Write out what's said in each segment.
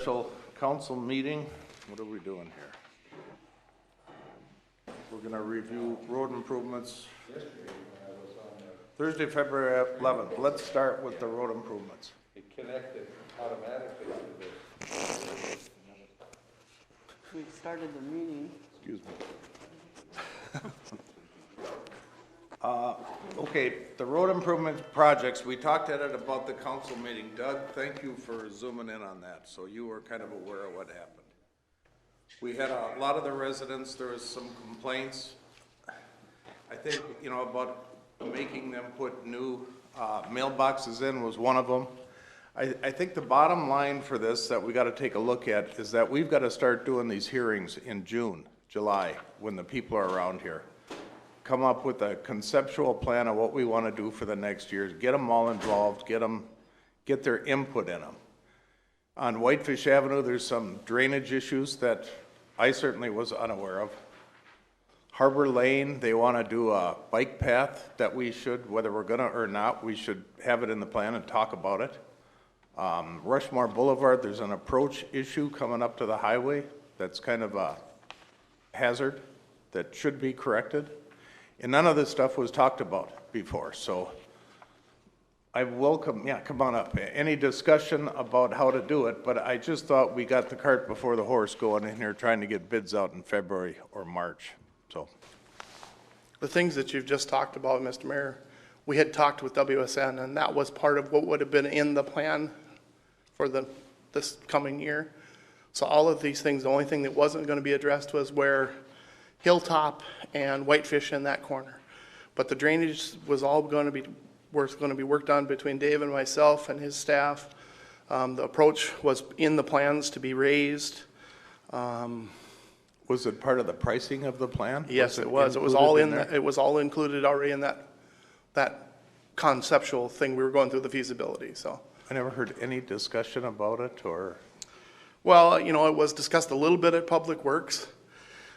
Special council meeting. What are we doing here? We're going to review road improvements. Thursday, February 11th. Let's start with the road improvements. It connected automatically to this. We started the meeting. Excuse me. Okay, the road improvement projects, we talked at it about the council meeting. Doug, thank you for zooming in on that. So you were kind of aware of what happened. We had a lot of the residents, there was some complaints. I think, about making them put new mailboxes in was one of them. I think the bottom line for this that we got to take a look at is that we've got to start doing these hearings in June, July, when the people are around here. Come up with a conceptual plan of what we want to do for the next year, get them all involved, get their input in them. On Whitefish Avenue, there's some drainage issues that I certainly was unaware of. Harbor Lane, they want to do a bike path that we should, whether we're gonna or not, we should have it in the plan and talk about it. Rushmore Boulevard, there's an approach issue coming up to the highway that's kind of a hazard that should be corrected. And none of this stuff was talked about before, so I welcome, come on up. Any discussion about how to do it, but I just thought we got the cart before the horse going in here trying to get bids out in February or March, so. The things that you've just talked about, Mr. Mayor, we had talked with WSN, and that was part of what would have been in the plan for this coming year. So all of these things, the only thing that wasn't going to be addressed was where Hilltop and Whitefish in that corner. But the drainage was all going to be worked on between Dave and myself and his staff. The approach was in the plans to be raised. Was it part of the pricing of the plan? Yes, it was. It was all in it was all included already in that conceptual thing. We were going through the feasibility, so. I never heard any discussion about it or? Well, it was discussed a little bit at Public Works.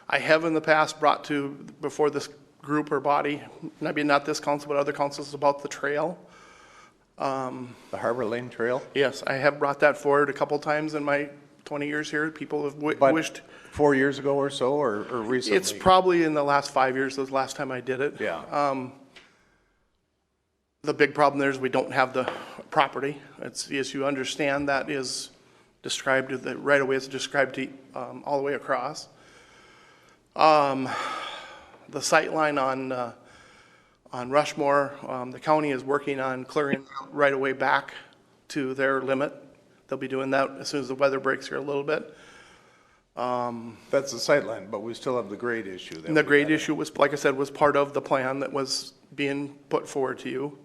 I have in the past brought before this group or body, maybe not this council, but other councils, about the trail. The Harbor Lane Trail? Yes, I have brought that forward a couple times in my 20 years here. People have wished. 4 years ago or so, or recently? It's probably in the last 5 years, the last time I did it. Yeah. The big problem there is we don't have the property. As you understand, that is described, the right of way is described to, all the way across. The sight line on Rushmore, the county is working on clearing right away back to their limit. They'll be doing that as soon as the weather breaks here a little bit. That's the sight line, but we still have the grade issue. And the grade issue was, like I said, was part of the plan that was being put forward to you.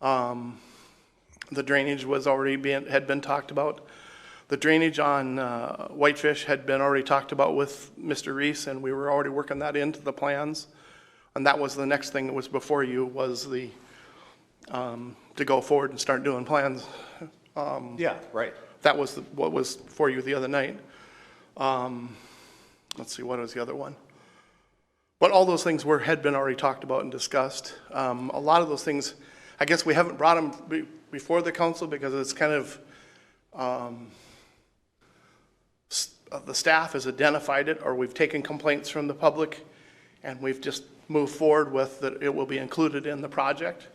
The drainage was had been talked about. The drainage on Whitefish had been already talked about with Mr. Reese, and we were already working that into the plans. And that was the next thing that was before you, was the to go forward and start doing plans. Yeah, right. That was what was for you the other night. Let's see, what was the other one? But all those things had been already talked about and discussed. A lot of those things, I guess we haven't brought them before the council because it's kind of, the staff has identified it, or we've taken complaints from the public and we've just moved forward with that it will be included in the project.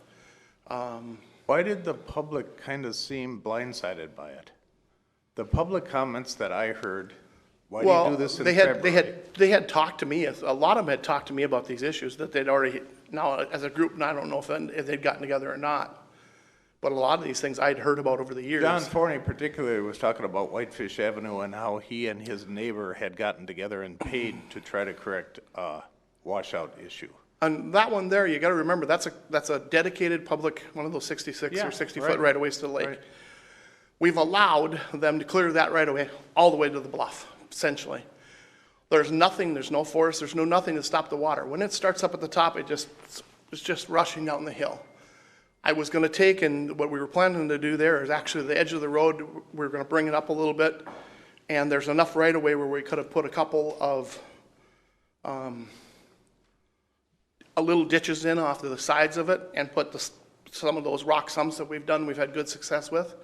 Why did the public kind of seem blindsided by it? The public comments that I heard, why do you do this in February? They had talked to me, a lot of them had talked to me about these issues that they'd already, now as a group, and I don't know if they'd gotten together or not. But a lot of these things I'd heard about over the years. John Forney particularly was talking about Whitefish Avenue and how he and his neighbor had gotten together and paid to try to correct a washout issue. And that one there, you got to remember, that's a dedicated public, one of those 66 or 60-foot right-of-ways to the lake. Right. We've allowed them to clear that right-of-way all the way to the bluff, essentially. There's nothing, there's no forest, there's no nothing to stop the water. When it starts up at the top, it's just rushing down the hill. I was going to take, and what we were planning to do there is actually the edge of the road. We're going to bring it up a little bit, and there's enough right away where we could have put a couple of little ditches in off to the sides of it and put some of those rock sumps that we've had good success with.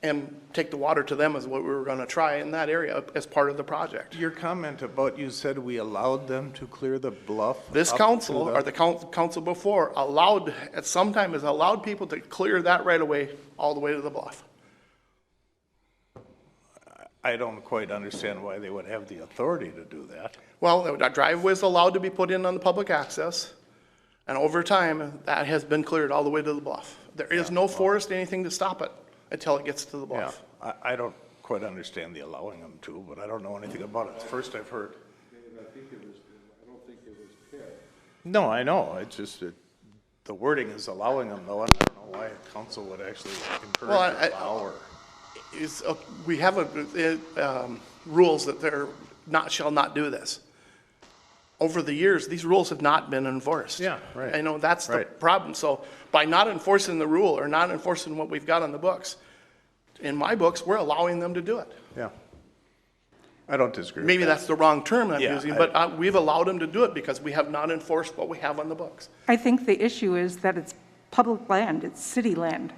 and take the water to them is what we were gonna try in that area as part of the project. Your comment about, you said we allowed them to clear the bluff? This up to council, or the council before, allowed, at some time has allowed people to clear that right away all the way to the bluff. I don't quite understand why they would have the authority to do that. Well, a driveway is allowed to be put in on the public access, and over time, that has been cleared all the way to the bluff. There is no forest, anything to stop it until it gets to the Yeah, bluff. I don't quite understand the allowing them to, but I don't know anything about it. It's the first I've heard. And I don't think it was kept. No, I know, it's just, the wording is allowing them though, and I don't know why council would actually Well, encourage or allow or. We have rules that they're not, shall not do this. Over the years, these rules have not been enforced. Yeah, right. I know that's the Right. problem. So by not enforcing the rule or not enforcing what we've got on the books, in my books, we're allowing them to do it. Yeah. I don't disagree with Maybe that. that's the wrong term I'm Yeah, using, but we've allowed them to do it because we have not enforced what we have on the books. I think the issue is that it's public land, it's city land,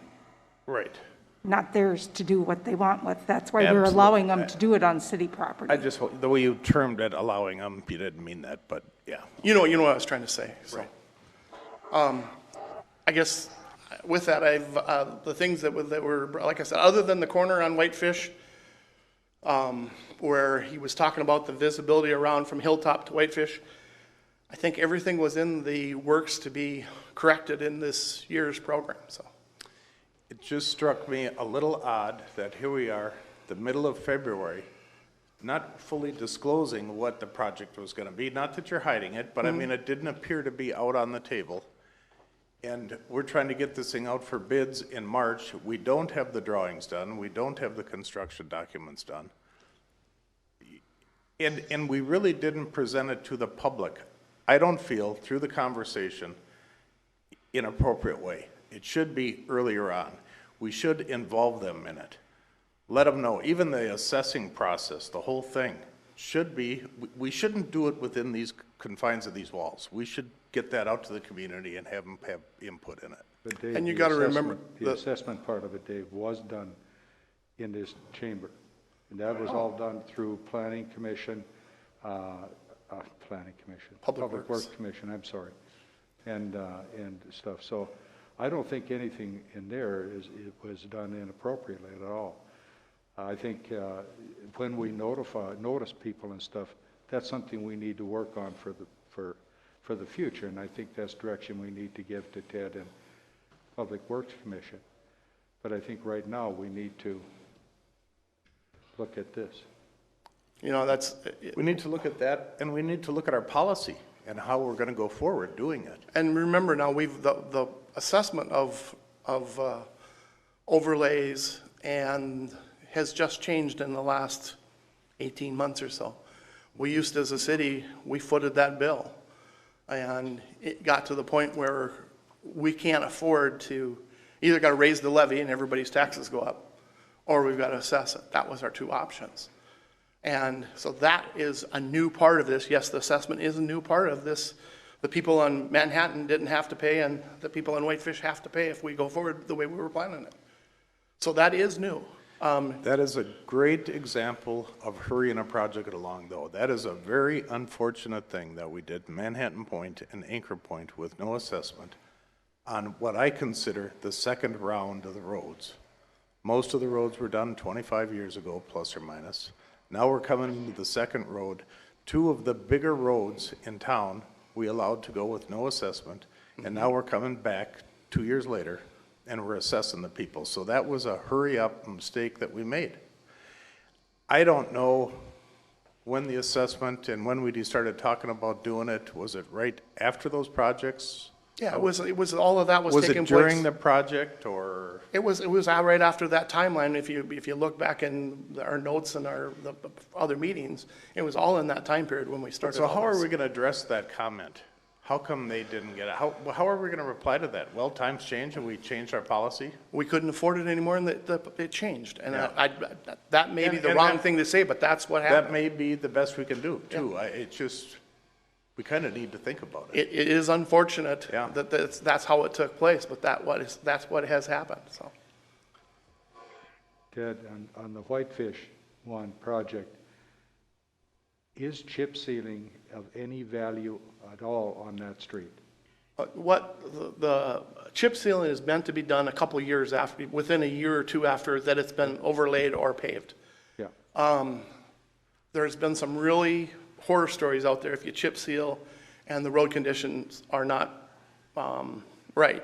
Right. not theirs to do what they want with. That's why we're Absolutely. allowing them to do it on city property. I just, the way you termed it, allowing them, you didn't mean that, but yeah. You know what I was trying to say, so. I guess with that, the things that were, like I said, other than the corner on Whitefish, where he was talking about the visibility around from Hilltop to Whitefish, I think everything was in the works to be corrected in this year's program, so. It just struck me a little odd that here we are, the middle of February, not fully disclosing what the project was gonna be. Not that you're hiding it, but I mean, it didn't appear to be out on the table. And we're trying to get this thing out for bids in March. We don't have the drawings done. We don't have the construction documents done. And we really didn't present it to the public, I don't feel, through the conversation, in an appropriate way. It should be earlier on. We should involve them in it. Let them know, even the assessing process, the whole thing, should be, we shouldn't do it within these confines of these walls. We should get that out to the community and have them have input in it. But Dave, And you the gotta remember assessment- The that- assessment part of it, Dave, was done in this chamber. And that was all done through planning commission, Public Works Commission, I'm sorry, and stuff. So I don't think anything in there it was done inappropriately at all. I think when we notice people and stuff, that's something we need to work on for the future, and I think that's direction we need to give to Ted and Public Works Commission. But I think right now we need to look at this. You know, that's, We need to look at that, and we need to look at our policy and how we're gonna go forward doing it. and remember now, the assessment of overlays and has just changed in the last 18 months or so. We used, as a city, we footed that bill, and it got to the point where we can't afford to, either gotta raise the levy and everybody's taxes go up, or we've gotta assess it. That was our two options. And so that is a new part of this. Yes, the assessment is a new part of this. The people on Manhattan didn't have to pay, and the people on Whitefish have to pay if we go forward the way we were planning it. So that is new. That is a great example of hurrying a project along, though. That is a very unfortunate thing that we did Manhattan Point and Anchor Point with no assessment on what I consider the second round of the roads. Most of the roads were done 25 years ago, plus or minus. Now we're coming into the second road. Two of the bigger roads in town, we allowed to go with no assessment, and now we're coming back 2 years later, and we're assessing the people. So that was a hurry-up mistake that we made. I don't know when the assessment and when we started talking about doing it. Was it right after those projects? Yeah, it was, all of that was Was taking it place. during the project, or? It was right after that timeline. If you look back in our notes and the other meetings, it was all in that time period when we started. So all how are this. we gonna address that comment? How come they didn't get it? How are we gonna reply to that? Well, times change and we changed our policy? We couldn't afford it anymore, and it changed. And Yeah. that may be the And wrong that- thing to say, but that's what That happened. may be the best we can do, too. We kinda need to think about it. It is unfortunate Yeah. that that's how it took place, but that's what has happened, so. Ted, on the Whitefish one project, is chip sealing of any value at all on that street? The chip sealing is meant to be done a couple years after, within a year or two after that it's been overlaid or paved. Yeah. There's been some really horror stories out there if you chip seal and the road conditions are not right.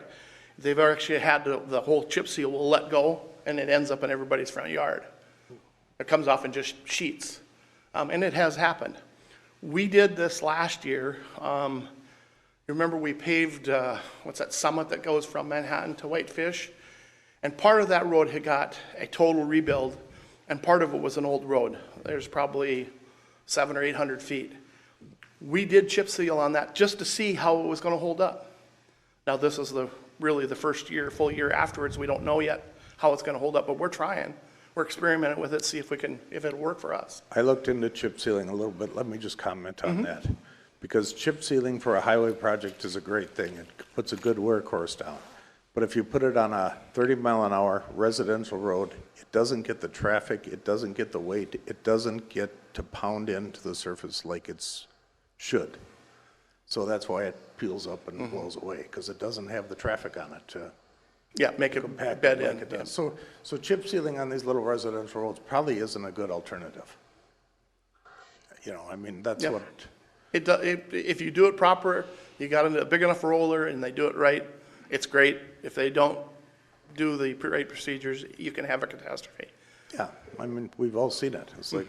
They've actually had the whole chip seal will let go and it ends up in everybody's front yard. It comes off in just sheets. And it has happened. We did this last year. Remember we paved, what's that summit that goes from Manhattan to Whitefish? And part of that road had got a total rebuild, and part of it was an old road. There's probably 700 or 800 feet. We did chip seal on that just to see how it was going to hold up. Now this is really the first year, full year afterwards. We don't know yet how it's going to hold up, but we're trying. We're experimenting with it, see if it'll work for us. I looked into chip sealing a little bit. Let me just comment on that. Because chip sealing for a highway project is a great thing. It puts a good workhorse down. But if you put it on a 30-mile-an-hour residential road, it doesn't get the traffic, it doesn't get the weight, it doesn't get to pound into the surface like it should. So that's why it peels up and blows away, because it doesn't have the traffic on it to Yeah, make it compact bed it in. like it does. So chip sealing on these little residential roads probably isn't a good alternative. You know, I mean, that's Yeah. what, If you do it proper, you got a big enough roller and they do it right, it's great. If they don't do the right procedures, you can have a catastrophe. yeah, I mean, we've all seen it. It's like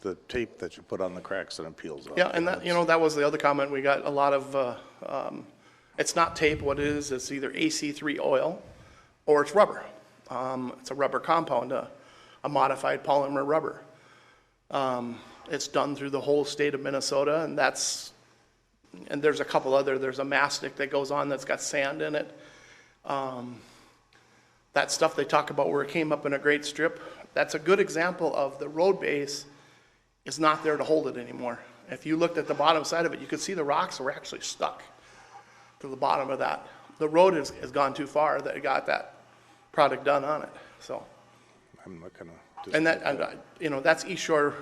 the tape that you put on the cracks and it peels off. Yeah, and that, that was the other comment. We got a lot of, it's not tape. What it is, it's either AC3 oil or it's rubber. It's a rubber compound, a modified polymer rubber. It's done through the whole state of Minnesota, and there's a couple there's a mastic that goes on that's got sand in it. That stuff they talk about where it came up in a great strip, that's a good example of the road base is not there to hold it anymore. If you looked at the bottom side of it, you could see the rocks were actually stuck to the bottom of that. The road has gone too far that it got that product done on it, so. I'm not gonna. And that's East Shore,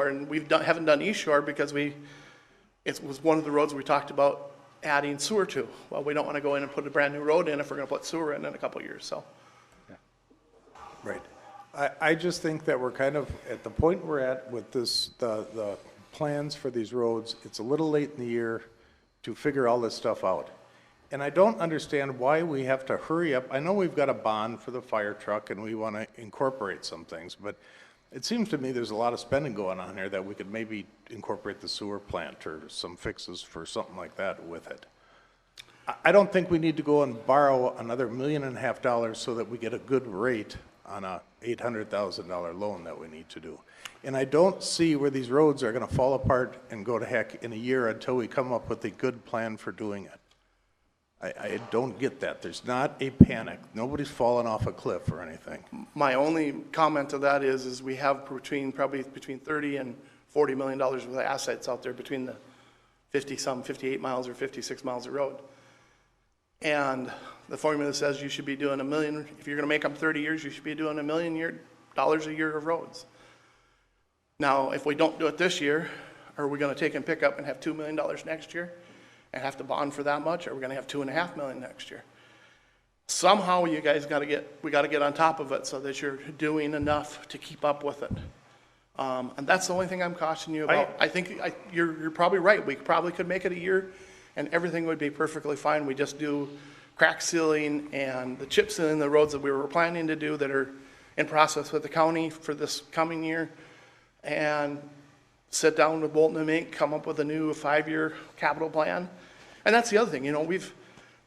and haven't done East Shore because it was one of the roads we talked about adding sewer to. Well, we don't want to go in and put a brand new road in if we're going to put sewer in a couple of years, so. Right. I just think that we're kind of at the point we're at with this, the plans for these roads, it's a little late in the year to figure all this stuff out. And I don't understand why we have to hurry up. I know we've got a bond for the fire truck and we want to incorporate some things, but it seems to me there's a lot of spending going on here that we could maybe incorporate the sewer plant or some fixes for something like that with it. I don't think we need to go and borrow another $1.5 million so that we get a good rate on a $800,000 loan that we need to do. And I don't see where these roads are going to fall apart and go to heck in a year until we come up with a good plan for doing it. I don't get that. There's not a panic. Nobody's fallen off a cliff or anything. My only comment to that is we have probably between 30 and $40 million worth of assets out there between the 58 miles or 56 miles of road. And the formula says you should be doing $1 million, if you're going to make them 30 years, you should be doing $1 million a year of roads. Now, if we don't do it this year, are we going to take and pick up and have $2 million next year and have to bond for that much? Or are we going to have $2.5 million next year? Somehow you guys we got to get on top of it so that you're doing enough to keep up with it. And that's the only thing I'm cautioning you about. I think you're probably right. We probably could make it a year and everything would be perfectly fine. We just do crack sealing and the chip sealing the roads that we were planning to do that are in process with the county for this coming year, and sit down with Bolton and Mink, come up with a new 5-year capital plan. And that's the other thing,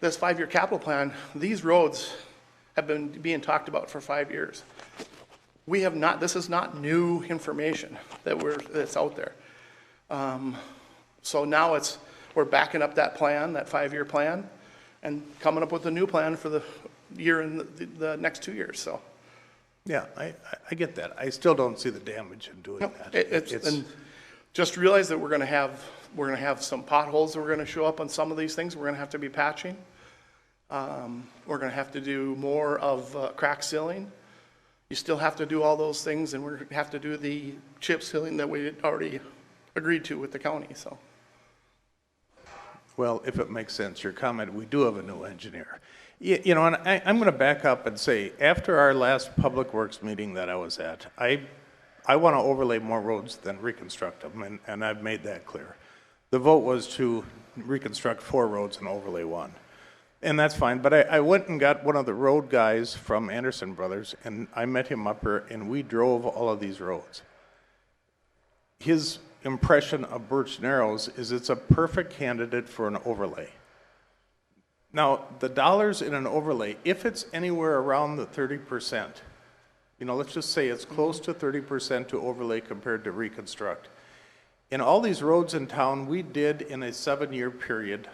this 5-year capital plan, these roads have been being talked about for 5 years. This is not new information that's out there. So now we're backing up that plan, that 5-year plan, and coming up with a new plan for the year and the next 2 years, so. Yeah, I get that. I still don't see the damage in doing that. And just realize that we're gonna have some potholes that we're gonna show up on some of these things. We're gonna have to be patching. We're gonna have to do more of crack sealing. You still have to do all those things, and we have to do the chip sealing that we already agreed to with the county, so. Well, if it makes sense, your comment, we do have a new engineer. You know, and I'm going to back up and say, after our last Public Works meeting that I was at, I want to overlay more roads than reconstruct them, and I've made that clear. The vote was to reconstruct 4 roads and overlay 1. And that's fine, but I went and got one of the road guys from Anderson Brothers, and I met him up here, and we drove all of these roads. His impression of Birch Narrows is it's a perfect candidate for an overlay. Now, the dollars in an overlay, if it's anywhere around the 30%, you know, let's just say it's close to 30% to overlay compared to reconstruct. In all these roads in town, we did in a 7-year period,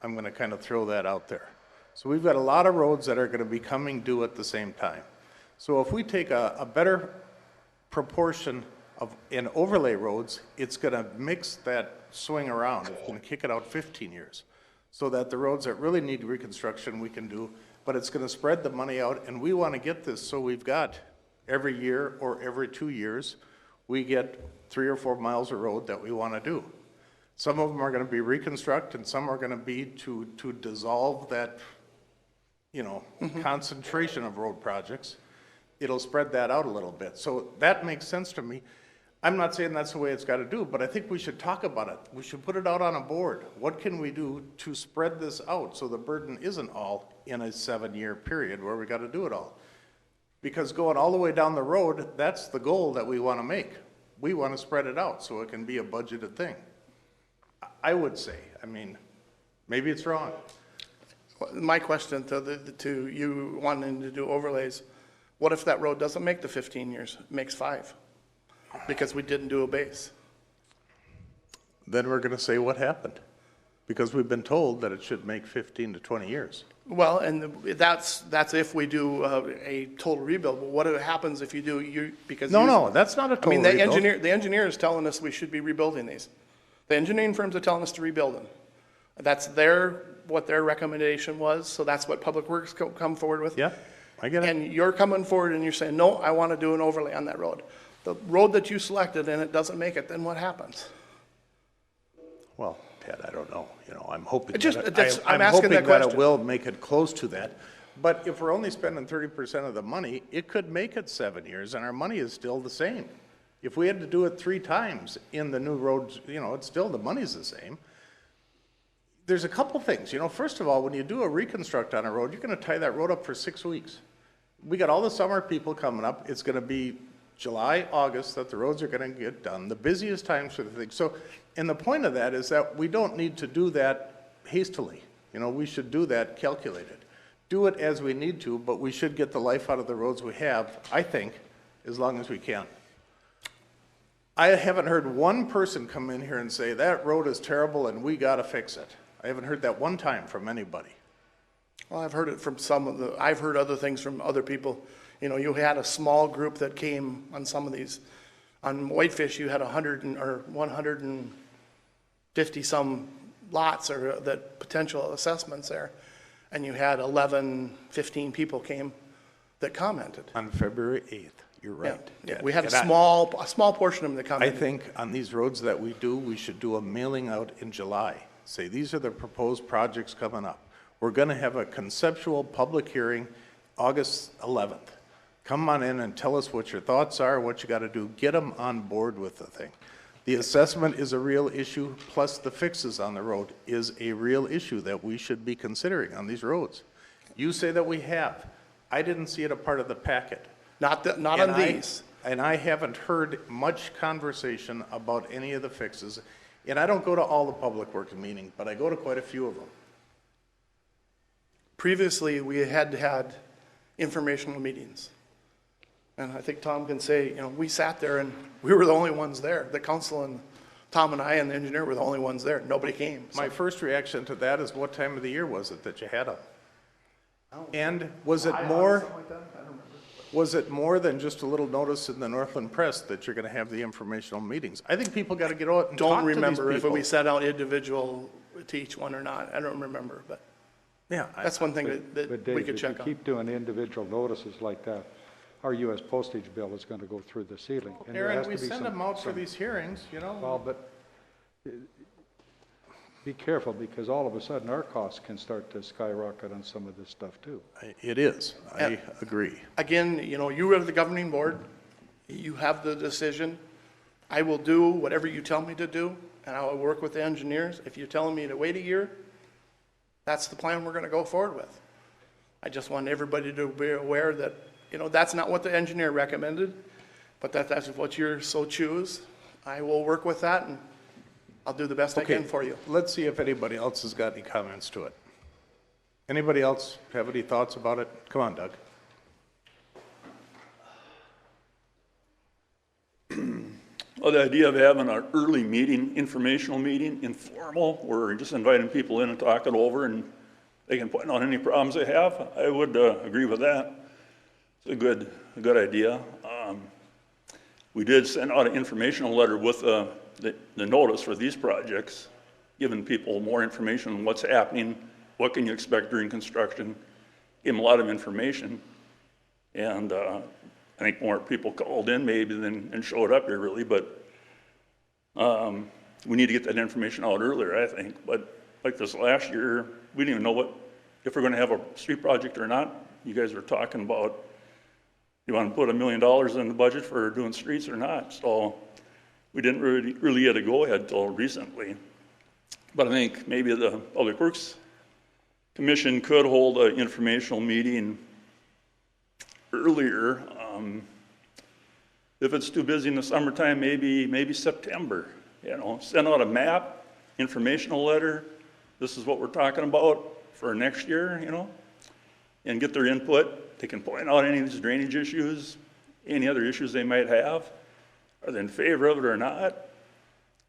I'm going to kind of throw that out there. So we've got a lot of roads that are going to be coming due at the same time. So if we take a better proportion of in overlay roads, it's going to mix that swing around. It's going to kick it out 15 years. So that the roads that really need reconstruction we can do, but it's going to spread the money out, and we want to get this so we've got every year or every 2 years, we get 3 or 4 miles of road that we want to do. Some of them are going to be reconstruct, and some are going to be to dissolve that, you know, concentration of road projects. It'll spread that out a little bit. So that makes sense to me. I'm not saying that's the way it's got to do, but I think we should talk about it. We should put it out on a board. What can we do to spread this out so the burden isn't all in a 7-year period where we got to do it all? Because going all the way down the road, that's the goal that we want to make. We want to spread it out so it can be a budgeted thing. I would say, I mean, maybe it's wrong. My question to you wanting to do overlays, what if that road doesn't make the 15 years, it makes 5? Because we didn't do a base. Then we're going to say what happened. Because we've been told that it should make 15 to 20 years. Well, and that's if we do a total rebuild, but what happens if you do, because. No, that's not a total rebuild. The engineer is telling us we should be rebuilding these. The engineering firms are telling us to rebuild them. That's what their recommendation was, so that's what Public Works come forward with. Yeah, I get it. And you're coming forward and you're saying, no, I want to do an overlay on that road. The road that you selected and it doesn't make it, then what happens? Well, Ted, I don't know. You know, I'm hoping I'm asking that question. It will make it close to that. But if we're only spending 30% of the money, it could make it 7 years, and our money is still the same. If we had to do it 3 times in the new roads, you know, it's still, the money's the same. There's a couple things. You know, first of all, when you do a reconstruct on a road, you're going to tie that road up for 6 weeks. We got all the summer people coming up. It's going to be July, August that the roads are going to get done, the busiest times for the thing. So, and the point of that is that we don't need to do that hastily. You know, we should do that calculated. Do it as we need to, but we should get the life out of the roads we have, I think, as long as we can. I haven't heard one person come in here and say, that road is terrible and we got to fix it. I haven't heard that one time from anybody. Well, I've heard it from I've heard other things from other people. You know, you had a small group that came on some of these. On Whitefish, you had 150 some lots or that potential assessments there. And you had 15 people came that commented. On February 8th, you're right. Yeah, we had a small portion of them that I commented. think on these roads that we do, we should do a mailing out in July. Say, these are the proposed projects coming up. We're going to have a conceptual public hearing August 11th. Come on in and tell us what your thoughts are, what you got to do. Get them on board with the thing. The assessment is a real issue, plus the fixes on the road is a real issue that we should be considering on these roads. You say that we have. I didn't see it a part of the packet. Not on these. And I haven't heard much conversation about any of the fixes. And I don't go to all the public works meetings, but I go to quite a few of them. Previously, we had informational meetings. And I think Tom can say, you know, we sat there and we were the only ones there. The council and Tom and I and the engineer were the only ones there. Nobody came. My first reaction to that is, what time of the year was it that you had them? And was it more than just a little notice in the Northland Press that you're going to have the informational meetings? I think people got to get out and talk Don't to these remember if people. we sent out individual to each one or not. I don't remember, but Yeah, that's one thing that But we Dave, could if check you on. keep doing individual notices like that, our US postage bill is gonna go through the ceiling. And there Aaron, has to we be send some- them out for some- these hearings, you know? Well, but be careful, because all of a sudden our costs can start to skyrocket on some of this stuff too. It is, I agree. Again, you know, you are the governing board. You have the decision. I will do whatever you tell me to do, and I will work with the engineers. If you're telling me to wait a year, that's the plan we're gonna go forward with. I just want everybody to be aware that, you know, that's not what the engineer recommended, but that's what you're so choose. I will work with that, and I'll do the best I can for you. Let's see if anybody else has got any comments to it. Anybody else have any thoughts about it? Come on, Doug. Well, the idea of having an early meeting, informational meeting, informal, where we're just inviting people in and talk it over and they can point out any problems they have, I would agree with that. It's a good idea. We did send out an informational letter with the notice for these projects, giving people more information on what's happening, what can you expect during construction, give them a lot of information. And I think more people called in maybe than showed up here really, but we need to get that information out earlier, I think. But like this last year, we didn't even know if we're gonna have a street project or not. You guys were talking about, you wanna put $1 million in the budget for doing streets or not? So we didn't really get a go-ahead till recently. But I think maybe the Public Works Commission could hold an informational meeting earlier. If it's too busy in the summertime, maybe September, you know, send out a map, informational letter. This is what we're talking about for next year, you know, and get their input. They can point out any of these drainage issues, any other issues they might have. Are they in favor of it or not?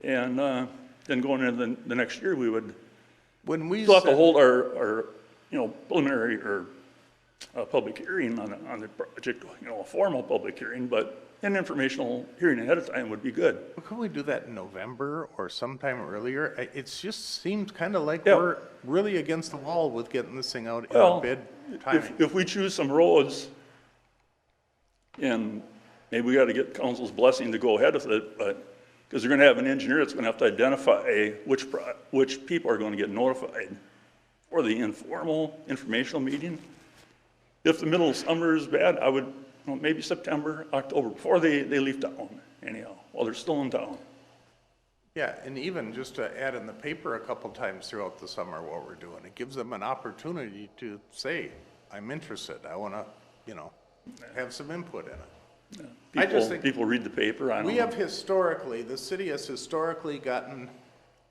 And then going into the next year, we would When we still have to send- hold our preliminary or public hearing on the project, a formal public hearing, but an informational hearing ahead of time would be good. Well, could we do that in November or sometime earlier? It just seems kind of like Yeah. we're really against the wall with getting this thing out in Well, bid timing. if we choose some roads, and maybe we got to get council's blessing to go ahead with it, but, because they're going to have an engineer that's going to have to identify which people are going to get notified for the informal informational meeting. If the middle of summer is bad, I would, maybe September, October, before they leave town, anyhow, while they're still in town. Yeah, and even just to add in the paper a couple times throughout the summer what we're doing, it gives them an opportunity to say, I'm interested, I want to, have some input in it. I just think- People read the paper, I don't know. We have historically, the city has historically gotten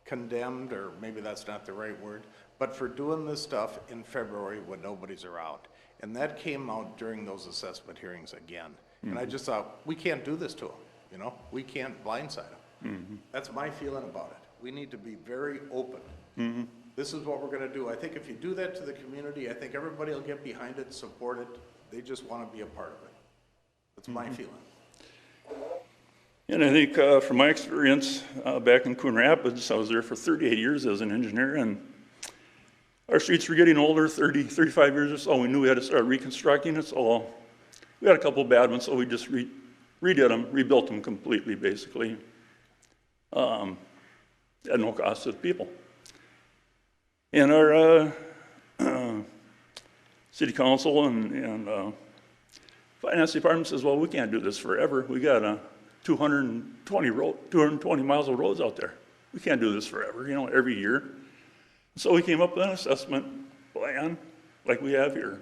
condemned, or maybe that's not the right word, but for doing this stuff in February when nobody's around. And that came out during those assessment hearings again. And I just thought, we can't do this to them, we can't blindside them. That's my feeling about it. We need to be very open. This is what we're gonna do. I think if you do that to the community, I think everybody will get behind it, support it. They just wanna be a part of it. That's my feeling. And I think from my experience back in Coon Rapids, I was there for 38 years as an engineer, and our streets were getting older, 30, 35 years or so. We knew we had to start reconstructing it, so we had a couple of bad ones, so we just redid them, rebuilt them completely, basically. At no cost to the people. And our city council and finance department says, well, we can't do this forever. We got 220 miles of roads out there. We can't do this forever, every year. So we came up with an assessment plan like we have here.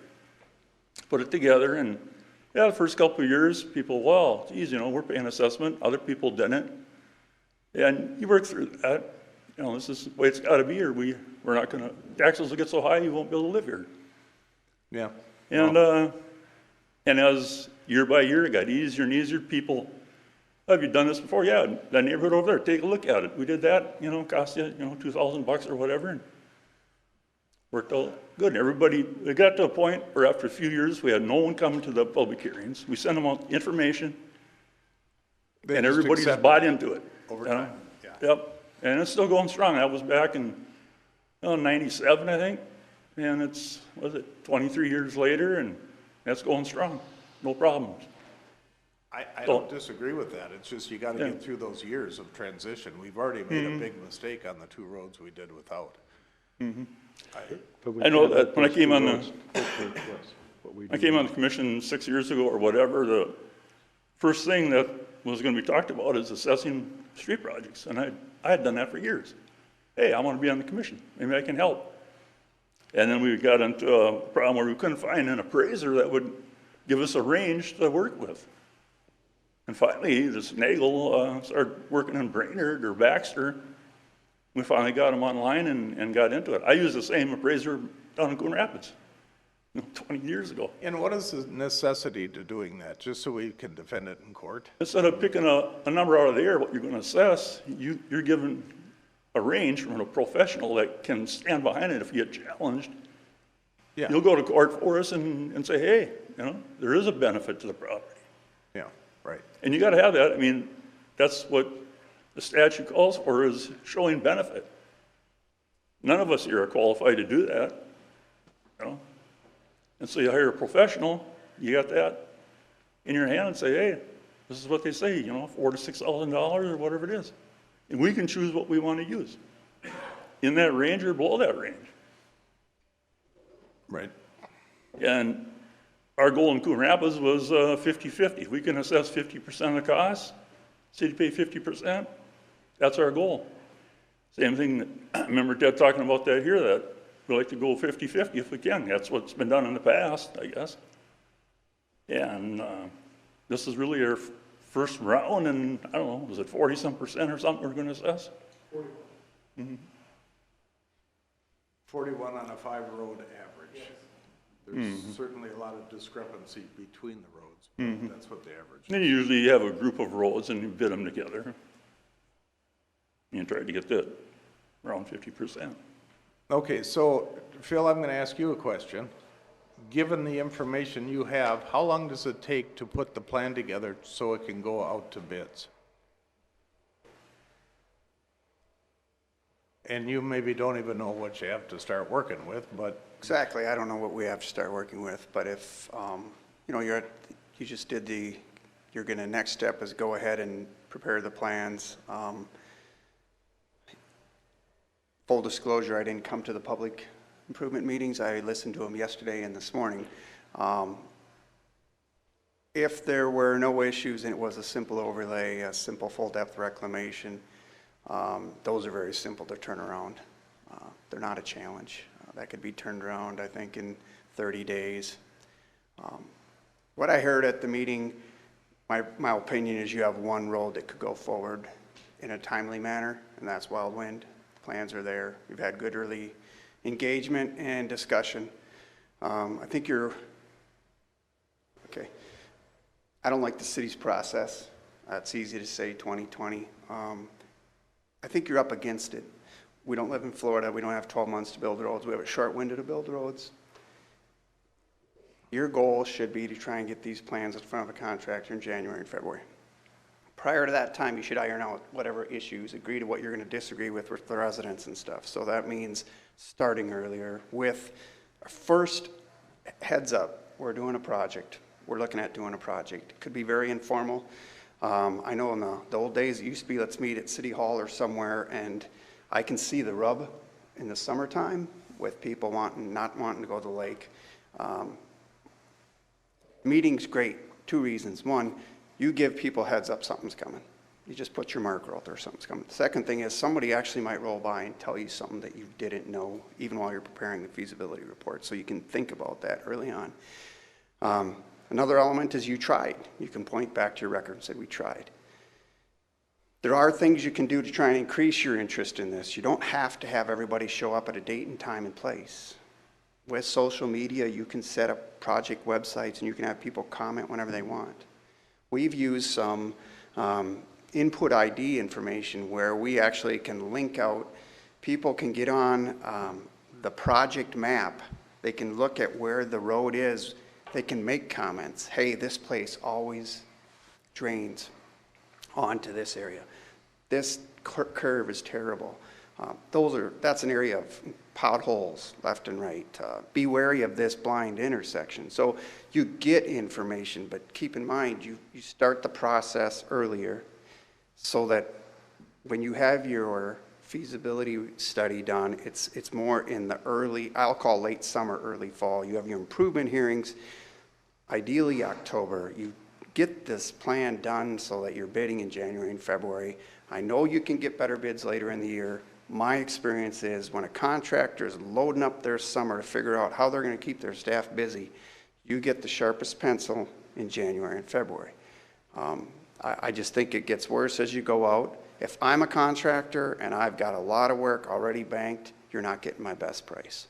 Put it together, and the first couple of years, people, well, geez, we're paying assessment. Other people didn't. And you work through that. This is the way it's got to be, or we're not going to, taxes will get so high you won't be able to live here. Yeah. And as year by year, it got easier and easier. People, have you done this before? Yeah, that neighborhood over there, take a look at it. We did that, cost you, $2,000 or whatever, and worked out good. And everybody, it got to a point where after a few years, we had no one coming to the public hearings. We sent them out information, They and just everybody just accept bought it into it. over you know? time. Yeah. Yep, and it's still going strong. That was back in 97, I think, and it's, 23 years later, and that's going strong, no problems. I don't disagree with that. It's just you gotta Yeah. get through those years of transition. We've already made a big mistake on the two roads we did without. But we I know can't let that when I those came two on the- roads dictate to us what we I do. came on the commission 6 years ago or whatever, the first thing that was gonna be talked about is assessing street projects, and I had done that for years. Hey, I wanna be on the commission, maybe I can help. And then we got into a problem where we couldn't find an appraiser that would give us a range to work with. And finally, this Nagel started working in Brainerd or Baxter. We finally got him online and got into it. I used the same appraiser down in Coon Rapids, 20 years ago. And what is the necessity to doing that? Just so we can defend it in court? Instead of picking a number out of the air, what you're gonna assess, you're given a range from a professional that can stand behind it if you get challenged. Yeah, You'll go to court for us and say, hey, there is a benefit to the property. yeah, right. And you gotta have that. I mean, that's what the statute calls for, is showing benefit. None of us here are qualified to do that, And so you hire a professional, you got that in your hand and say, hey, this is what they say, $4,000 to $6,000 or whatever it is. And we can choose what we want to use. In that range or below that range. Right. And our goal in Coon Rapids was 50-50. We can assess 50% of the costs, city pay 50%, that's our goal. Same thing, I remember Ted talking about that here, that we like to go 50-50 if we can. That's what's been done in the past, I guess. And this is really our first round, and I don't know, was it 40-some% or something we're going to assess? 41 on a 5-road average. There's certainly a lot of discrepancy between the roads, but that's what the average is. Then you usually have a group of roads and you bid them together. And try to get that around 50%. Okay, so Phil, I'm gonna ask you a question. Given the information you have, how long does it take to put the plan together so it can go out to bids? And you maybe don't even know what you have to start working with, but Exactly, I don't know what we have to start working with, but if, you just did next step is go ahead and prepare the plans. Full disclosure, I didn't come to the public improvement meetings, I listened to them yesterday and this morning. If there were no issues and it was a simple overlay, a simple full-depth reclamation, those are very simple to turn around. They're not a challenge. That could be turned around, I think, in 30 days. What I heard at the meeting, my opinion is you have one road that could go forward in a timely manner, and that's Wild Wind. Plans are there. We've had good early engagement and discussion. I think okay. I don't like the city's process. It's easy to say 2020. I think you're up against it. We don't live in Florida. We don't have 12 months to build roads. We have a short window to build roads. Your goal should be to try and get these plans in front of a contractor in January and February. Prior to that time, you should iron out whatever issues, agree to what you're going to disagree with the residents and stuff. So that means starting earlier with a first heads up. We're doing a project. We're looking at doing a project. It could be very informal. I know in the old days, it used to be let's meet at City Hall or somewhere, and I can see the rub in the summertime with people not wanting to go to the lake. Meeting's great, 2 reasons. One, you give people heads up something's coming. You just put your marker out there, something's coming. The second thing is somebody actually might roll by and tell you something that you didn't know, even while you're preparing the feasibility report, so you can think about that early on. Another element is you tried. You can point back to your record and say, we tried. There are things you can do to try and increase your interest in this. You don't have to have everybody show up at a date and time and place. With social media, you can set up project websites and you can have people comment whenever they want. We've used some input ID information where we actually can link out. People can get on the project map. They can look at where the road is. They can make comments. Hey, this place always drains onto this area. This curve is terrible. That's an area of potholes left and right. Be wary of this blind intersection. So you get information, but keep in mind, you start the process earlier so that when you have your feasibility study done, it's more in the early, I'll call late summer, early fall. You have your improvement hearings, ideally October. You get this plan done so that you're bidding in January and February. I know you can get better bids later in the year. My experience is when a contractor is loading up their summer to figure out how they're going to keep their staff busy, you get the sharpest pencil in January and February. I just think it gets worse as you go out. If I'm a contractor and I've got a lot of work already banked, you're not getting my best price.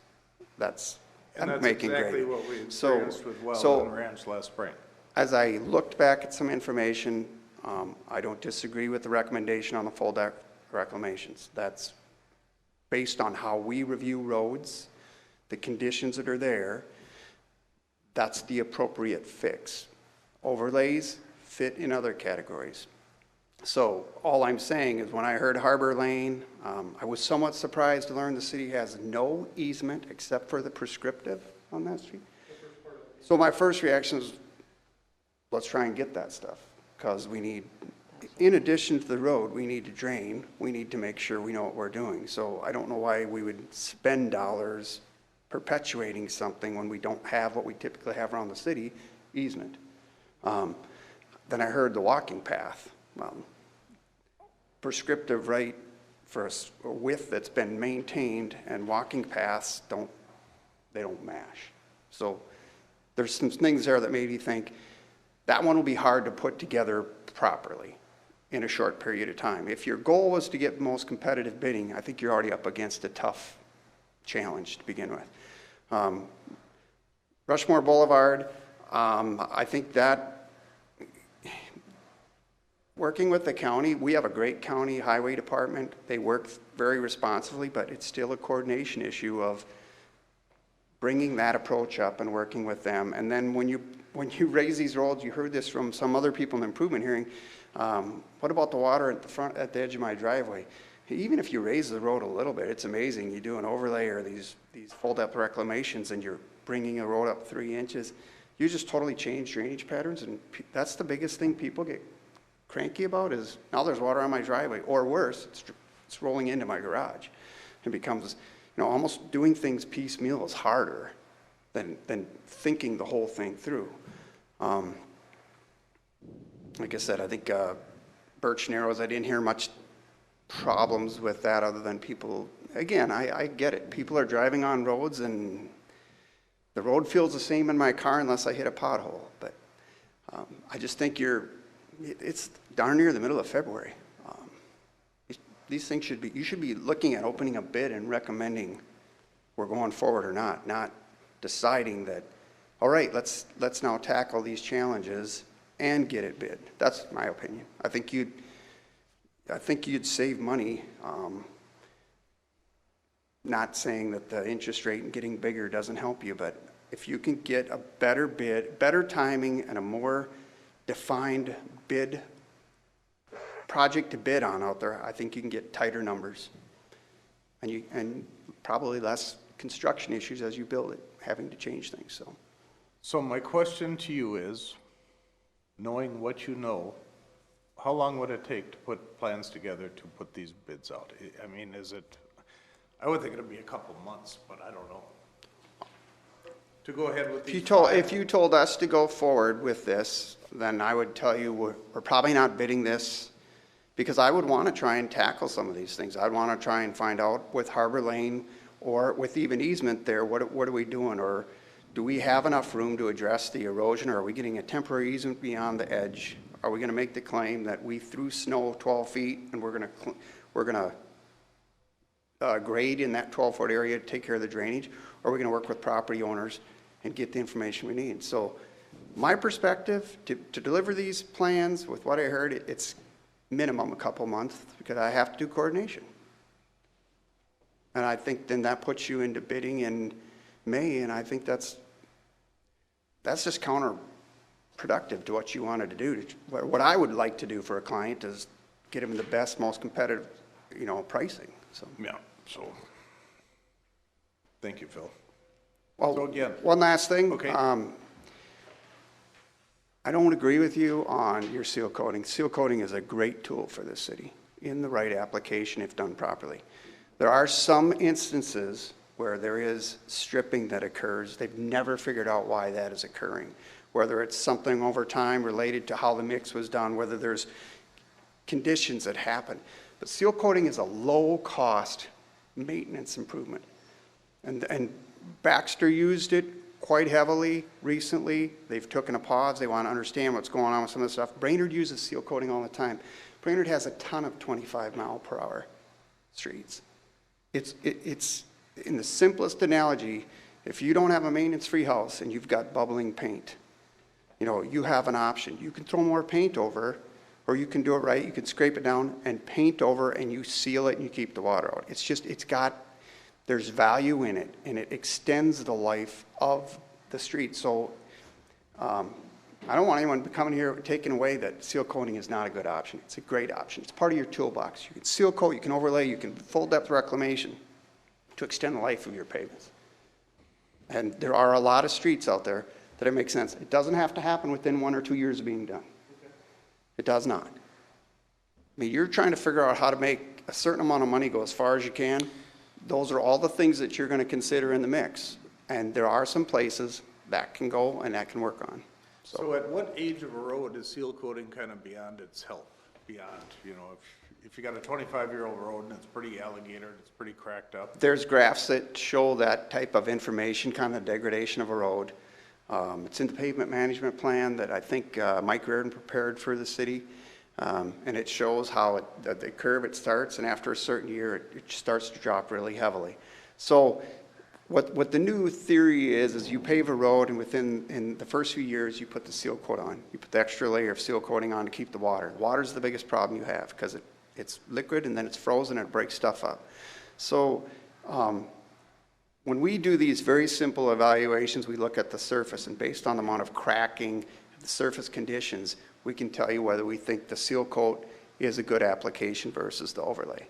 And that's making exactly great. what we So- experienced with Well so- and Ranch last spring. As I looked back at some information, I don't disagree with the recommendation on the full deck reclamations. That's based on how we review roads, the conditions that are there. That's the appropriate fix. Overlays fit in other categories. So all I'm saying is when I heard Harbor Lane, I was somewhat surprised to learn the city has no easement except for the prescriptive on that street. So my first reaction is, let's try and get that stuff, because we need, in addition to the road, we need to drain, we need to make sure we know what we're doing. So I don't know why we would spend dollars perpetuating something when we don't have what we typically have around the city, easement. Then I heard the walking path. Prescriptive right for a width that's been maintained, and walking paths don't mash. So there's some things there that made me think that one will be hard to put together properly in a short period of time. If your goal was to get most competitive bidding, I think you're already up against a tough challenge to begin with. Rushmore Boulevard, I think that working with the county, we have a great county highway department. They work very responsibly, but it's still a coordination issue of bringing that approach up and working with them. And then when you raise these roads, you heard this from some other people in the improvement hearing, what about the water at the edge of my driveway? Even if you raise the road a little bit, it's amazing. You do an overlay or these full depth reclamations and you're bringing a road up 3 inches. You just totally change drainage patterns, and that's the biggest thing people get cranky about is now there's water on my driveway, or worse, it's rolling into my garage. It becomes, almost doing things piecemeal is harder than thinking the whole thing through. Like I said, I think Birch Narrows, I didn't hear much problems with that other than people, again, I get it. People are driving on roads and the road feels the same in my car unless I hit a pothole. But I just think it's darn near the middle of February. These things you should be looking at opening a bid and recommending we're going forward or not deciding that, all right, let's now tackle these challenges and get it bid. That's my opinion. I think you'd save money. Not saying that the interest rate and getting bigger doesn't help you, but if you can get a better bid, better timing, and a more defined bid, project to bid on out there, I think you can get tighter numbers. And probably less construction issues as you build it, having to change things, So my question to you is, knowing what you know, how long would it take to put plans together to put these bids out? I mean, I would think it'd be a couple months, but I don't know. To go ahead with these. If you told us to go forward with this, then I would tell you we're probably not bidding this, because I would want to try and tackle some of these things. I'd want to try and find out with Harbor Lane or with even easement there, what are we doing? Or do we have enough room to address the erosion, or are we getting a temporary easement beyond the edge? Are we going to make the claim that we threw snow 12 feet and we're going to grade in that 12-foot area to take care of the drainage? Or are we going to work with property owners and get the information we need? So my perspective, to deliver these plans with what I heard, it's minimum a couple months, because I have to do coordination. And I think then that puts you into bidding in May, and I think that's just counterproductive to what you wanted to do. What I would like to do for a client is get them the best, most competitive, pricing. so. Yeah, so, thank you, Phil. Well, So again- one last thing. Okay. I don't agree with you on your seal coating. Seal coating is a great tool for this city in the right application if done properly. There are some instances where there is stripping that occurs. They've never figured out why that is occurring, whether it's something over time related to how the mix was done, whether there's conditions that happen. But seal coating is a low-cost maintenance improvement. And Baxter used it quite heavily recently. They've taken a pause. They want to understand what's going on with some of the stuff. Brainerd uses seal coating all the time. Brainerd has a ton of 25-mile-per-hour streets. It's in the simplest analogy, if you don't have a maintenance-free house and you've got bubbling paint, you know, you have an option. You can throw more paint over, or you can do it right. You can scrape it down and paint over, and you seal it and you keep the water out. It's just, there's value in it, and it extends the life of the street. So I don't want anyone coming here taking away that seal coating is not a good option. It's a great option. It's part of your toolbox. You can seal coat, you can overlay, you can full depth reclamation to extend the life of your pavements. And there are a lot of streets out there that it makes sense. It doesn't have to happen within 1 or 2 years of being done. It does not. I mean, you're trying to figure out how to make a certain amount of money go as far as you can. Those are all the things that you're going to consider in the mix. And there are some places that can go and that can work on. So at what age of a road is seal coating kind of beyond its help? Beyond, you know, if you got a 25-year-old road and it's pretty alligator, it's pretty cracked up. There's graphs that show that type of information, kind of degradation of a road. It's in the pavement management plan that I think Mike Reardon prepared for the city. And it shows how the curve it starts, and after a certain year, it starts to drop really heavily. So what the new theory is you pave a road, and in the first few years, you put the seal coat on. You put the extra layer of seal coating on to keep the water. Water's the biggest problem you have because it's liquid, and then it's frozen, and it breaks stuff up. So when we do these very simple evaluations, we look at the surface, and based on the amount of cracking, the surface conditions, we can tell you whether we think the seal coat is a good application versus the overlay.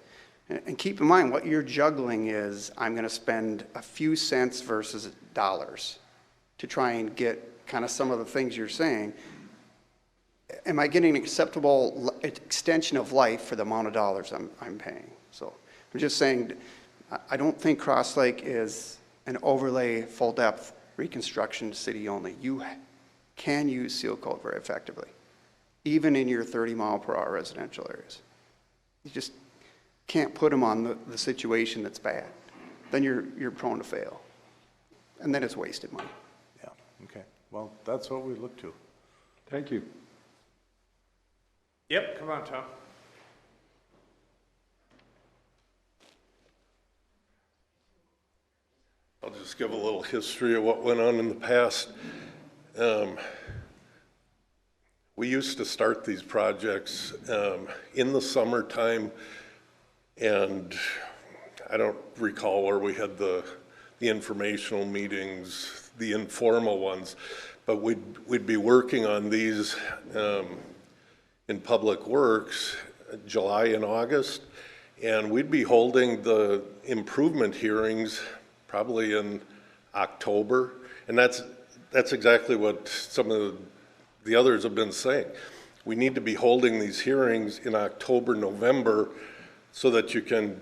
And keep in mind, what you're juggling is, I'm going to spend a few cents versus dollars to try and get kind of some of the things you're saying. Am I getting an acceptable extension of life for the amount of dollars I'm paying? So I'm just saying, I don't think Cross Lake is an overlay, full depth reconstruction city only. You can use seal coat very effectively, even in your 30-mile-per-hour residential areas. You just can't put them on the situation that's bad. Then you're prone to fail. And then it's wasted money. Yeah, okay. Well, that's what we look to. Thank you. Yep, come on, Tom. I'll just give a little history of what went on in the past. We used to start these projects in the summertime, and I don't recall where we had the informational meetings, the informal ones, but we'd be working on these in Public Works, July and August, and we'd be holding the improvement hearings probably in October, and that's exactly what some of the others have been saying. We need to be holding these hearings in October, November, so that you can,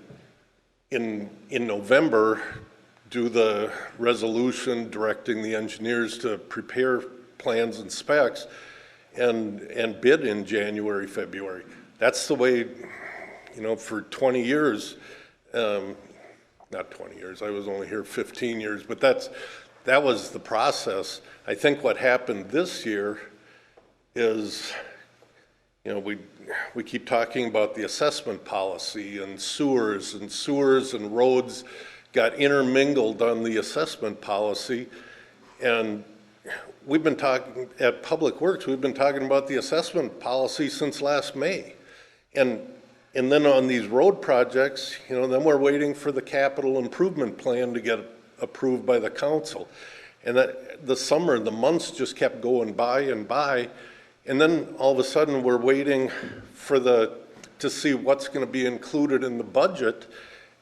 in November, do the resolution directing the engineers to prepare plans and specs and bid in January, February. That's the way, you know, for 20 years, not 20 years, I was only here 15 years, but that was the process. I think what happened this year is, you know, we keep talking about the assessment policy and sewers and roads got intermingled on the assessment policy. And we've been talking, at Public Works, we've been talking about the assessment policy since last May. And then on these road projects, you know, then we're waiting for the capital improvement plan to get approved by the council. And that the summer, the months just kept going by and by. And then all of a sudden we're waiting for to see what's going to be included in the budget.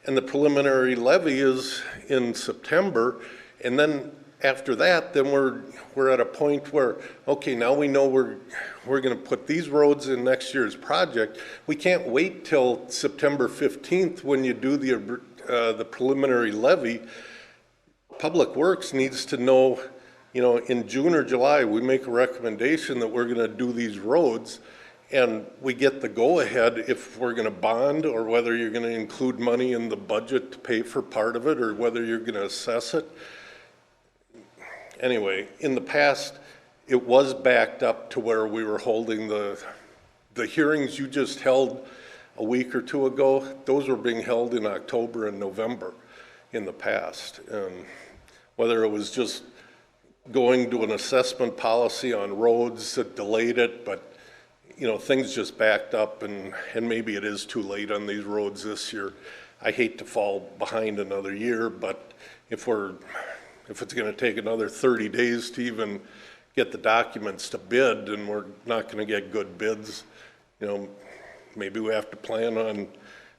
and the preliminary levy is in September, and then after that, then we're at a point where, okay, now we know we're gonna put these roads in next year's project. We can't wait till September 15th when you do the preliminary levy. Public Works needs to know, in June or July, we make a recommendation that we're gonna do these roads, and we get the go-ahead if we're gonna bond, or whether you're gonna include money in the budget to pay for part of it, or whether you're gonna assess it. Anyway, in the past, it was backed up to where we were holding the hearings you just held a week or two ago. Those were being held in October and November in the past. And whether it was just going to an assessment policy on roads that delayed it, but things just backed up, and maybe it is too late on these roads this year. I hate to fall behind another year, but if it's gonna take another 30 days to even get the documents to bid, and we're not gonna get good bids, maybe we have to plan on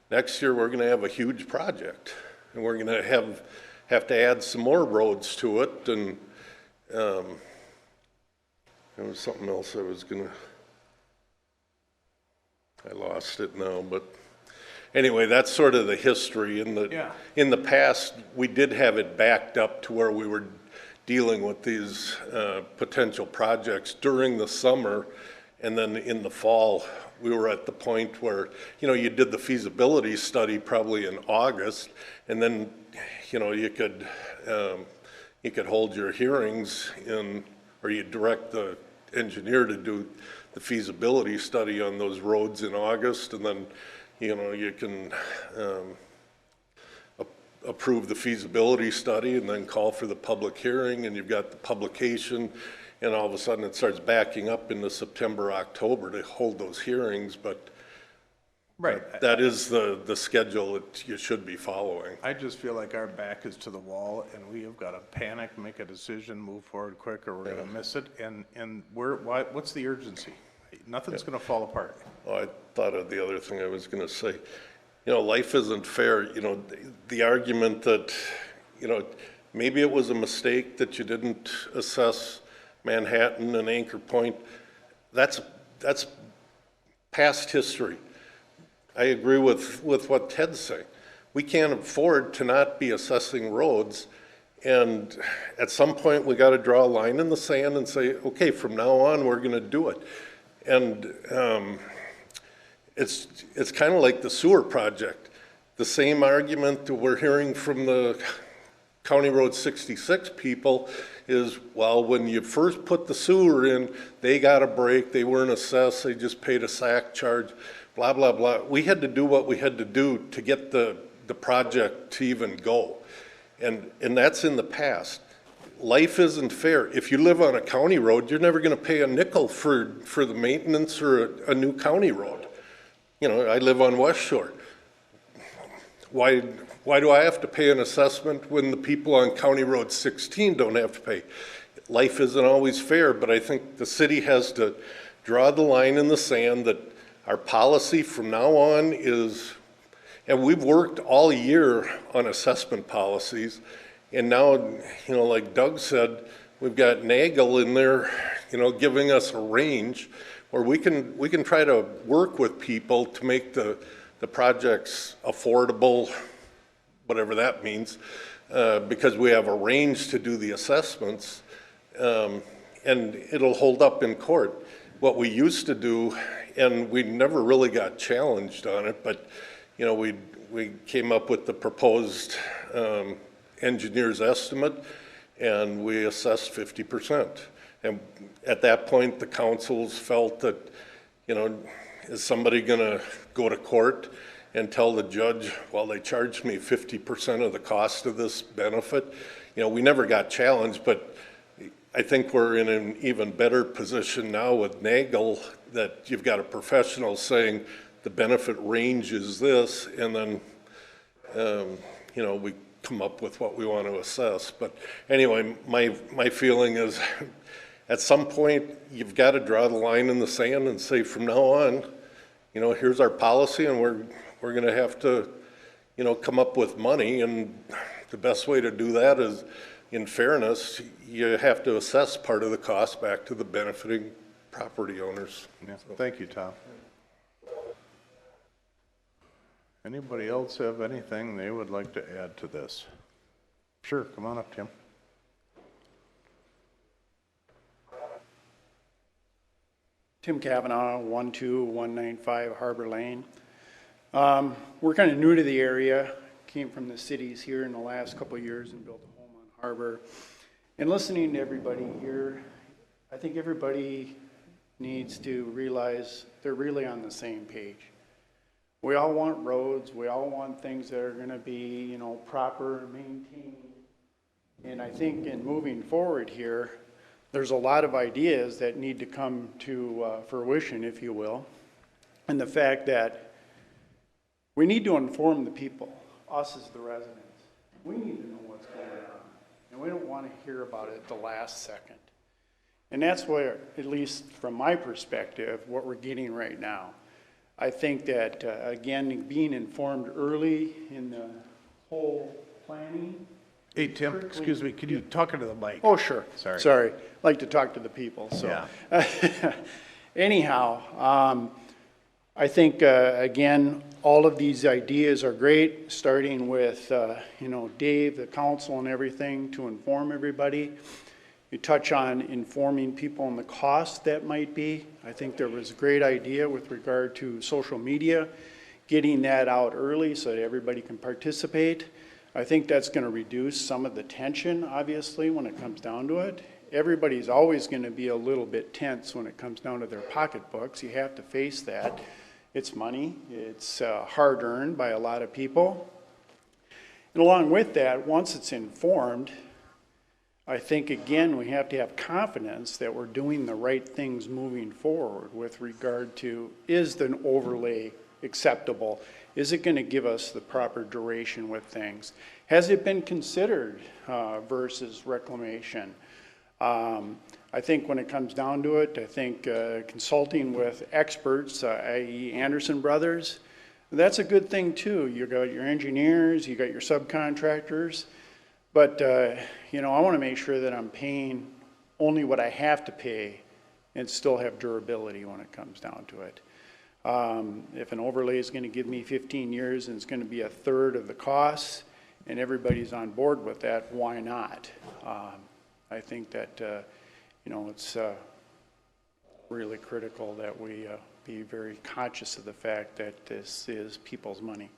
next year we're gonna have a huge project, and we're gonna have to add some more roads to it, and there was something else I lost it now, but anyway, that's sort of the history. In the past, we did have it backed up to where we were dealing with these potential projects during the summer, and then in the fall, we were at the point where, you did the feasibility study probably in August, and then, you could hold your hearings or you direct the engineer to do the feasibility study on those roads in August, and then you can approve the feasibility study and then call for the public hearing, and you've got the publication, and all of a sudden it starts backing up into September, October to hold those hearings. But Right. that is the schedule that you should be following. I just feel like our back is to the wall, and we have got to panic, make a decision, move forward quick, or we're going to miss it. And what's the urgency? Nothing's going to fall apart. Oh, I thought of the other thing I was going to say. Life isn't fair. The argument that, maybe it was a mistake that you didn't assess Manhattan and Anchor Point. That's past history. I agree with what Ted's saying. We can't afford to not be assessing roads, and at some point we got to draw a line in the sand and say, okay, from now on we're going to do it. And it's kind of like the sewer project. The same argument that we're hearing from the County Road 66 people is, well, when you first put the sewer in, they got a break, they weren't assessed, they just paid a SAC charge, blah, blah, blah. We had to do what we had to do to get the project to even go. And that's in the past. Life isn't fair. If you live on a county road, you're never going to pay a nickel for the maintenance or a new county road. I live on West Shore. Why do I have to pay an assessment when the people on County Road 16 don't have to pay? Life isn't always fair, but I think the city has to draw the line in the sand that our policy from now on is, and we've worked all year on assessment policies, and now, like Doug said, we've got Nagel in there, giving us a range where we can try to work with people to make the projects affordable, whatever that means, because we have a range to do the assessments, and it'll hold up in court. What we used to do, and we never really got challenged on it, but we came up with the proposed engineer's estimate, and we assessed 50%. And at that point, the councils felt that, is somebody going to go to court and tell the judge, well, they charged me 50% of the cost of this benefit? We never got challenged, but I think we're in an even better position now with Nagel, that you've got a professional saying the benefit range is this, and then, we come up with what we want to assess. But anyway, my feeling is at some point, you've got to draw the line in the sand and say, from now on, here's our policy, and we're going to have to, come up with money, and the best way to do that is, in fairness, you have to assess part of the cost back to the benefiting property owners. Yeah, thank you, Tom. Anybody else have anything they would like to add to this? Sure, come on up, Tim. Tim Kavanaugh, 12195 Harbor Lane. We're kind of new to the area, came from the cities here in the last couple of years and built a home on Harbor. And listening to everybody here, I think everybody needs to realize they're really on the same page. We all want roads, we all want things that are gonna be, proper and maintained. And I think in moving forward here, there's a lot of ideas that need to come to fruition, if you will. And the fact that we need to inform the people, us as the residents. We need to know what's going on. And we don't want to hear about it the last second. And that's where, at least from my perspective, what we're getting right now. I think that, again, being informed early in the whole planning. Hey, Tim, excuse me, could you talk into the mic? Oh, sure. Sorry. Like to talk to the people, so. Yeah. Anyhow, I think, again, all of these ideas are great, starting with, Dave, the council and everything to inform everybody. You touch on informing people on the cost that might be. I think there was a great idea with regard to social media, getting that out early so that everybody can participate. I think that's going to reduce some of the tension, obviously, when it comes down to it. Everybody's always going to be a little bit tense when it comes down to their pocketbooks. You have to face that. It's money. It's hard-earned by a lot of people. And along with that, once it's informed, I think, again, we have to have confidence that we're doing the right things moving forward with regard to, is the overlay acceptable? Is it going to give us the proper duration with things? Has it been considered versus reclamation? I think when it comes down to it, I think consulting with experts, i.e. Anderson Brothers, that's a good thing too. You got your engineers, you got your subcontractors, but I want to make sure that I'm paying only what I have to pay and still have durability when it comes down to it. If an overlay is going to give me 15 years and it's going to be a third of the costs and everybody's on board with that, why not? I think that, it's really critical that we be very conscious of the fact that this is people's money.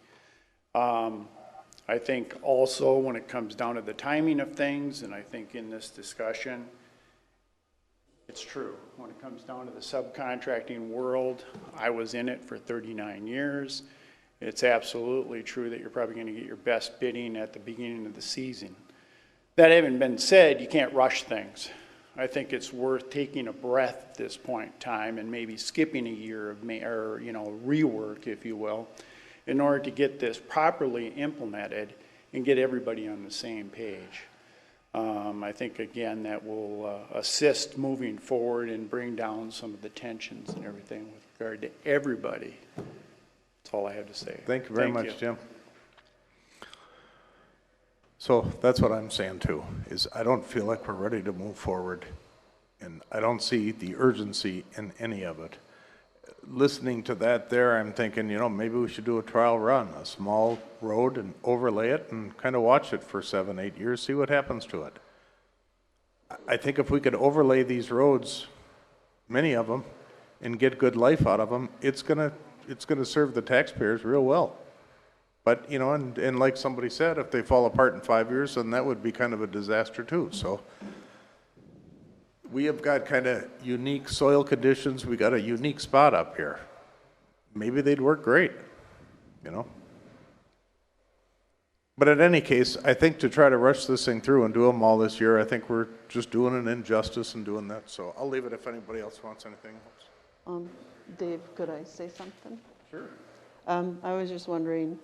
I think also when it comes down to the timing of things, and I think in this discussion, it's true. When it comes down to the subcontracting world, I was in it for 39 years. It's absolutely true that you're probably going to get your best bidding at the beginning of the season. That having been said, you can't rush things. I think it's worth taking a breath at this point in time and maybe skipping a year of rework, if you will, in order to get this properly implemented and get everybody on the same page. I think, again, that will assist moving forward and bring down some of the tensions and everything with regard to everybody. That's all I have to say. Thank you very much, Jim. So that's what I'm saying too, is I don't feel like we're ready to move forward, and I don't see the urgency in any of it. Listening to that there, I'm thinking, maybe we should do a trial run, a small road, and overlay it and kind of watch it for 7-8 years, see what happens to it. I think if we could overlay these roads, many of them, and get good life out of them, it's gonna serve the taxpayers real well. But, and like somebody said, if they fall apart in 5 years, then that would be kind of a disaster too. So we have got kind of unique soil conditions. We got a unique spot up here. Maybe they'd work great, But in any case, I think to try to rush this thing through and do them all this year, I think we're just doing an injustice and doing that. So I'll leave it if anybody else wants anything else. Dave, could I say something? Sure. I was just wondering,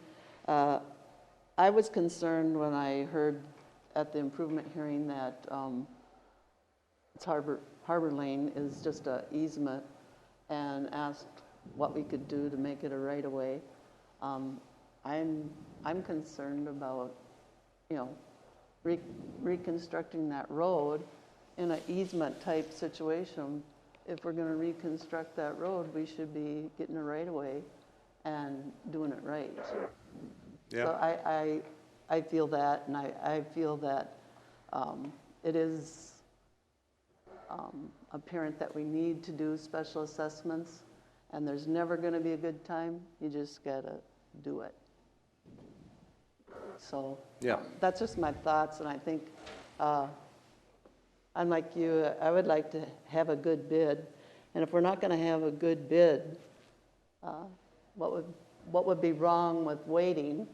I was concerned when I heard at the improvement hearing that it's Harbor Lane is just an easement, and asked what we could do to make it a right-of-way. I'm concerned about, you know, reconstructing that road in an easement type situation. If we're gonna reconstruct that road, we should be getting a right of way and doing it right. So I feel that, and I feel that it is apparent that we need to do special assessments, and there's never gonna be a good time, you just gotta do it. So, Yeah. that's just my thoughts, and I think, unlike you, I would like to have a good bid, and if we're not gonna have a good bid, what would be wrong with waiting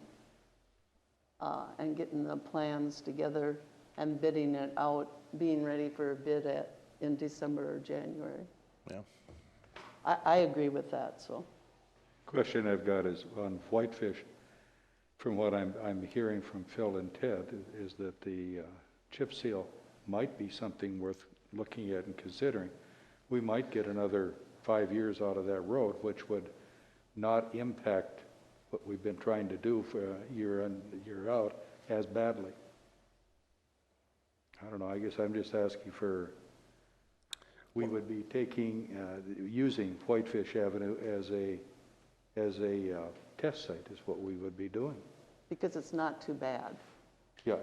and getting the plans together and bidding it out, being ready for a bid in December or January? Yeah. I agree with that, so. Question I've got is on Whitefish. From what I'm hearing from Phil and Ted, is that the chip seal might be something worth looking at and considering. We might get another 5 years out of that road, which would not impact what we've been trying to do for year in, year out as badly. I don't know, I guess I'm just asking for, we would be taking, using Whitefish Avenue as a test site is what we would be doing. Because it's not too bad, Yeah,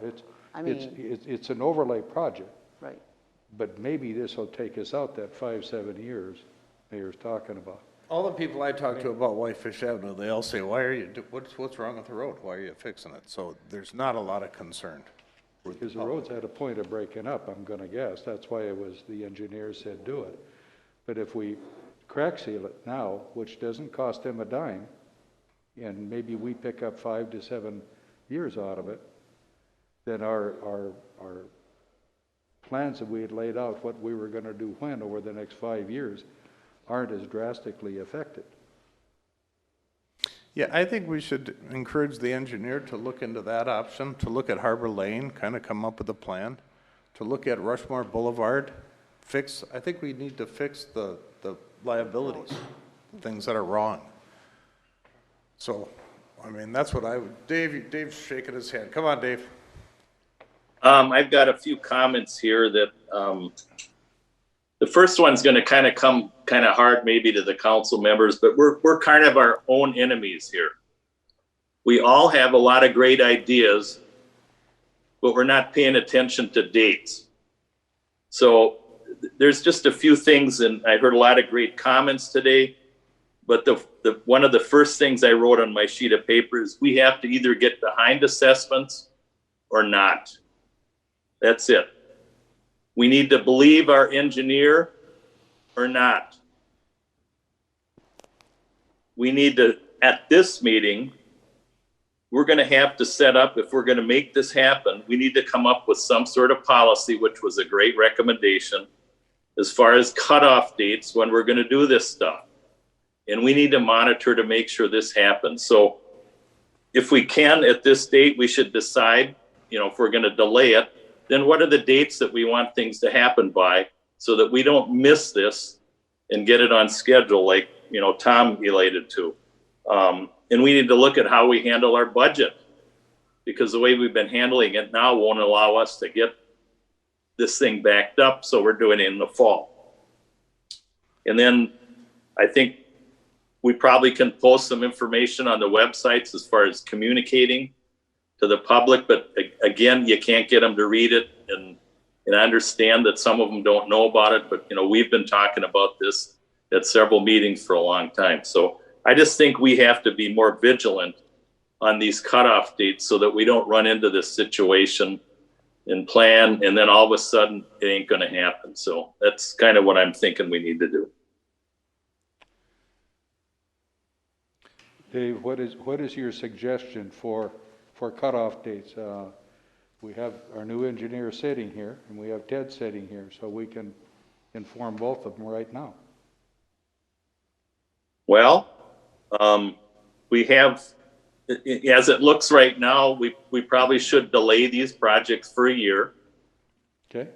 I mean- it's an overlay project, right? but maybe this will take us out that 5-7 years Mayor's talking about. All the people I talk to about Whitefish Avenue, they all say, why are you, what's wrong with the road? Why are you fixing it? So there's not a lot of concern. Because the road's at a point of breaking up, I'm gonna guess. That's why it was, the engineers said do it. But if we crack seal it now, which doesn't cost them a dime, and maybe we pick up 5 to 7 years out of it, then our plans that we had laid out, what we were gonna do when over the next 5 years, aren't as drastically affected. Yeah, I think we should encourage the engineer to look into that option, to look at Harbor Lane, kind of come up with a plan, to look at Rushmore Boulevard, I think we need to fix the liabilities, things that are wrong. So, I mean, that's what I would, Dave's shaking his head. Come on, Dave. I've got a few comments here that, the first one's gonna come hard maybe to the council members, but we're kind of our own enemies here. We all have a lot of great ideas, but we're not paying attention to dates. So there's just a few things, and I heard a lot of great comments today, but one of the first things I wrote on my sheet of paper is we have to either get behind assessments or not. That's it. We need to believe our engineer or not. We need to, at this meeting, we're gonna have to set up, if we're gonna make this happen, we need to come up with some sort of policy, which was a great recommendation, as far as cutoff dates when we're gonna do this stuff. And we need to monitor to make sure this happens. So if we can, at this date, we should decide, if we're gonna delay it, then what are the dates that we want things to happen by so that we don't miss this and get it on schedule like, Tom related to. And we need to look at how we handle our budget, because the way we've been handling it now won't allow us to get this thing backed up, so we're doing it in the fall. And then I think we probably can post some information on the websites as far as communicating to the public, but again, you can't get them to read it, and I understand that some of them don't know about it, but we've been talking about this at several meetings for a long time. So I just think we have to be more vigilant on these cutoff dates so that we don't run into this situation and plan, and then all of a sudden it ain't gonna happen. So that's kind of what I'm thinking we need to do. Dave, what is your suggestion for cutoff dates? We have our new engineer sitting here, and we have Ted sitting here, so we can inform both of them right now. Well, we have, as it looks right now, we probably should delay these projects for a year. Okay.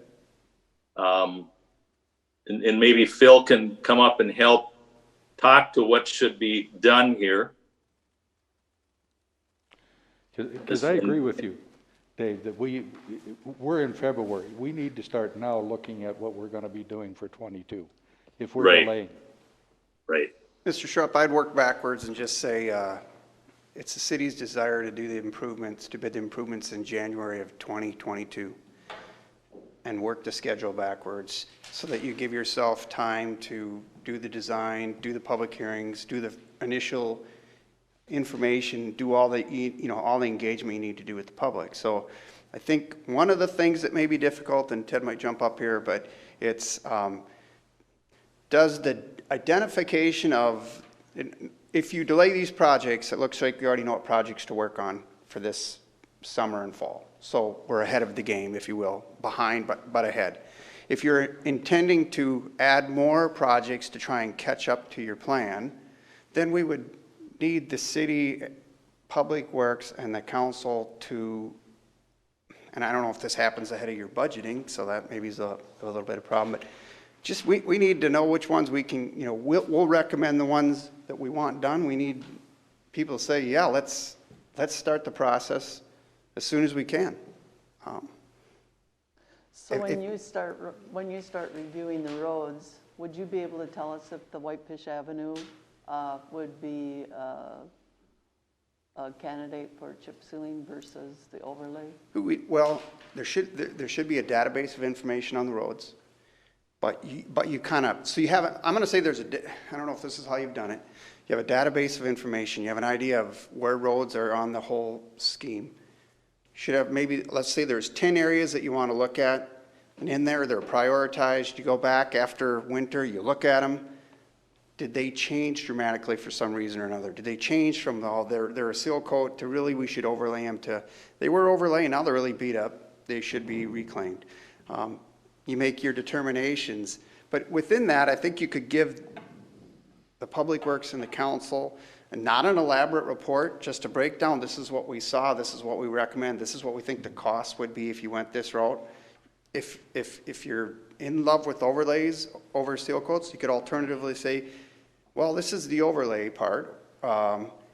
And maybe Phil can come up and help talk to what should be done here. Because I agree with you, Dave, that we're in February. We need to start now looking at what we're going to be doing for 22, if we're Right. delaying. Right. Mr. Schrupp, I'd work backwards and just say, it's the city's desire to do the improvements, to bid the improvements in January of 2022, and work the schedule backwards so that you give yourself time to do the design, do the public hearings, do the initial information, do all the, all the engagement you need to do with the public. So I think one of the things that may be difficult, and Ted might jump up here, but it's, does the identification of, if you delay these projects, it looks like you already know what projects to work on for this summer and fall. So we're ahead of the game, if you will, behind but ahead. If you're intending to add more projects to try and catch up to your plan, then we would need the city, Public Works, and the council to, and I don't know if this happens ahead of your budgeting, so that maybe is a little bit of a problem, but just we need to know which ones we can, we'll recommend the ones that we want done. We need people to say, yeah, let's start the process as soon as we can. So when you start reviewing the roads, would you be able to tell us if the Whitefish Avenue would be a candidate for chip sealing versus the overlay? Well, there should be a database of information on the roads, but you kind of, so you have, I'm going to say I don't know if this is how you've done it. You have a database of information. You have an idea of where roads are on the whole scheme. You should have maybe, let's say there's 10 areas that you want to look at, and in there they're prioritized. You go back after winter, you look at them. Did they change dramatically for some reason or another? Did they change from, they're a seal coat to really we should overlay them to, they were overlaying, now they're really beat up. They should be reclaimed. You make your determinations. But within that, I think you could give the Public Works and the council, and not an elaborate report, just a breakdown. This is what we saw, this is what we recommend, this is what we think the cost would be if you went this route. If you're in love with overlays over seal coats, you could alternatively say, well, this is the overlay part.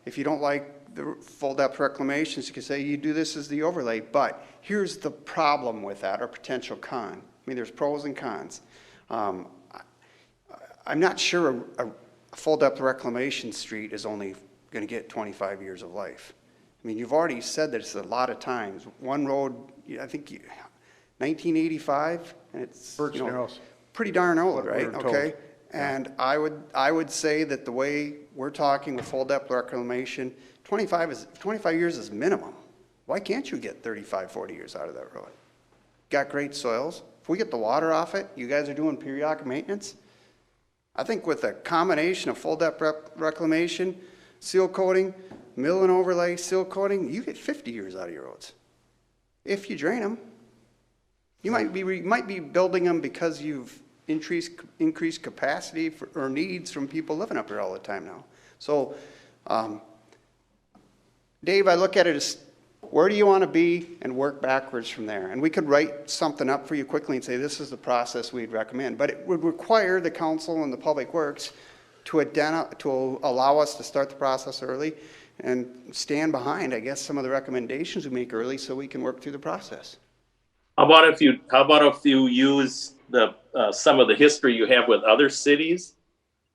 If you don't like the full depth reclamations, you could say you do this as the overlay, but here's the problem with that, or potential con. I mean, there's pros and cons. I'm not sure a full depth reclamation street is only going to get 25 years of life. I mean, you've already said that it's a lot of times. One road, I think 1985, and it's pretty darn old, right? Okay. And I would say that the way we're talking with full depth reclamation, 25 years is minimum. Why can't you get 35, 40 years out of that road? Got great soils. If we get the water off it, you guys are doing periodic maintenance. I think with a combination of full depth reclamation, seal coating, mill and overlay, seal coating, you get 50 years out of your roads. If you drain them. You might be building them because you've increased capacity or needs from people living up here all the time now. So, Dave, I look at it as where do you want to be and work backwards from there. And we could write something up for you quickly and say this is the process we'd recommend. But it would require the council and the Public Works to allow us to start the process early and stand behind, I guess, some of the recommendations we make early so we can work through the process. How about if you use some of the history you have with other cities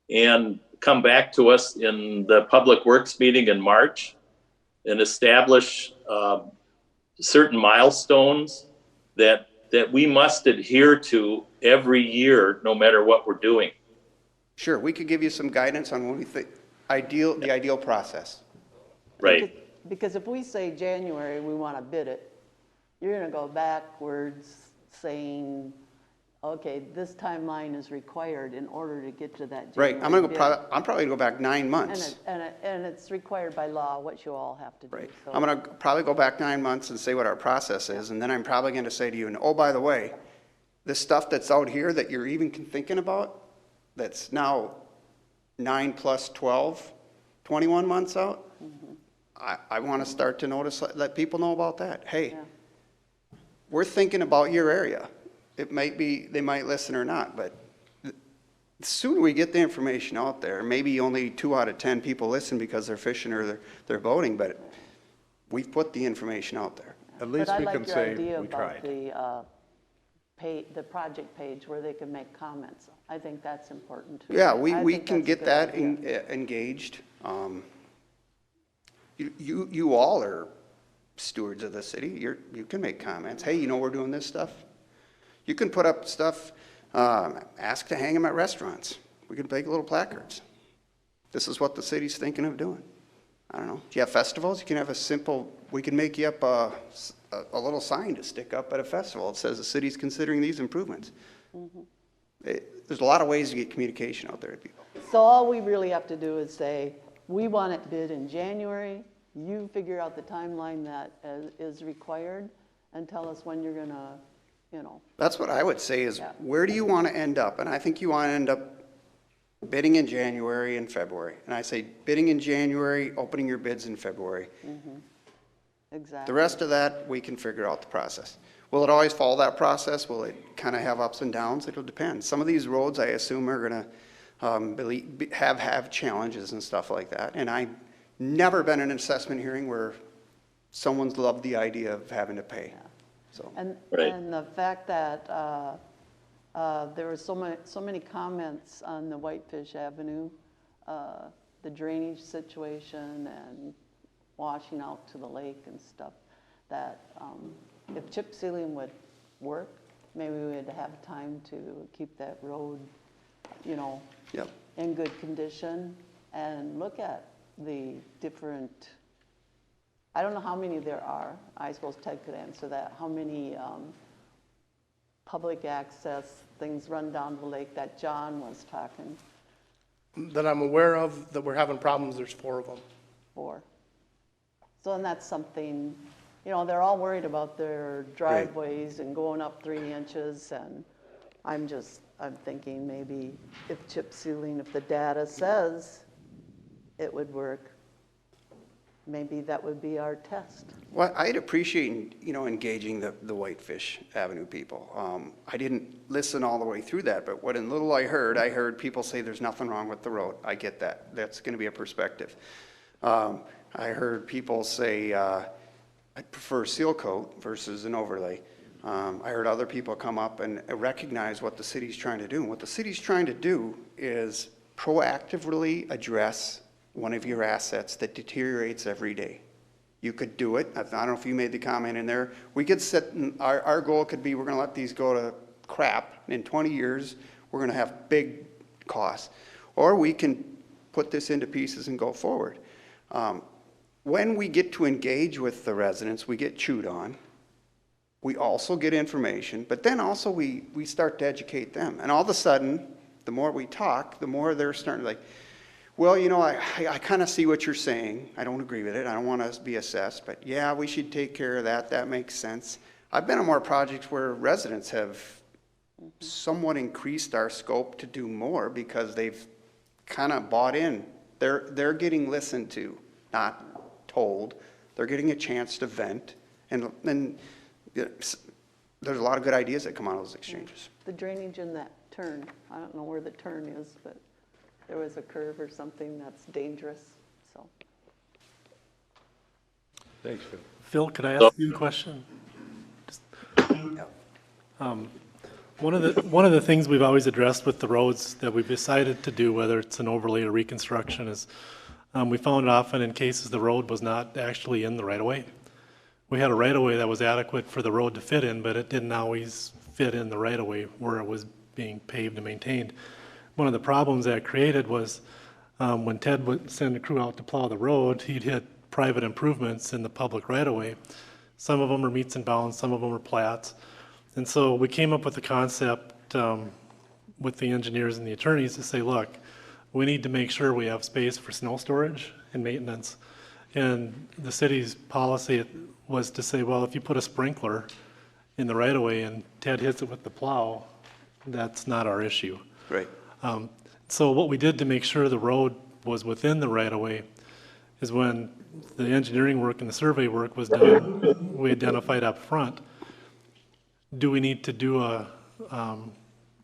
and come back to us in the Public Works meeting in March and establish certain milestones that we must adhere to every year, no matter what we're doing. Sure, we could give you some guidance on what we think the ideal process. Right. Because if we say January, we want to bid it, you're going to go backwards saying, okay, this timeline is required in order to get to that January Right, I'm probably going to go back 9 months. And it's required by law, what you all have to do. Right. So. I'm going to probably go back 9 months and say what our process is, and then I'm probably going to say to you, and oh, by the way, this stuff that's out here that you're even thinking about, that's now 9 plus 12, 21 months out, I want to start to let people know about that. Hey, we're thinking about your area. It might be, they might listen or not, but the sooner we get the information out there, maybe only 2 out of 10 people listen because they're fishing or they're boating, but We've put the information out there. At least we can But I like your say idea we about tried. the project page where they can make comments. I think that's important too. Yeah, I we think can that's a get good that idea. engaged. You all are stewards of the city. You can make comments. Hey, we're doing this stuff. You can put up stuff, ask to hang them at restaurants. We can make little placards. This is what the city's thinking of doing. I don't know. Do you have festivals? You can have we can make you up a little sign to stick up at a festival. It says the city's considering these improvements. There's a lot of ways to get communication out there to people. So all we really have to do is say, we want it bid in January. You figure out the timeline that is required and tell us when you're gonna, That's what I would say is, Yeah. where do you want to end up? And I think you want to end up bidding in January and February. And I say bidding in January, opening your bids in February. exactly. The rest of that, we can figure out the process. Will it always follow that process? Will it kind of have ups and downs? It'll depend. Some of these roads, I assume, are going to have challenges and stuff like that. And I've never been in an assessment hearing where someone's loved the idea of having to pay. So, And, Right. and the fact that there were so many comments on the Whitefish Avenue, the drainage situation and washing out to the lake and stuff, that if chip sealing would work, maybe we would have time to keep that road, yep. in good condition and look at the different, I don't know how many there are. I suppose Ted could answer that. How many public access things run down the lake that John was talking That I'm aware of, that we're having problems, there's 4 of them. for? So, and that's something, they're all worried about their driveways and going up 3 inches, and I'm thinking maybe if chip sealing, if the data says it would work, maybe that would be our test. Well, I'd appreciate, engaging the Whitefish Avenue people. I didn't listen all the way through that, but what in little I heard people say there's nothing wrong with the road. I get that. That's going to be a perspective. I heard people say, I prefer seal coat versus an overlay. I heard other people come up and recognize what the city's trying to do. And what the city's trying to do is proactively address one of your assets that deteriorates every day. You could do it. I don't know if you made the comment in there. We could set, our goal could be, we're going to let these go to crap. In 20 years, we're going to have big costs. Or we can put this into pieces and go forward. When we get to engage with the residents, we get chewed on. We also get information, but then also we start to educate them. And all of a sudden, the more we talk, the more they're starting to like, well, I kind of see what you're saying. I don't agree with it. I don't want to be assessed, but yeah, we should take care of that. That makes sense. I've been on more projects where residents have somewhat increased our scope to do more because they've kind of bought in. They're getting listened to, not told. They're getting a chance to vent, and there's a lot of good ideas that come out of those exchanges. The drainage in that turn, I don't know where the turn is, but there was a curve or something that's dangerous, so. Thanks, Phil. Phil, could I ask you a question? One of the things we've always addressed with the roads that we've decided to do, whether it's an overlay or reconstruction, is we found often in cases the road was not actually in the right-of-way. We had a right-of-way that was adequate for the road to fit in, but it didn't always fit in the right-of-way where it was being paved and maintained. One of the problems that created was when Ted would send a crew out to plow the road, he'd hit private improvements in the public right-of-way. Some of them are meets and bounds, some of them are plats. And so we came up with the concept with the engineers and the attorneys to say, look, we need to make sure we have space for snow storage and maintenance. And the city's policy was to say, well, if you put a sprinkler in the right-of-way and Ted hits it with the plow, that's not our issue. Right. So what we did to make sure the road was within the right-of-way is when the engineering work and the survey work was done, we identified up front, do we need to do a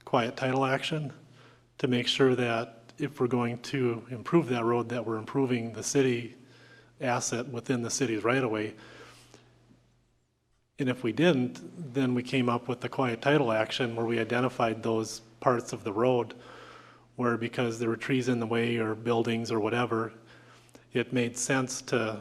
quiet title action to make sure that if we're going to improve that road, that we're improving the city asset within the city's right-of-way. And if we didn't, then we came up with the quiet title action where we identified those parts of the road where, because there were trees in the way or buildings or whatever, it made sense to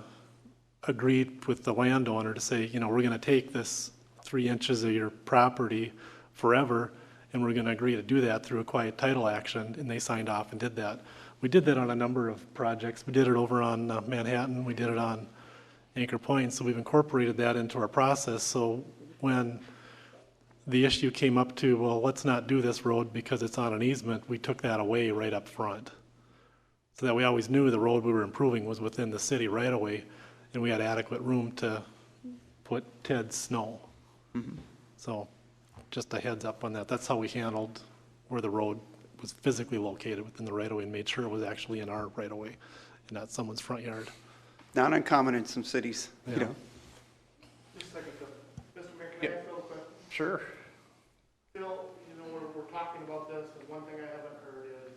agree with the landowner to say, you know, we're gonna take this 3 inches of your property forever, and we're gonna agree to do that through a quiet title action, and they signed off and did that. We did that on a number of projects. We did it over on Manhattan, we did it on Anchor Point, so we've incorporated that into our process. So when the issue came up to, well, let's not do this road because it's on an easement, we took that away right up front. So that we always knew the road we were improving was within the city right away, and we had adequate room to put Ted's snow. So just a heads up on that. That's how we handled where the road was physically located within the right of way and made sure it was actually in our right of way and not someone's front yard. Not uncommon in some cities, you Yeah. know. Just a second, Phil. Mr. Mayor, can I ask Phil a question? Sure. Phil, you know, we're talking about this, and one thing I haven't heard is,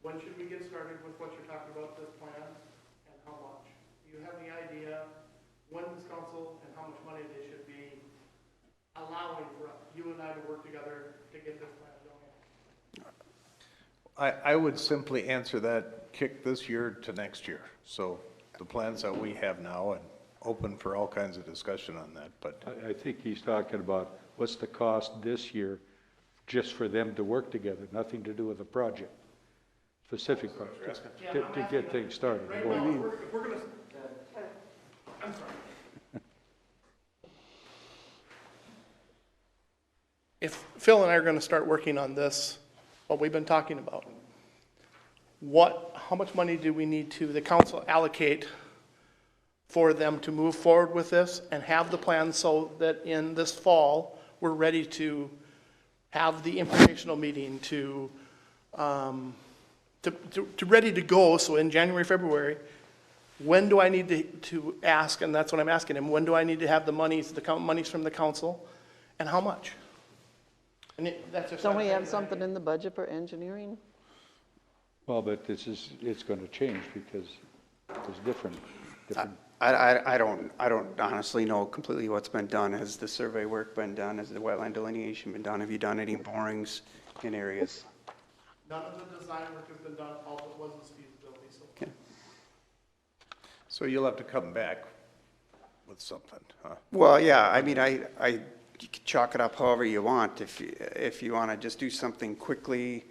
when should we get started with what you're talking about, this plan, and how much? Do you have any idea when this council and how much money they should be allowing for you and I to work together to get this plan going? I would simply answer that, kick this year to next year. So the plans that we have now, and open for all kinds of discussion on that, but I think he's talking about what's the cost this year just for them to work together, nothing to do with the project, specific project, just to get things started. Right now, if we're gonna, I'm sorry. If Phil and I are gonna start working on this, what we've been talking about, how much money do we need to, the council, allocate for them to move forward with this and have the plan so that in this fall, we're ready to have the informational meeting to ready to go, so in January, February, when do I need to ask, and that's what I'm asking him, when do I need to have the monies from the council, and how much? And that's just. Don't we have something in the budget for engineering? Well, but it's going to change because there's different. I don't honestly know completely what's been done. Has the survey work been done? Has the wetland delineation been done? Have you done any borings in areas? None of the design work has been done, all it was feasibility, so. Okay. so you'll have to come back with something, huh? Well, yeah, I mean, you can chalk it up however you want. If you want to just do something quickly,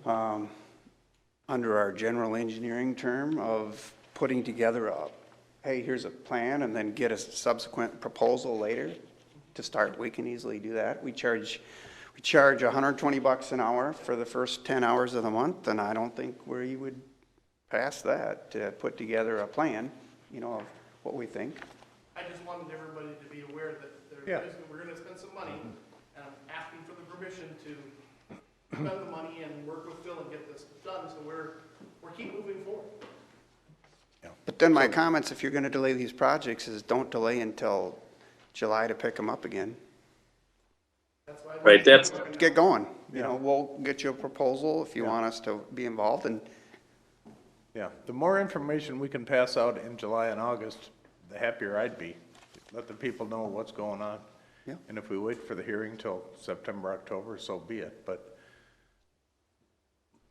under our general engineering term of putting together hey, here's a plan, and then get a subsequent proposal later to start, we can easily do that. We charge $120 an hour for the first 10 hours of the month, and I don't think we would pass that to put together a plan, you know, of what we think. I just wanted everybody to be aware that we're gonna spend some money, and I'm asking for the permission to spend the money and work with Phil and get this done, so we're keep moving forward. But then my comments, if you're going to delay these projects, is don't delay until July to pick them up again. That's why. Right, that's, Get going. You know, we'll get you a proposal if you want us to be involved, and Yeah, the more information we can pass out in July and August, the happier I'd be. Let the people know what's going on. Yeah. And if we wait for the hearing till September, October, so be it, but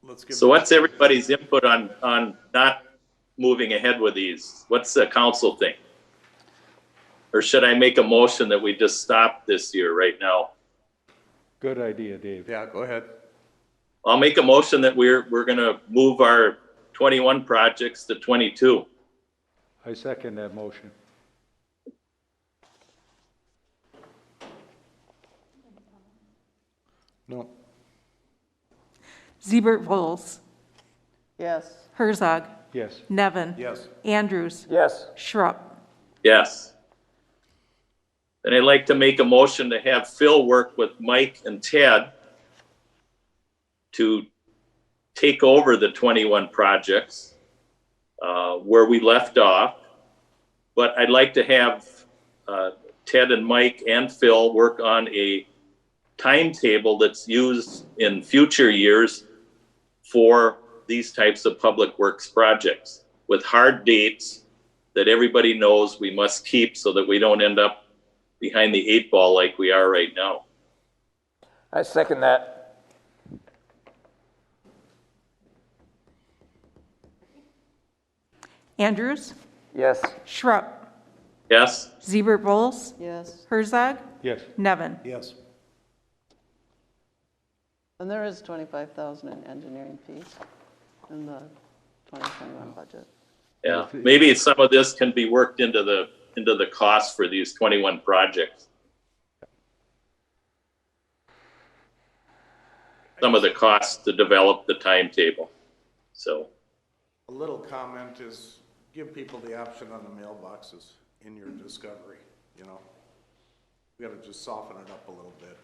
let's give. so what's everybody's input on not moving ahead with these? What's the council think? Or should I make a motion that we just stop this year right now? Good idea, Dave. Yeah, go ahead. I'll make a motion that we're gonna move our 21 projects to 22. I second that motion. No. Siebert Vols, Yes. Herzog, Yes. Nevin. Yes. Andrews. Yes. Schrupp. Yes. Then I'd like to make a motion to have Phil work with Mike and Ted to take over the 21 projects where we left off. But I'd like to have Ted and Mike and Phil work on a timetable that's used in future years for these types of public works projects with hard dates that everybody knows we must keep so that we don't end up behind the 8 ball like we are right now. I second that. Andrews, Yes. Schrupp, Yes? Siebert Bowles, Yes, Herzog, Yes. Nevin. Yes. and there is 25,000 in engineering fees in the 2021 budget. Yeah, maybe some of this can be worked into the cost for these 21 projects. Some of the costs to develop the timetable, so. A little comment is give people the option on the mailboxes in your discovery, you know? We gotta just soften it up a little bit.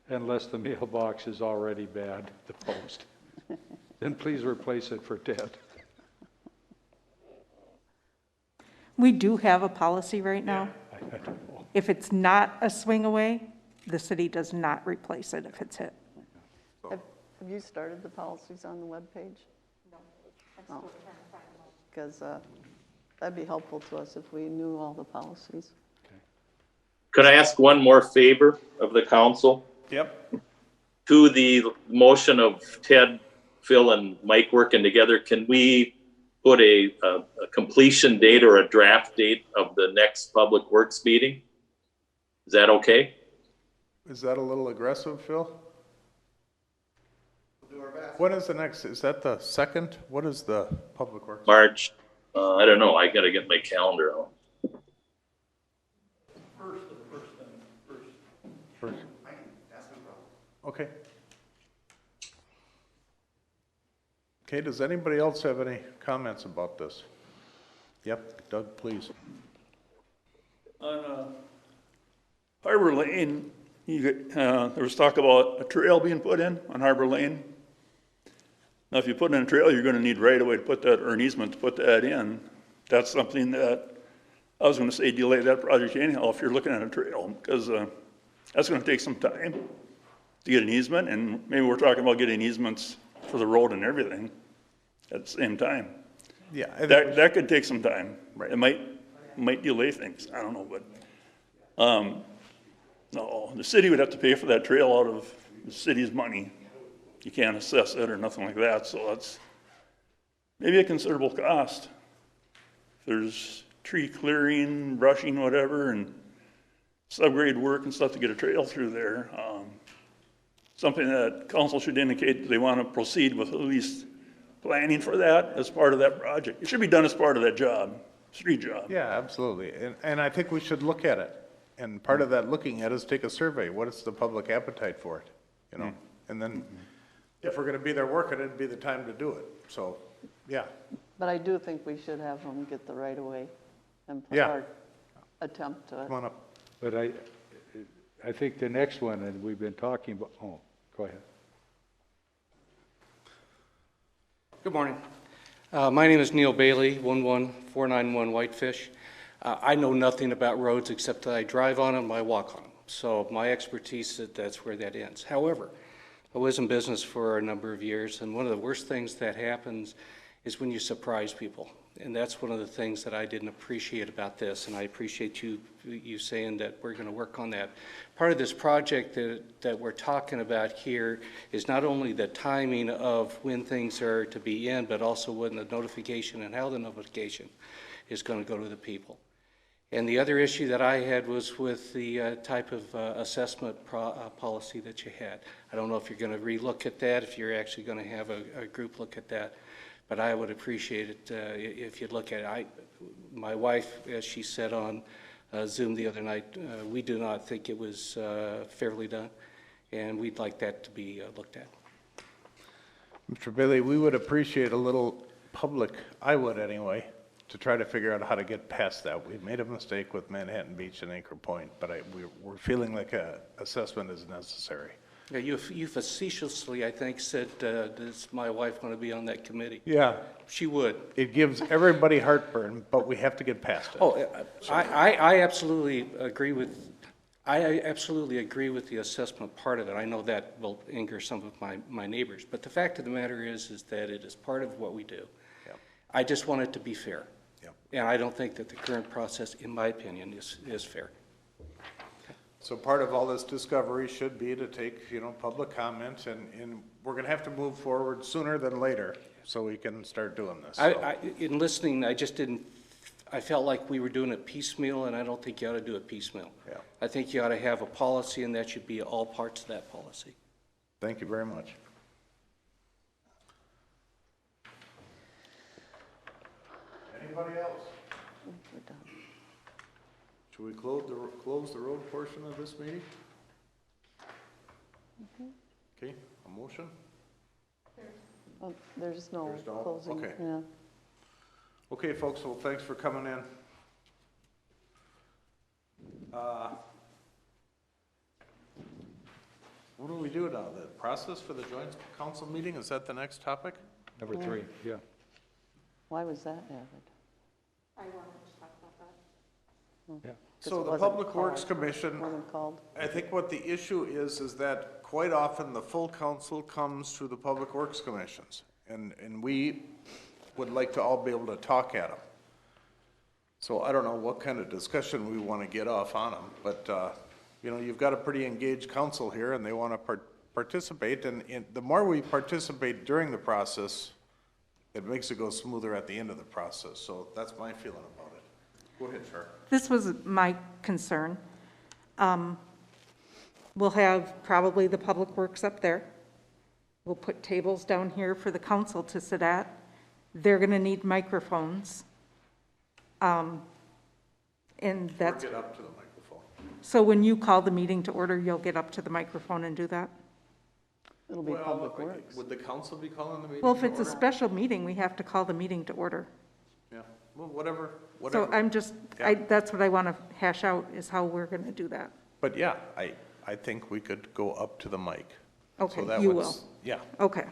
Unless the mailbox is already bad, the post. Then please replace it for Ted. We do have a policy right now. If it's not a swing away, the city does not replace it if it's hit. Have you started the policies on the webpage? No. Because that'd be helpful to us if we knew all the policies. Could I ask one more favor of the council? Yep. To the motion of Ted, Phil, and Mike working together, can we put a completion date or a draft date of the next Public Works meeting? Is that okay? Is that a little aggressive, Phil? When is the next, is that the 2nd? What is the Public Works? March? I don't know. I gotta get my calendar out. First. Okay. Okay, does anybody else have any comments about this? Yep, Doug, please. On Harbor Lane, there was talk about a trail being put in on Harbor Lane. Now, if you put in a trail, you're going to need right away to put that, or an easement to put that in. That's something that, I was going to say delay that project anyhow if you're looking at a trail, because that's going to take some time to get an easement, and maybe we're talking about getting easements for the road and everything at the same time. Yeah. That could take some time. Right. It might delay things, I don't know, but, no, the city would have to pay for that trail out of the city's money. You can't assess it or nothing like that, so that's maybe a considerable cost. If there's tree clearing, brushing, whatever, and subgrade work and stuff to get a trail through there, something that council should indicate they want to proceed with at least planning for that as part of that project. It should be done as part of that job, street job. Yeah, absolutely. And I think we should look at it. And part of that looking at is take a survey. What is the public appetite for it? You know? And then if we're going to be there working, it'd be the time to do it. So, yeah. But I do think we should have them get the right of way and Yeah. or attempt to. Come on up. But I think the next one, and we've been talking about, oh, go ahead. Good morning. My name is Neil Bailey, 11491 Whitefish. I know nothing about roads except that I drive on them, I walk on them. So my expertise, that's where that ends. However, I was in business for a number of years, and one of the worst things that happens is when you surprise people. And that's one of the things that I didn't appreciate about this, and I appreciate you saying that we're going to work on that. Part of this project that we're talking about here is not only the timing of when things are to be in, but also when the notification and how the notification is going to go to the people. And the other issue that I had was with the type of assessment policy that you had. I don't know if you're going to relook at that, if you're actually going to have a group look at that. But I would appreciate it if you'd look at it. My wife, as she said on Zoom the other night, we do not think it was fairly done, and we'd like that to be looked at. Mr. Bailey, we would appreciate a little public, I would anyway, to try to figure out how to get past that. We've made a mistake with Manhattan Beach and Anchor Point, but we're feeling like a assessment is necessary. Yeah, you facetiously, I think, said, does my wife want to be on that committee? Yeah. She would. It gives everybody heartburn, but we have to get past it. Oh, I absolutely agree with, I absolutely agree with the assessment part of it. I know that will anger some of my neighbors, but the fact of the matter is that it is part of what we do. Yep. I just want it to be fair. Yep. And I don't think that the current process, in my opinion, is fair. So part of all this discovery should be to take, you know, public comment, and we're gonna have to move forward sooner than later, so we can start doing this. So. In listening, I felt like we were doing it piecemeal, and I don't think you ought to do it piecemeal. Yeah. I think you ought to have a policy, and that should be all parts of that policy. Thank you very much. Anybody else? We're done. Should we close the road portion of this meeting? Okay, a motion? Oh, there's no There's no- closing, okay. yeah. Okay, folks, well, thanks for coming in. What do we do now? The process for the joint council meeting, is that the next topic? Number 3, yeah. Why was that added? I wanted to talk about that. Yeah. So it the wasn't Public Works called. Commission, Wasn't called? I think what the issue is that quite often the full council comes to the Public Works Commissions. And we would like to all be able to talk at them. So I don't know what kind of discussion we want to get off on them, but, you know, you've got a pretty engaged council here and they want to participate. And the more we participate during the process, it makes it go smoother at the end of the process. So that's my feeling about it. Go ahead, Char. This was my concern. We'll have probably the Public Works up there. We'll put tables down here for the council to sit at. They're going to need microphones. And Or that's, get up to the microphone. so when you call the meeting to order, you'll get up to the microphone and do that? It'll be Public Works. Would the council be calling the meeting? Well, if to it's a order? special meeting, we have to call the meeting to order. Yeah, well, whatever. So I'm just, Yeah. that's what I want to hash out, is how we're going to do that. But yeah, I think we could go up to the mic. Okay, So that you would will. Yeah, Okay.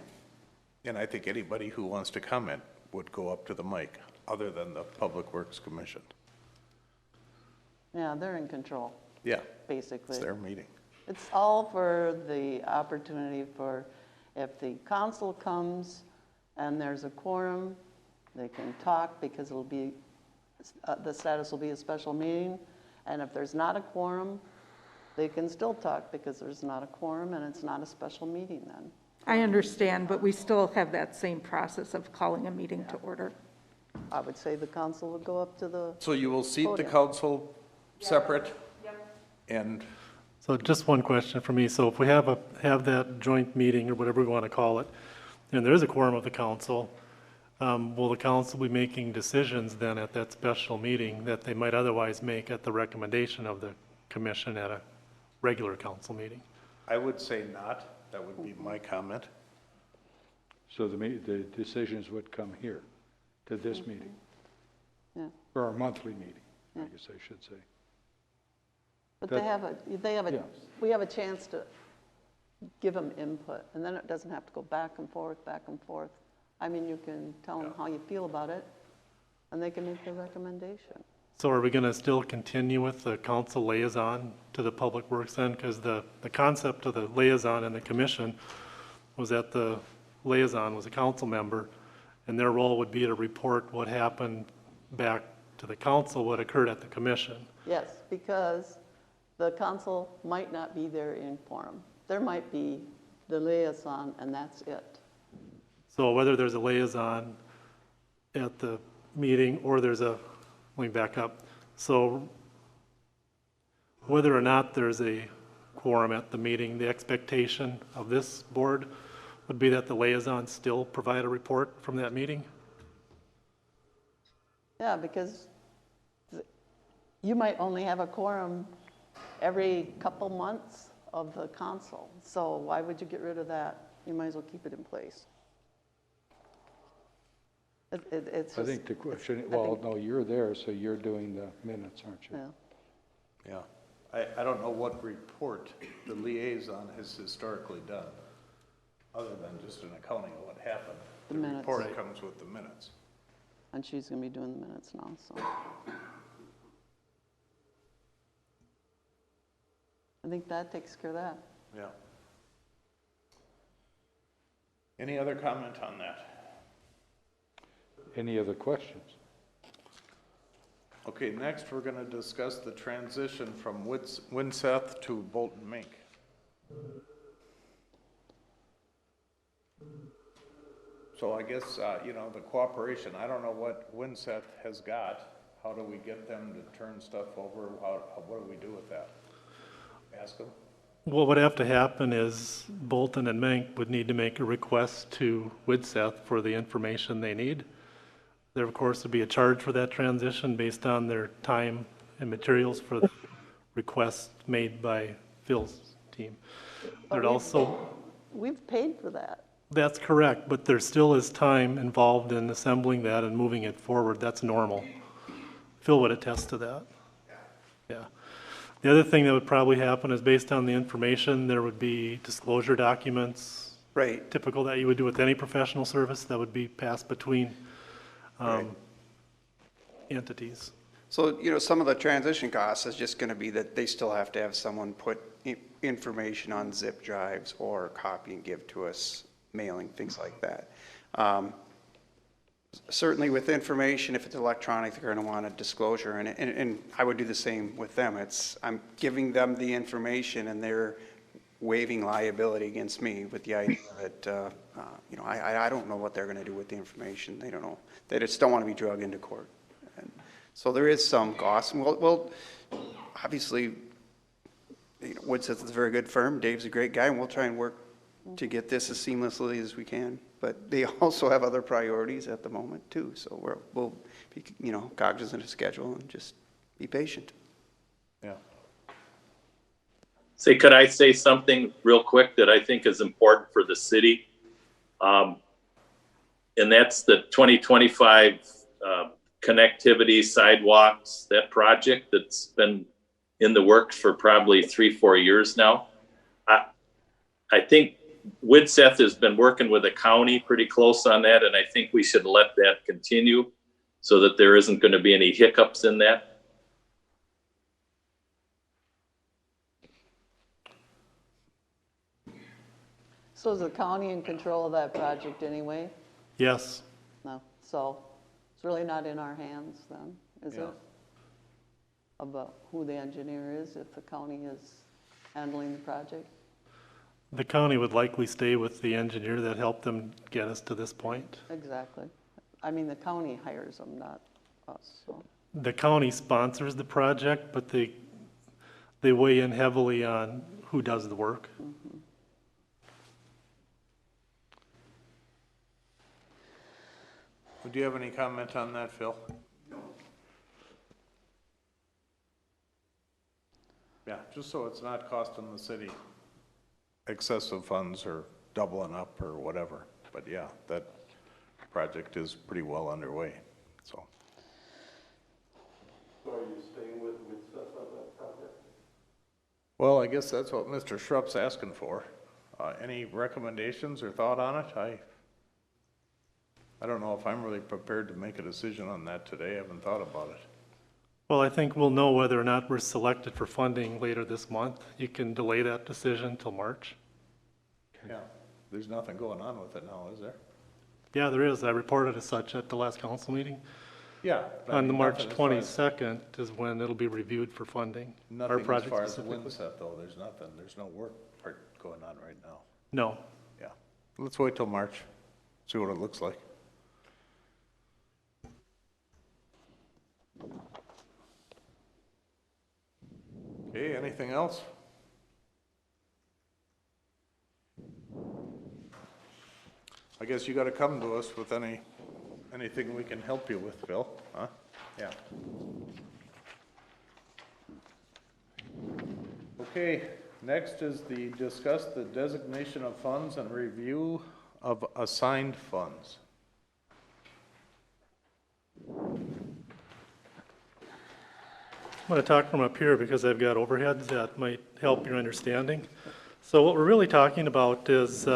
and I think anybody who wants to comment would go up to the mic, other than the Public Works Commission. Yeah, they're in control, Yeah, basically. it's their meeting. It's all for the opportunity for, if the council comes and there's a quorum, they can talk because it'll be, the status will be a special meeting. And if there's not a quorum, they can still talk because there's not a quorum and it's not a special meeting then. I understand, but we still have that same process of calling a meeting to order. I would say the council would go up to the, So you will seat the Podium. council separate? And, So just one question for me. So if we have that joint meeting or whatever we want to call it, and there is a quorum of the council, will the council be making decisions then at that special meeting that they might otherwise make at the recommendation of the commission at a regular council meeting? I would say not, that would be my comment. So the decisions would come here, to this meeting, yeah. or our monthly meeting, I guess I should say. But That- yeah. we have a chance to give them input, and then it doesn't have to go back and forth, back and forth. I mean, you can tell them how you feel about it, and they can make their recommendation. So are we going to still continue with the council liaison to the Public Works then? Because the concept of the liaison and the commission was that the liaison was a council member, and their role would be to report what happened back to the council, what occurred at the commission. Yes, because the council might not be there in quorum. There might be the liaison, and that's it. So whether there's a liaison at the meeting or there's a, let me back up. So whether or not there's a quorum at the meeting, the expectation of this board would be that the liaison still provide a report from that meeting? Yeah, because you might only have a quorum every couple months of the council. So why would you get rid of that? You might as well keep it in place. It's I just, think the question, I well, think- no, you're there, so you're doing the minutes, aren't you? yeah. Yeah, I don't know what report the liaison has historically done, other than just an accounting of what happened. The minutes. report comes with the minutes. And she's gonna be doing the minutes now, so. I think that takes care of that. Yeah. Any other comment on that? Any other questions? Okay, next we're gonna discuss the transition from Winseth to Bolton Mink. So I guess, the cooperation, I don't know what Winseth has got. How do we get them to turn stuff over? What do we do with that? Ask them? What would have to happen is Bolton and Mink would need to make a request to Widseth for the information they need. There, of course, would be a charge for that transition based on their time and materials for the request made by Phil's team. There'd also, We've paid for that. that's correct, but there still is time involved in assembling that and moving it forward. That's normal. Phil would attest to that. Yeah. The other thing that would probably happen is based on the information, there would be disclosure documents. Right. Typical that you would do with any professional service that would be passed between entities. So, some of the transition costs is just gonna be that they still have to have someone put information on zip drives or copy and give to us, mailing, things like that. Certainly with information, if it's electronic, they're gonna want a disclosure, and I would do the same with them. I'm giving them the information and they're waiving liability against me with the idea that, I don't know what they're gonna do with the information. They don't know. They just don't wanna be dragged into court. And so there is some cost, and we'll obviously, Widseth is a very good firm. Dave's a great guy, and we'll try and work to get this as seamlessly as we can. But they also have other priorities at the moment too, so we'll be, cognizant of schedule and just be patient. Yeah. Say, could I say something real quick that I think is important for the city? And that's the 2025 connectivity sidewalks, that project that's been in the works for probably 3-4 years now. I think Widseth has been working with the county pretty close on that, and I think we should let that continue so that there isn't going to be any hiccups in that. So is the county in control of that project anyway? Yes. No, so it's really not in our hands then, is it? About who the engineer is, if the county is handling the project? The county would likely stay with the engineer that helped them get us to this point. Exactly. I mean, the county hires them, not us, so. The county sponsors the project, but they weigh in heavily on who does the work. Mm-hmm. Do you have any comment on that, Phil? No. Yeah, just so it's not costing the city excessive funds or doubling up or whatever. But yeah, that project is pretty well underway, so. So are you staying with stuff on that project? Well, I guess that's what Mr. Schrupp's asking for. Any recommendations or thought on it? I don't know if I'm really prepared to make a decision on that today. I haven't thought about it. Well, I think we'll know whether or not we're selected for funding later this month. You can delay that decision till March. Yeah, there's nothing going on with it now, is there? Yeah, there is. I reported as such at the last council meeting. Yeah. On the March 22nd is when it'll be reviewed for funding. Our Nothing as project far as specifically. Winseth though, there's nothing, there's no work part going on right now. No. Yeah, let's wait till March, see what it looks like. Okay, anything else? I guess you gotta come to us with anything we can help you with, Phil, huh? Yeah. Okay, next is discuss the designation of funds and review of assigned funds. I'm going to talk from up here because I've got overheads that might help your understanding. So what we're really talking about is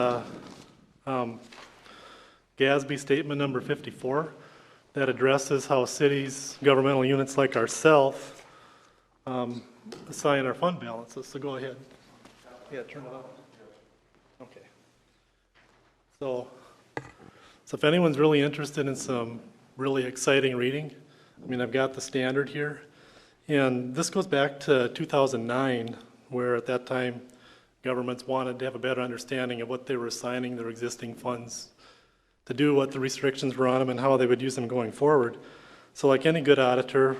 GASB statement number 54 that addresses how cities, governmental units like ourselves assign our fund balances, so go ahead. Yeah, turn it on. Okay. So if anyone's really interested in some really exciting reading, I mean, I've got the standard here. And this goes back to 2009, where at that time, governments wanted to have a better understanding of what they were assigning their existing funds to do, what the restrictions were on them, and how they would use them going forward. So like any good auditor,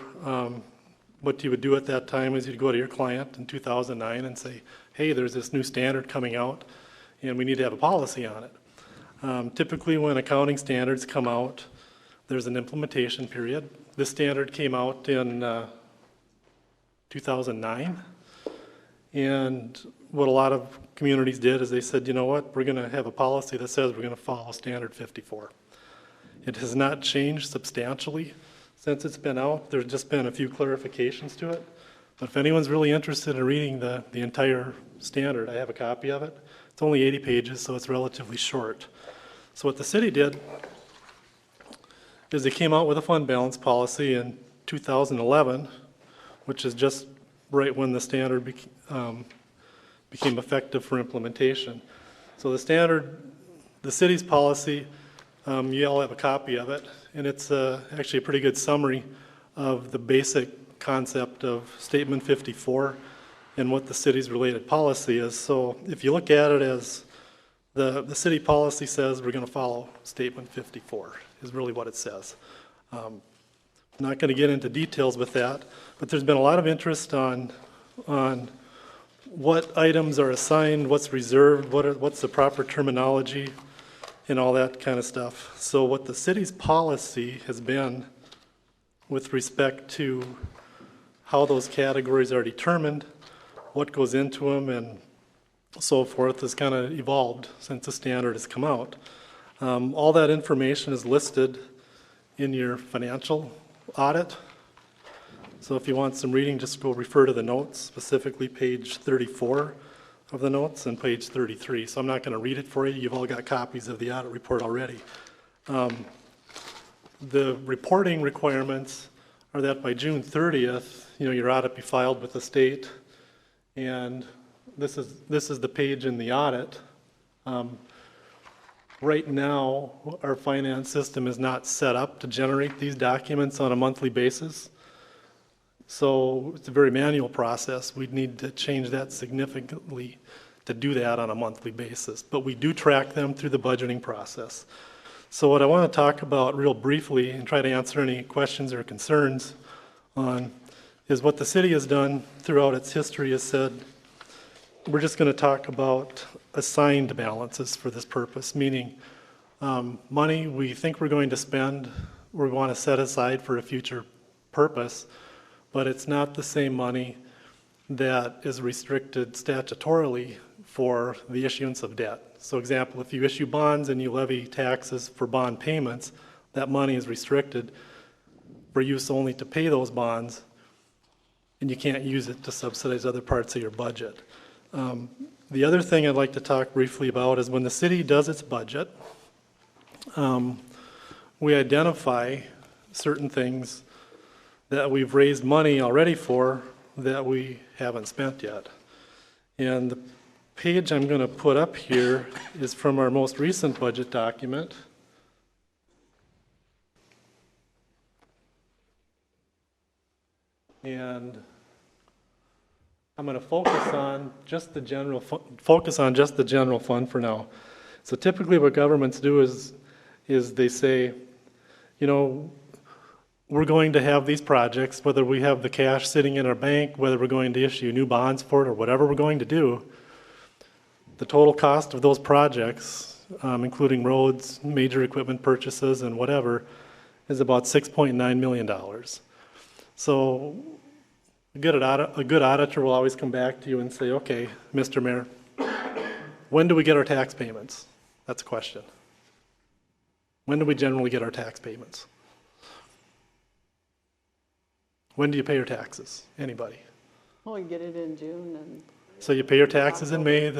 what you would do at that time is you'd go to your client in 2009 and say, hey, there's this new standard coming out, and we need to have a policy on it. Typically, when accounting standards come out, there's an implementation period. This standard came out in 2009, and what a lot of communities did is they said, you know what, we're going to have a policy that says we're going to follow Standard 54. It has not changed substantially since it's been out. There's just been a few clarifications to it. But if anyone's really interested in reading the entire standard, I have a copy of it. It's only 80 pages, so it's relatively short. So what the city did is they came out with a fund balance policy in 2011, which is just right when the standard became effective for implementation. So the standard, the city's policy, you all have a copy of it, and it's actually a pretty good summary of the basic concept of Statement 54 and what the city's related policy is. So if you look at it as the city policy says we're going to follow Statement 54 is really what it says. I'm not going to get into details with that, but there's been a lot of interest on what items are assigned, what's reserved, what's the proper terminology, and all that kind of stuff. So what the city's policy has been with respect to how those categories are determined, what goes into them, and so forth has kind of evolved since the standard has come out. All that information is listed in your financial audit. So if you want some reading, just go refer to the notes, specifically page 34 of the notes and page 33. So I'm not going to read it for you. You've all got copies of the audit report already. The reporting requirements are that by June 30th, your audit be filed with the state. And this is the page in the audit. Right now, our finance system is not set up to generate these documents on a monthly basis. So it's a very manual process. We'd need to change that significantly to do that on a monthly basis. But we do track them through the budgeting process. So what I want to talk about real briefly and try to answer any questions or concerns on is what the city has done throughout its history has said, we're just going to talk about assigned balances for this purpose, meaning money we think we're going to spend, we want to set aside for a future purpose, but it's not the same money that is restricted statutorily for the issuance of debt. So example, if you issue bonds and you levy taxes for bond payments, that money is restricted for use only to pay those bonds, and you can't use it to subsidize other parts of your budget. The other thing I'd like to talk briefly about is when the city does its budget, we identify certain things that we've raised money already for that we haven't spent yet. And the page I'm going to put up here is from our most recent budget document. And I'm going to focus on just the general fund for now. So typically what governments do is they say, we're going to have these projects, whether we have the cash sitting in our bank, whether we're going to issue new bonds for it, or whatever we're going to do, the total cost of those projects, including roads, major equipment purchases, and whatever, is about $6.9 million. So a good auditor will always come back to you and say, okay, Mr. Mayor, when do we get our tax payments? That's a question. When do we generally get our tax payments? When do you pay your taxes? Anybody? Well, we get it in June and. So you pay your taxes in May.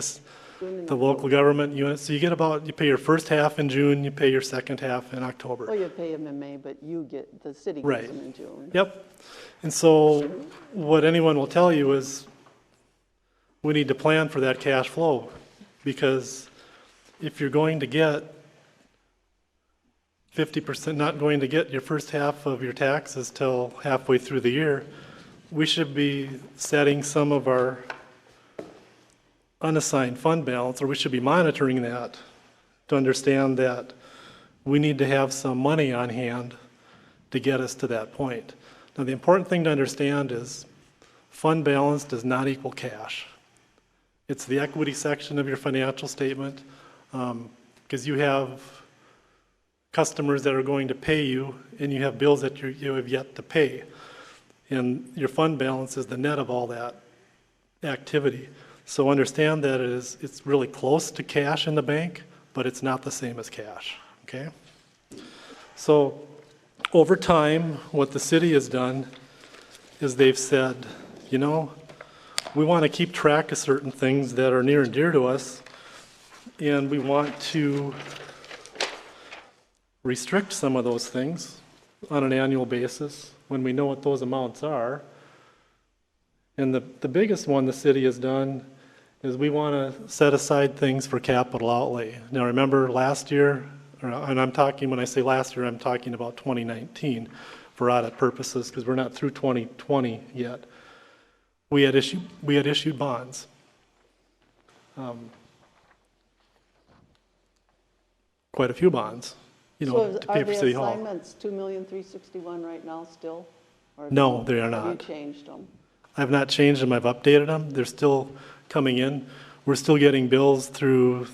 June and the local government units. So you pay your first half in June, you pay your second half in October. Well, you pay them in May, but the city Right. gives them in June. Yep. And so what anyone will tell you is we need to plan for that cash flow, because if you're going to get 50%, not going to get your first half of your taxes till halfway through the year, we should be setting some of our unassigned fund balance, or we should be monitoring that to understand that we need to have some money on hand to get us to that point. Now, the important thing to understand is fund balance does not equal cash. It's the equity section of your financial statement, because you have customers that are going to pay you, and you have bills that you have yet to pay. And your fund balance is the net of all that activity. So understand that it's really close to cash in the bank, but it's not the same as cash, okay? So over time, what the city has done is they've said, you know, we want to keep track of certain things that are near and dear to us, and we want to restrict some of those things on an annual basis when we know what those amounts are. And the biggest one the city has done is we want to set aside things for capital outlay. Now remember last year, and when I say last year, I'm talking about 2019 for audit purposes, because we're not through 2020 yet. We had issued bonds. Quite a few bonds, So to are pay for the City Hall. assignments 2,361,000 right now still? Or No, they are have you not. changed them? I've not changed them, I've updated them, they're still coming in. We're still getting bills through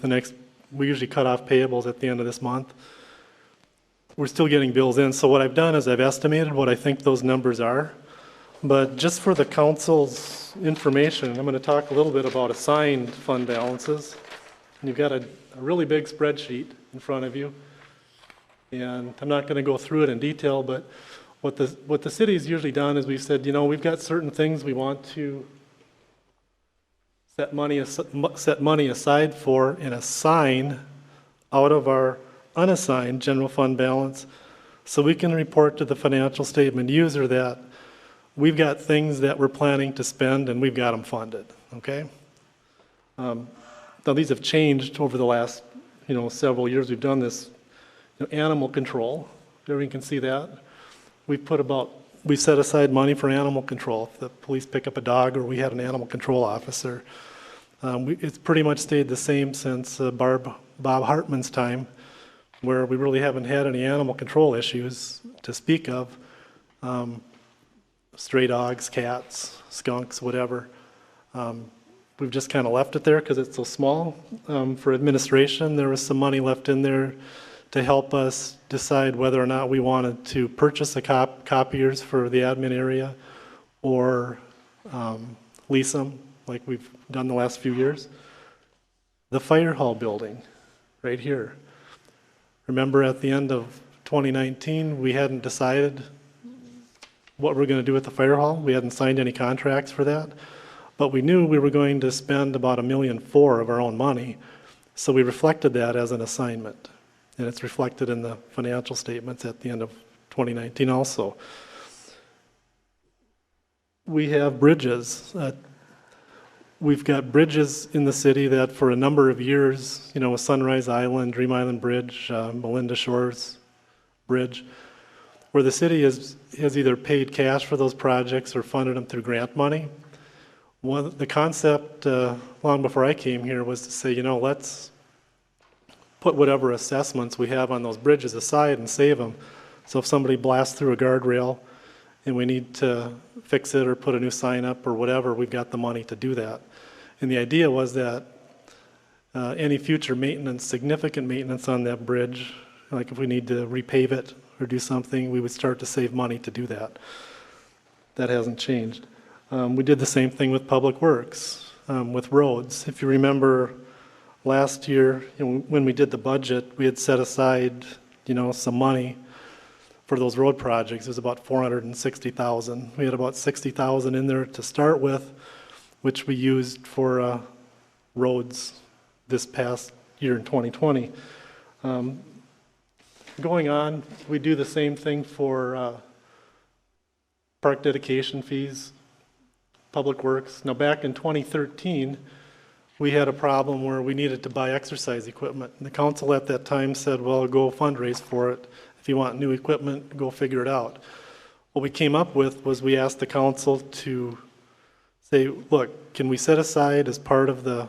we usually cut off payables at the end of this month. We're still getting bills in, so what I've done is I've estimated what I think those numbers are. But just for the council's information, I'm gonna talk a little bit about assigned fund balances. And you've got a really big spreadsheet in front of you. And I'm not gonna go through it in detail, but what the city's usually done is we've said, we've got certain things we want to set money aside for and assign out of our unassigned general fund balance, so we can report to the financial statement user that we've got things that we're planning to spend and we've got them funded, okay? Now these have changed over the last, several years. We've done this, animal control, everyone can see that. We set aside money for animal control. If the police pick up a dog or we had an animal control officer. It's pretty much stayed the same since Bob Hartman's time, where we really haven't had any animal control issues to speak of. Stray dogs, cats, skunks, whatever. We've just kind of left it there because it's so small. For administration, there was some money left in there to help us decide whether or not we wanted to purchase copiers for the admin area or lease them like we've done the last few years. The fire hall building, right here. Remember at the end of 2019, we hadn't decided what we're going to do with the fire hall. We hadn't signed any contracts for that, but we knew we were going to spend about $1.4 million of our own money, so we reflected that as an assignment, and it's reflected in the financial statements at the end of 2019 also. We have bridges. We've got bridges in the city that for a number of years, Sunrise Island, Dream Island Bridge, Melinda Shores Bridge, where the city has either paid cash for those projects or funded them through grant money. The concept long before I came here was to say, let's put whatever assessments we have on those bridges aside and save them. So if somebody blasts through a guardrail and we need to fix it or put a new sign up or whatever, we've got the money to do that. And the idea was that any future maintenance, significant maintenance on that bridge, like if we need to repave it or do something, we would start to save money to do that. That hasn't changed. We did the same thing with public works, with roads. If you remember last year, when we did the budget, we had set aside, some money for those road projects. It was about $460,000. We had about $60,000 in there to start with, which we used for roads this past year in 2020. Going on, we do the same thing for park dedication fees, Public Works. Now, back in 2013, we had a problem where we needed to buy exercise equipment. And the council at that time said, well, go fundraise for it. If you want new equipment, go figure it out. What we came up with was we asked the council to say, look, can we set aside as part of the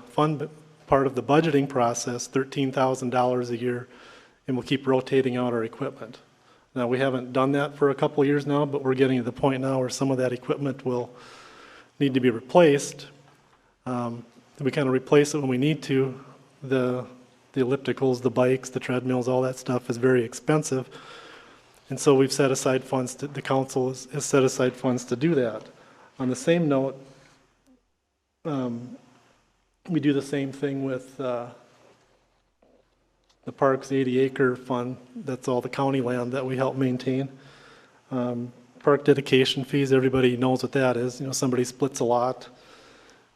budgeting process, $13,000 a year, and we'll keep rotating out our equipment. Now, we haven't done that for a couple of years now, but we're getting to the point now where some of that equipment will need to be replaced. We kind of replace it when we need to. The ellipticals, the bikes, the treadmills, all that stuff is very expensive. And so we've set aside funds, the council has set aside funds to do that. On the same note, we do the same thing with the park's 80-acre fund. That's all the county land that we help maintain. Park dedication fees, everybody knows what that is. You know, somebody splits a lot,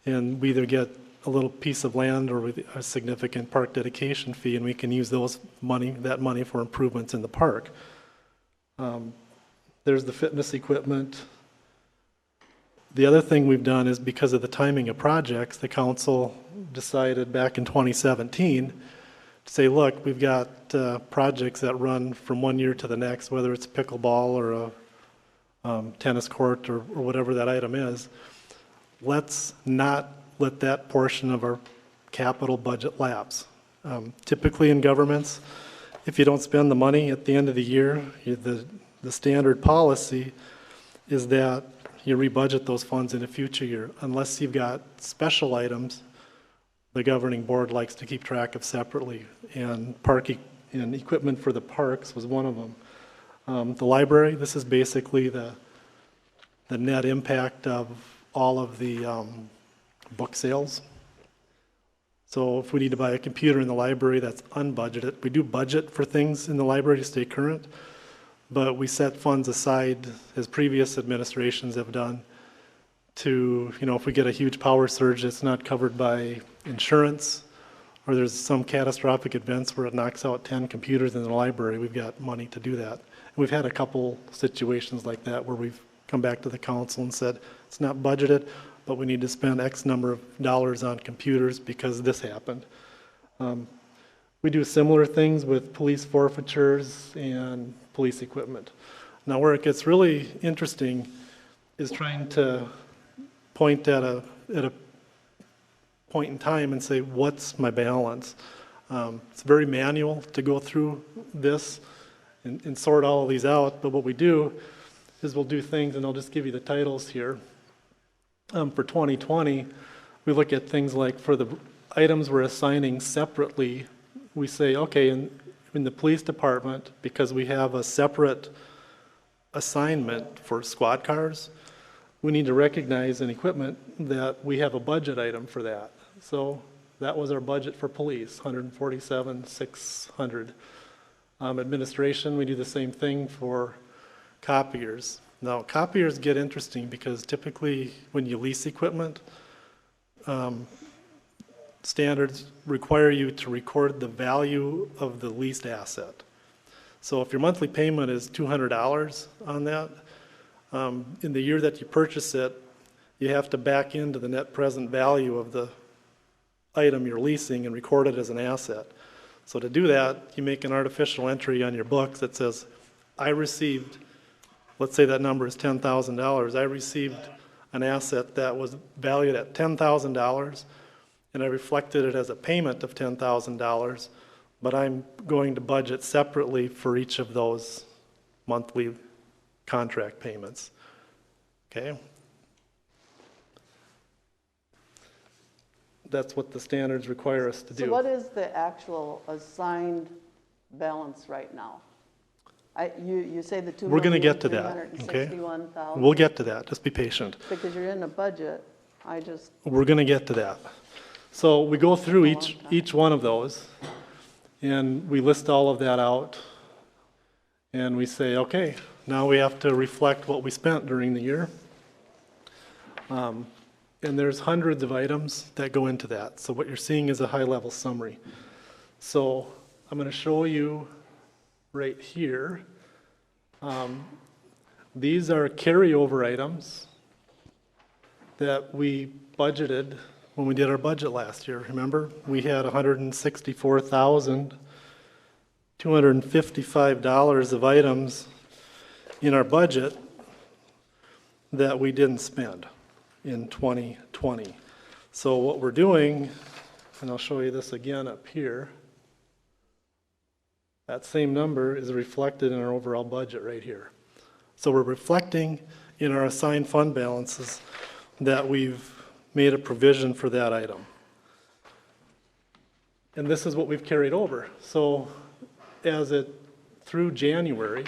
and we either get a little piece of land or a significant park dedication fee, and we can use that money for improvements in the park. There's the fitness equipment. The other thing we've done is, because of the timing of projects, the council decided back in 2017 to say, look, we've got projects that run from one year to the next, whether it's pickleball or a tennis court or whatever that item is. Let's not let that portion of our capital budget lapse. Typically in governments, if you don't spend the money at the end of the year, the standard policy is that you rebudget those funds in a future year, unless you've got special items the governing board likes to keep track of separately, and equipment for the parks was one of them. The library, this is basically the net impact of all of the book sales. So if we need to buy a computer in the library, that's unbudgeted. We do budget for things in the library to stay current, but we set funds aside, as previous administrations have done, to, if we get a huge power surge that's not covered by insurance, or there's some catastrophic events where it knocks out 10 computers in the library, we've got money to do that. And we've had a couple situations like that where we've come back to the council and said, it's not budgeted, but we need to spend X number of dollars on computers because this happened. We do similar things with police forfeitures and police equipment. Now, where it gets really interesting is trying to point at a point in time and say, what's my balance? It's very manual to go through this and sort all of these out, but what we do is we'll do things, and I'll just give you the titles here. For 2020, we look at things like, for the items we're assigning separately, we say, okay, in the police department, because we have a separate assignment for squad cars, we need to recognize in equipment that we have a budget item for that. So that was our budget for police, $147,600. Administration, we do the same thing for copiers. Now, copiers get interesting because typically when you lease equipment, standards require you to record the value of the leased asset. So if your monthly payment is $200 on that, in the year that you purchase it, you have to back into the net present value of the item you're leasing and record it as an asset. So to do that, you make an artificial entry on your books that says, I received, let's say that number is $10,000, I received an asset that was valued at $10,000, and I reflected it as a payment of $10,000, but I'm going to budget separately for each of those monthly contract payments. Okay? That's what the standards require us to do. So what is the actual assigned balance right now? You say the We're going to get to that, okay? $2,361,000? We'll get to that. Just be patient. Because you're in a budget, We're going to get to that. So we go through each one of those, and we list all of that out, and we say, okay, now we have to reflect what we spent during the year. And there's hundreds of items that go into that. So what you're seeing is a high-level summary. So I'm going to show you right here. These are carryover items that we budgeted when we did our budget last year. Remember, we had $164,255 of items in our budget that we didn't spend in 2020. So what we're doing, and I'll show you this again up here, that same number is reflected in our overall budget right here. So we're reflecting in our assigned fund balances that we've made a provision for that item. And this is what we've carried over. So through January,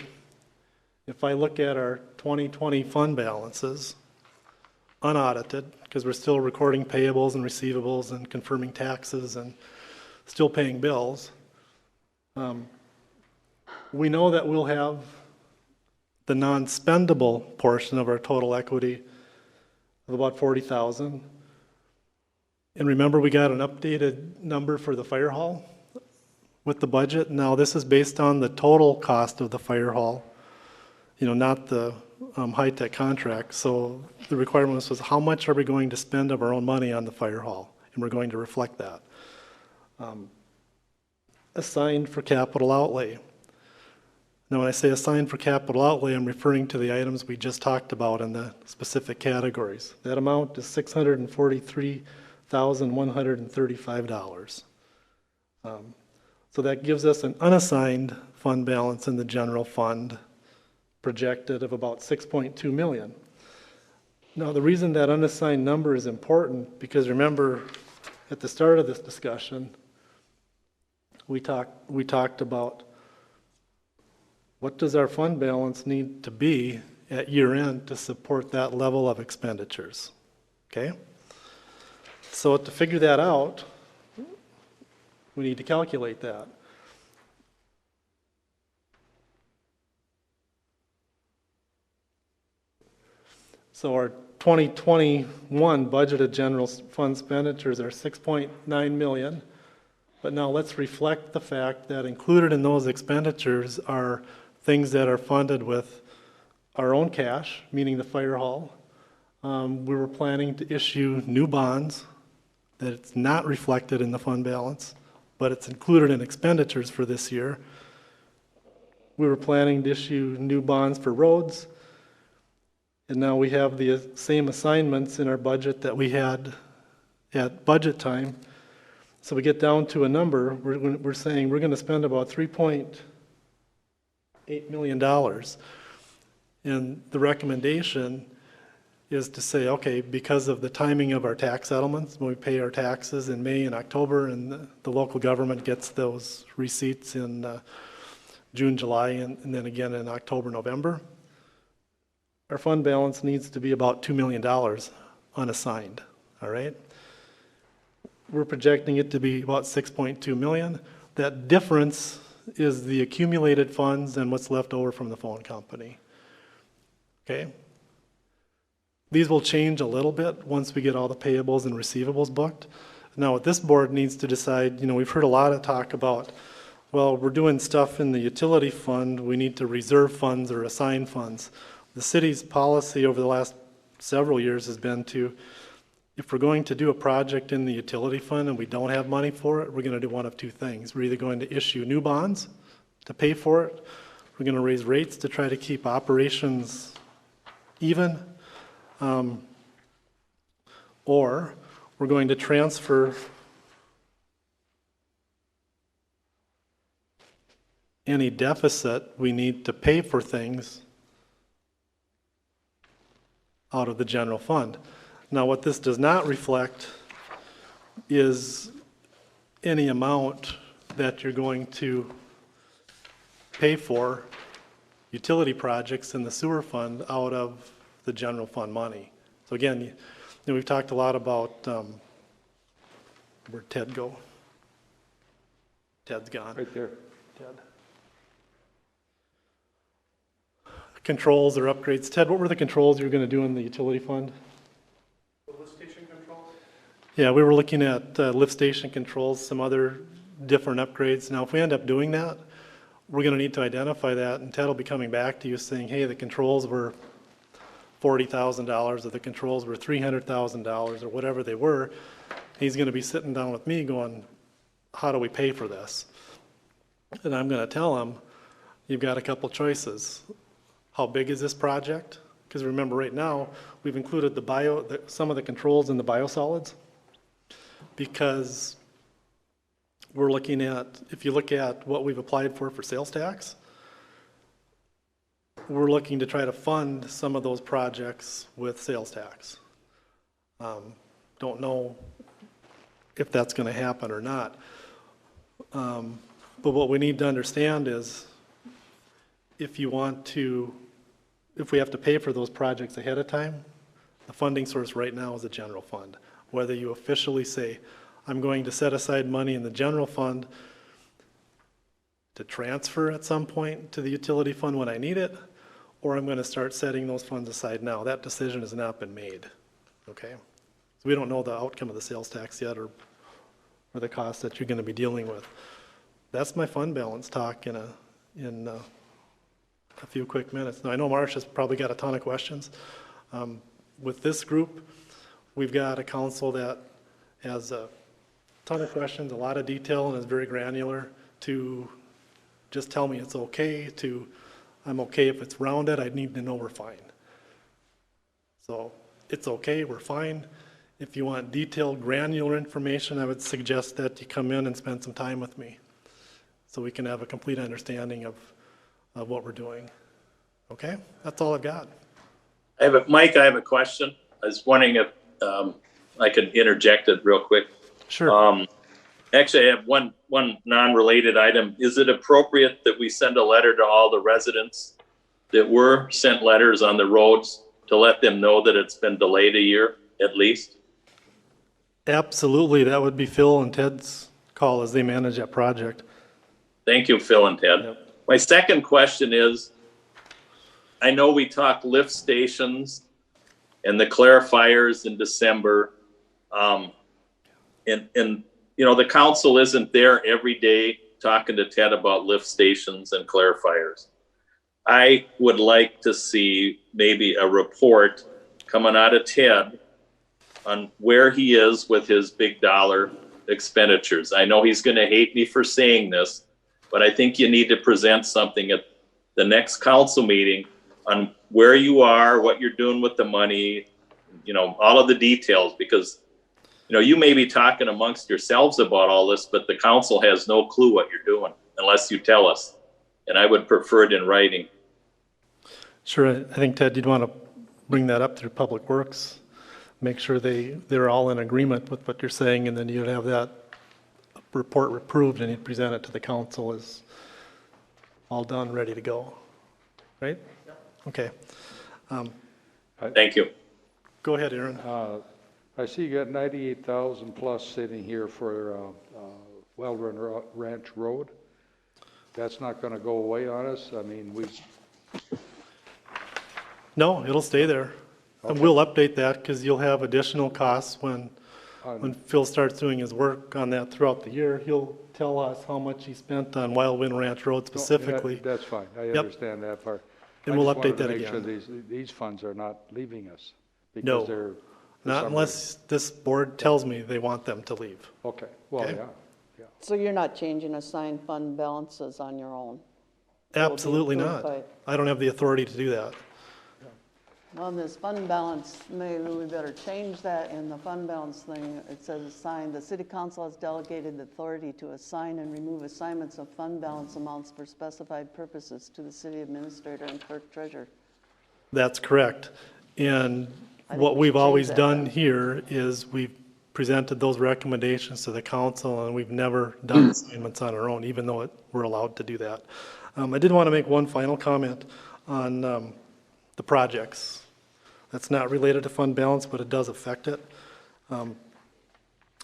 if I look at our 2020 fund balances, unaudited, because we're still recording payables and receivables and confirming taxes and still paying bills, we know that we'll have the non-spendable portion of our total equity of about $40,000. And remember, we got an updated number for the fire hall with the budget. Now, this is based on the total cost of the fire hall, not the high-tech contract. So the requirement was how much are we going to spend of our own money on the fire hall? And we're going to reflect that. Assigned for capital outlay. Now, when I say assigned for capital outlay, I'm referring to the items we just talked about in the specific categories. That amount is $643,135. So that gives us an unassigned fund balance in the general fund projected of about $6.2 million. Now, the reason that unassigned number is important, because remember, at the start of this discussion, we talked about what does our fund balance need to be at year end to support that level of expenditures, okay? So to figure that out, we need to calculate that. So our 2021 budgeted general fund expenditures are $6.9 million, but now let's reflect the fact that included in those expenditures are things that are funded with our own cash, meaning the fire hall. We were planning to issue new bonds that it's not reflected in the fund balance, but it's included in expenditures for this year. We were planning to issue new bonds for roads, and now we have the same assignments in our budget that we had at budget time. So we get down to a number, we're saying we're going to spend about $3.8 million. And the recommendation is to say, okay, because of the timing of our tax settlements, when we pay our taxes in May and October, and the local government gets those receipts in June, July, and then again in October, November, our fund balance needs to be about $2 million unassigned, all right? We're projecting it to be about $6.2 million. That difference is the accumulated funds and what's left over from the phone company, okay? These will change a little bit once we get all the payables and receivables booked. Now, what this board needs to decide, we've heard a lot of talk about, well, we're doing stuff in the utility fund, we need to reserve funds or assign funds. The city's policy over the last several years has been to, if we're going to do a project in the utility fund and we don't have money for it, we're going to do one of two things. We're either going to issue new bonds to pay for it, we're going to raise rates to try to keep operations even, or we're going to transfer any deficit we need to pay for things out of the general fund. Now, what this does not reflect is any amount that you're going to pay for utility projects in the sewer fund out of the general fund money. So again, we've talked a lot about, where'd Ted go? Ted's gone. Right there. Ted. Controls or upgrades. Ted, what were the controls you were going to do in the utility fund? The lift station Yeah, we were looking at lift station controls, some other different upgrades. Now, if we end up doing that, we're gonna need to identify that, and Ted will be coming back to you saying, hey, the controls were $40,000, or the controls were $300,000, or whatever they were. He's gonna be sitting down with me going, how do we pay for this? And I'm gonna tell him, you've got a couple choices. How big is this project? Because remember, right now, we've included some of the controls in the biosolids, because we're looking at, if you look at what we've applied for sales tax, we're looking to try to fund some of those projects with sales tax. Don't know if that's gonna happen or not. But what we need to understand is, if we have to pay for those projects ahead of time, the funding source right now is a general fund. Whether you officially say, I'm going to set aside money in the general fund to transfer at some point to the utility fund when I need it, or I'm gonna start setting those funds aside now. That decision has not been made, okay? So we don't know the outcome of the sales tax yet, or the costs that you're gonna be dealing with. That's my fund balance talk in a few quick minutes. Now, I know Marcia's probably got a ton of questions. With this group, we've got a council that has a ton of questions, a lot of detail, and is very granular, to just tell me it's okay, to I'm okay if it's rounded, I need to know we're fine. So it's okay, we're fine. If you want detailed, granular information, I would suggest that you come in and spend some time with me, so we can have a complete understanding of what we're doing. Okay, that's all I've got. Mike, I have a question. I was wondering if I could interject it real quick. Sure. Actually, I have one non-related item. Is it appropriate that we send a letter to all the residents that were sent letters on the roads to let them know that it's been delayed a year at least? Absolutely, that would be Phil and Ted's call as they manage that project. Thank you, Phil and Ted. Yep. My second question is, I know we talked lift stations and the clarifiers in December. And you know, the council isn't there every day talking to Ted about lift stations and clarifiers. I would like to see maybe a report coming out of Ted on where he is with his big dollar expenditures. I know he's going to hate me for saying this, but I think you need to present something at the next council meeting on where you are, what you're doing with the money, you know, all of the details, because, you know, you may be talking amongst yourselves about all this, but the council has no clue what you're doing unless you tell us. And I would prefer it in writing. Sure, I think, Ted, you'd want to bring that up through Public Works, make sure they're all in agreement with what you're saying, and then you'd have that report approved and you'd present it to the council as all done, ready to go, right? Okay. Thank you. Go ahead, Aaron. I see you got 98,000 plus sitting here for Wild Run Ranch Road. That's not going to go away on us? I mean, No, it'll stay there. And we'll update that because you'll have additional costs when Phil starts doing his work on that throughout the year. He'll tell us how much he spent on Wild Wind Ranch Road specifically. That's fine. I understand that part. And we'll update that again. I just wanted to make sure these funds are not leaving us. No, because they're not unless this board tells me they want them to leave. Okay, well, Okay. yeah. So you're not changing assigned fund balances on your own? Absolutely approved not. I don't have the authority to do that. Well, this fund balance, maybe we better change that in the fund balance thing. It says assigned, the city council has delegated the authority to assign and remove assignments of fund balance amounts for specified purposes to the city administrator and clerk treasurer. That's correct. And I think what we we've should always change that done then. here is we've presented those recommendations to the council, and we've never done assignments on our own, even though we're allowed to do that. I did want to make one final comment on the projects. That's not related to fund balance, but it does affect it.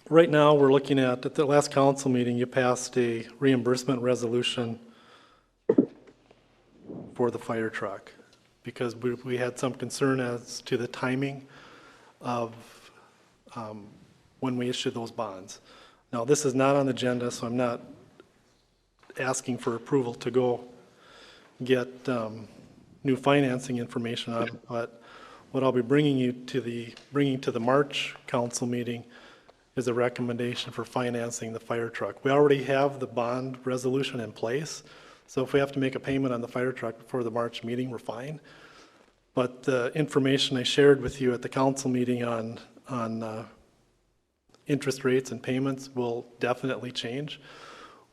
Right now, we're looking at the last council meeting, you passed a reimbursement resolution for the fire truck because we had some concern as to the timing of when we issue those bonds. Now, this is not on the agenda, so I'm not asking for approval to go get new financing information on it, but what I'll be bringing to the March council meeting is a recommendation for financing the fire truck. We already have the bond resolution in place, so if we have to make a payment on the fire truck before the March meeting, we're fine. But the information I shared with you at the council meeting on interest rates and payments will definitely change.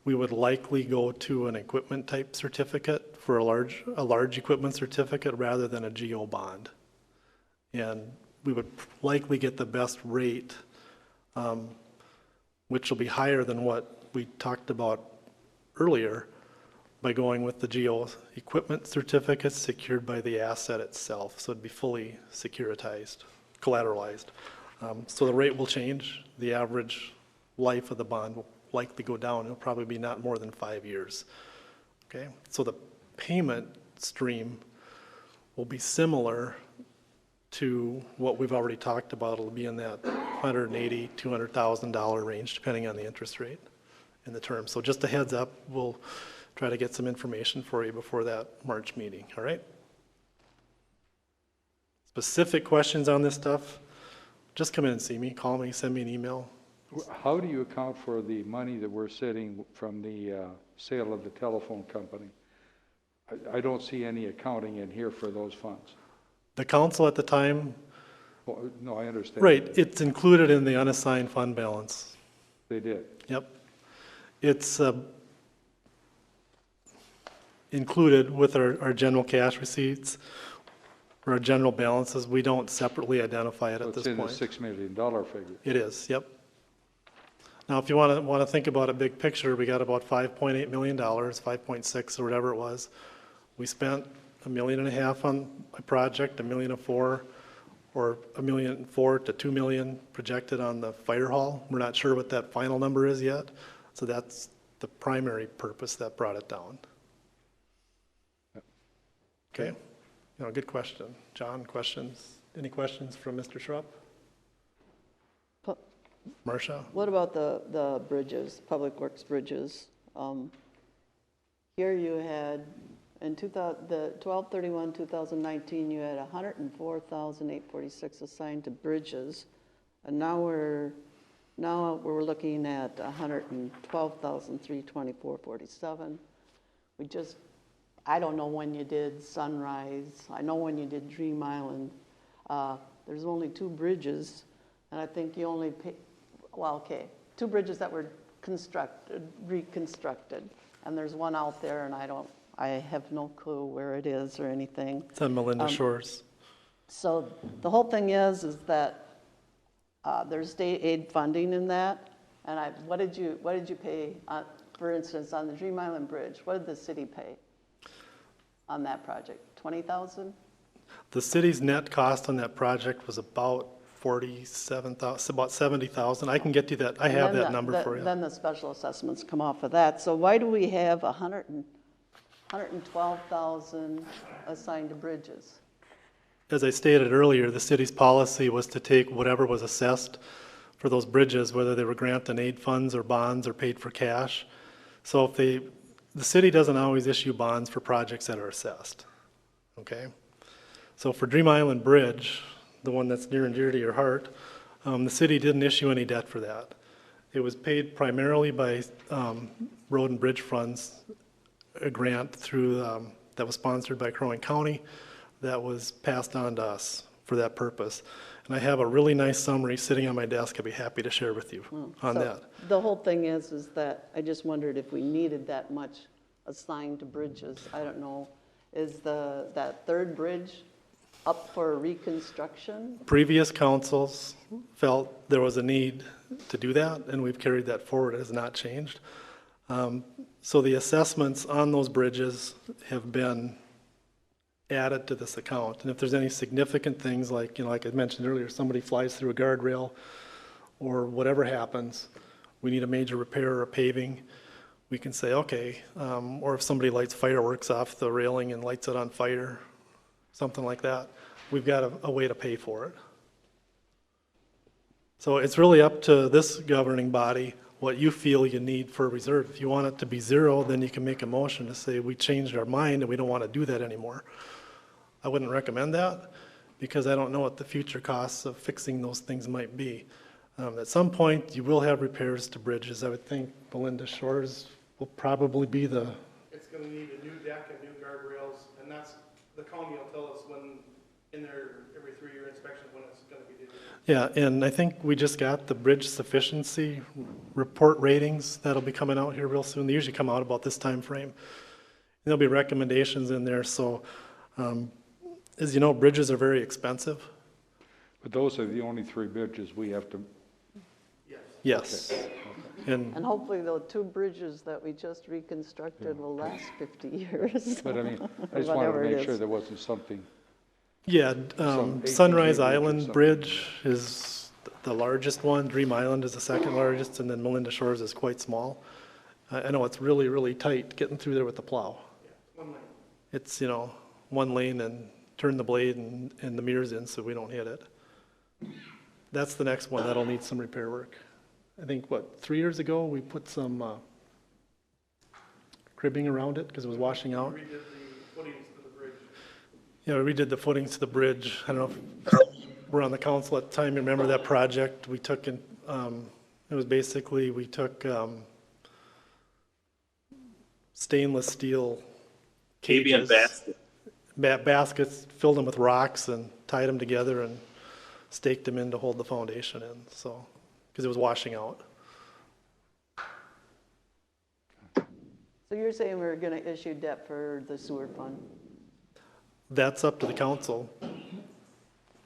We would likely go to an equipment type certificate for a large equipment certificate rather than a GO bond. And we would likely get the best rate, which will be higher than what we talked about earlier, by going with the GO equipment certificates secured by the asset itself. So it'd be fully securitized, collateralized. So the rate will change. The average life of the bond will likely go down. It'll probably be not more than 5 years. Okay, so the payment stream will be similar to what we've already talked about. It'll be in that $180,000, $200,000 range, depending on the interest rate and the term. So just a heads up, we'll try to get some information for you before that March meeting, all right? Specific questions on this stuff, just come in and see me, call me, send me an email. How do you account for the money that we're sitting from the sale of the telephone company? I don't see any accounting in here for those funds. The council at the time, Well, no, I understand. right, it's included in the unassigned fund balance. They did. Yep. It's included with our general cash receipts, or our general balances. We don't separately identify it So at it's this in the point. $6 million figure. It is, yep. Now, if you want to think about a big picture, we got about $5.8 million, 5.6 or whatever it was. We spent $1.5 million on a project, $1.4 million, or $1.4 million to $2 million projected on the fire hall. We're not sure what that final number is yet, so that's the primary purpose that brought it down. Okay, good question. John, questions? Any questions from Mr. Schrupp? Marcia? What about the bridges, Public Works bridges? Here you had, in 12/31/2019, you had 104,846 assigned to bridges, and now we're looking at 112,324.47. I don't know when you did Sunrise. I know when you did Dream Island. There's only 2 bridges, and I think you only pay. Well, okay, 2 bridges that were reconstructed, and there's one out there, and I have no clue where it is or anything. It's on Melinda Shores. So the whole thing is that there's state aid funding in that, and what did you pay, for instance, on the Dream Island Bridge? What did the city pay on that project? 20,000? The city's net cost on that project was about 47,000, about 70,000. I can get you that. I have that number for you. Then the special assessments come off of that. So why do we have 112,000 assigned to bridges? As I stated earlier, the city's policy was to take whatever was assessed for those bridges, whether they were grant and aid funds or bonds or paid for cash. So if the city doesn't always issue bonds for projects that are assessed, okay? So for Dream Island Bridge, the one that's near and dear to your heart, the city didn't issue any debt for that. It was paid primarily by Road and Bridge Funds, a grant through that was sponsored by Crow Wing County that was passed on to us for that purpose. And I have a really nice summary sitting on my desk I'd be happy to share with you on that. The whole thing is that I just wondered if we needed that much assigned to bridges. I don't know. Is that 3rd bridge up for reconstruction? Previous councils felt there was a need to do that, and we've carried that forward. It has not changed. So the assessments on those bridges have been added to this account. And if there's any significant things like, like I mentioned earlier, somebody flies through a guardrail or whatever happens, we need a major repair or paving, we can say, okay, or if somebody lights fireworks off the railing and lights it on fire, something like that, we've got a way to pay for it. So it's really up to this governing body what you feel you need for a reserve. If you want it to be zero, then you can make a motion to say, we changed our mind and we don't want to do that anymore. I wouldn't recommend that because I don't know what the future costs of fixing those things might be. At some point, you will have repairs to bridges. I would think Melinda Shores will probably be the, It's gonna need a new deck and new guardrails, and that's, the county will tell us when, in their every 3-year inspection, when it's gonna be due. yeah, and I think we just got the bridge sufficiency report ratings that'll be coming out here real soon. They usually come out about this time frame. There'll be recommendations in there, so as you know, bridges are very expensive. But those are the only 3 bridges we have to, Yes. And And hopefully the 2 bridges that we just reconstructed will last 50 years. but I mean, I just wanted Whatever to it make sure is. there wasn't something. yeah, Some Sunrise 18 Island something. Bridge is the largest one. Dream Island is the second largest, and then Melinda Shores is quite small. I know it's really, really tight getting through there with the plow. It's, you know, 1 lane and turn the blade and the mirrors in so we don't hit it. That's the next one. That'll need some repair work. I think, 3 years ago, we put some cribbing around it because it was washing out. Redid the footings to the bridge. Yeah, we redid the footings to the bridge. I don't know if we're on the council at the time. You remember that project? We took in, it was basically, we took stainless steel Avian cages, basket. baskets, filled them with rocks and tied them together and staked them in to hold the foundation in, so, because it was washing out. So you're saying we're going to issue debt for the sewer fund? That's up to the council.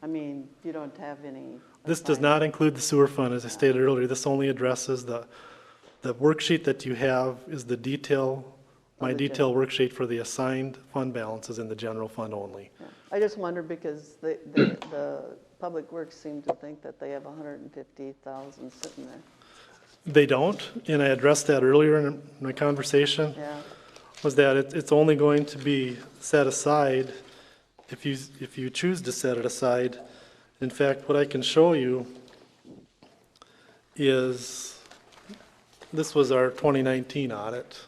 I mean, you don't have any. This does not include the sewer fund, as I stated earlier. This only addresses the worksheet that you have is the detail, my detail worksheet for the assigned fund balances in the general fund only. Yeah. I just wonder because the Public Works seem to think that they have 150,000 sitting there. They don't, and I addressed that earlier in my conversation, Yeah, was that it's only going to be set aside if you choose to set it aside. In fact, what I can show you is, this was our 2019 audit.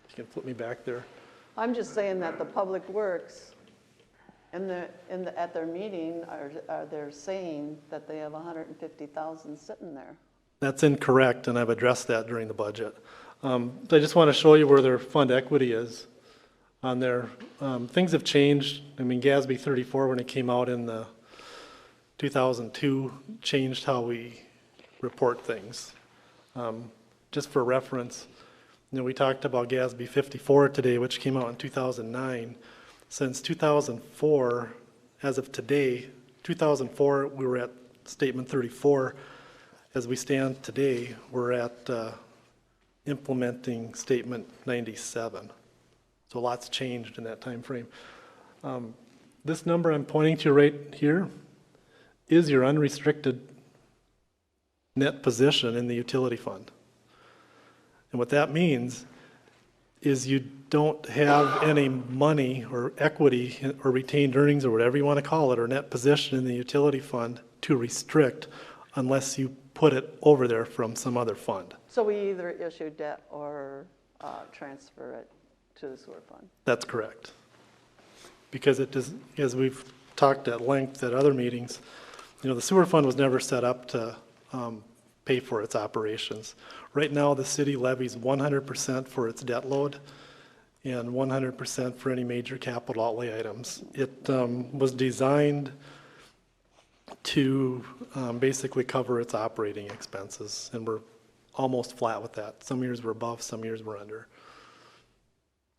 You can flip me back there. I'm just saying that the Public Works at their meeting they're saying that they have 150,000 sitting there. That's incorrect, and I've addressed that during the budget. I just want to show you where their fund equity is on there. Things have changed. I mean, GASB 34, when it came out in the 2002, changed how we report things. Just for reference, you know, we talked about GASB 54 today, which came out in 2009. Since 2004, as of today, 2004, we were at statement 34. As we stand today, we're at implementing statement 97. So lots changed in that time frame. This number I'm pointing to right here is your unrestricted net position in the utility fund. And what that means is you don't have any money or equity or retained earnings or whatever you want to call it, or net position in the utility fund to restrict unless you put it over there from some other fund. So we either issue debt or transfer it to the sewer fund. That's correct. Because it does, as we've talked at length at other meetings, you know, the sewer fund was never set up to pay for its operations. Right now, the city levies 100% for its debt load and 100% for any major capital outlay items. It was designed to basically cover its operating expenses, and we're almost flat with that. Some years we're above, some years we're under.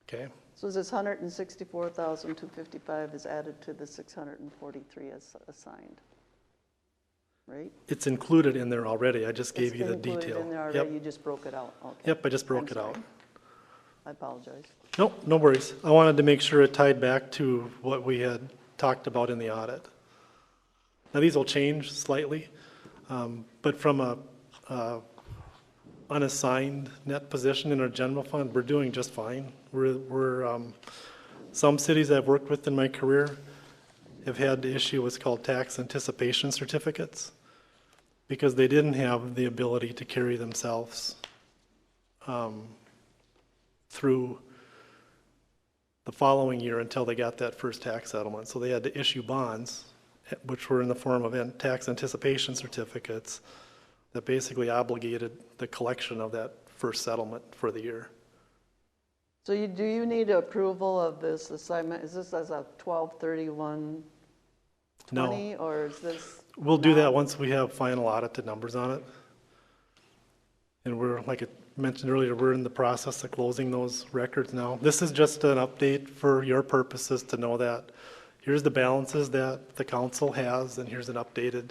Okay? So this 164,255 is added to the 643 as assigned, right? It's included in there already. I just gave you the It's detail. included in there Yep. already, you just broke it out, okay. Yep, I just broke I'm it out. sorry. I apologize. Nope, no worries. I wanted to make sure it tied back to what we had talked about in the audit. Now, these will change slightly, but from a unassigned net position in our general fund, we're doing just fine. Some cities I've worked with in my career have had to issue what's called tax anticipation certificates, because they didn't have the ability to carry themselves through the following year until they got that first tax settlement. So they had to issue bonds, which were in the form of tax anticipation certificates that basically obligated the collection of that first settlement for the year. So do you need approval of this assignment? Is this as a 12/31/20? No. Or is this? We'll do that once we have final audited numbers on it. And we're, like I mentioned earlier, we're in the process of closing those records now. This is just an update for your purposes to know that here's the balances that the council has, and here's an updated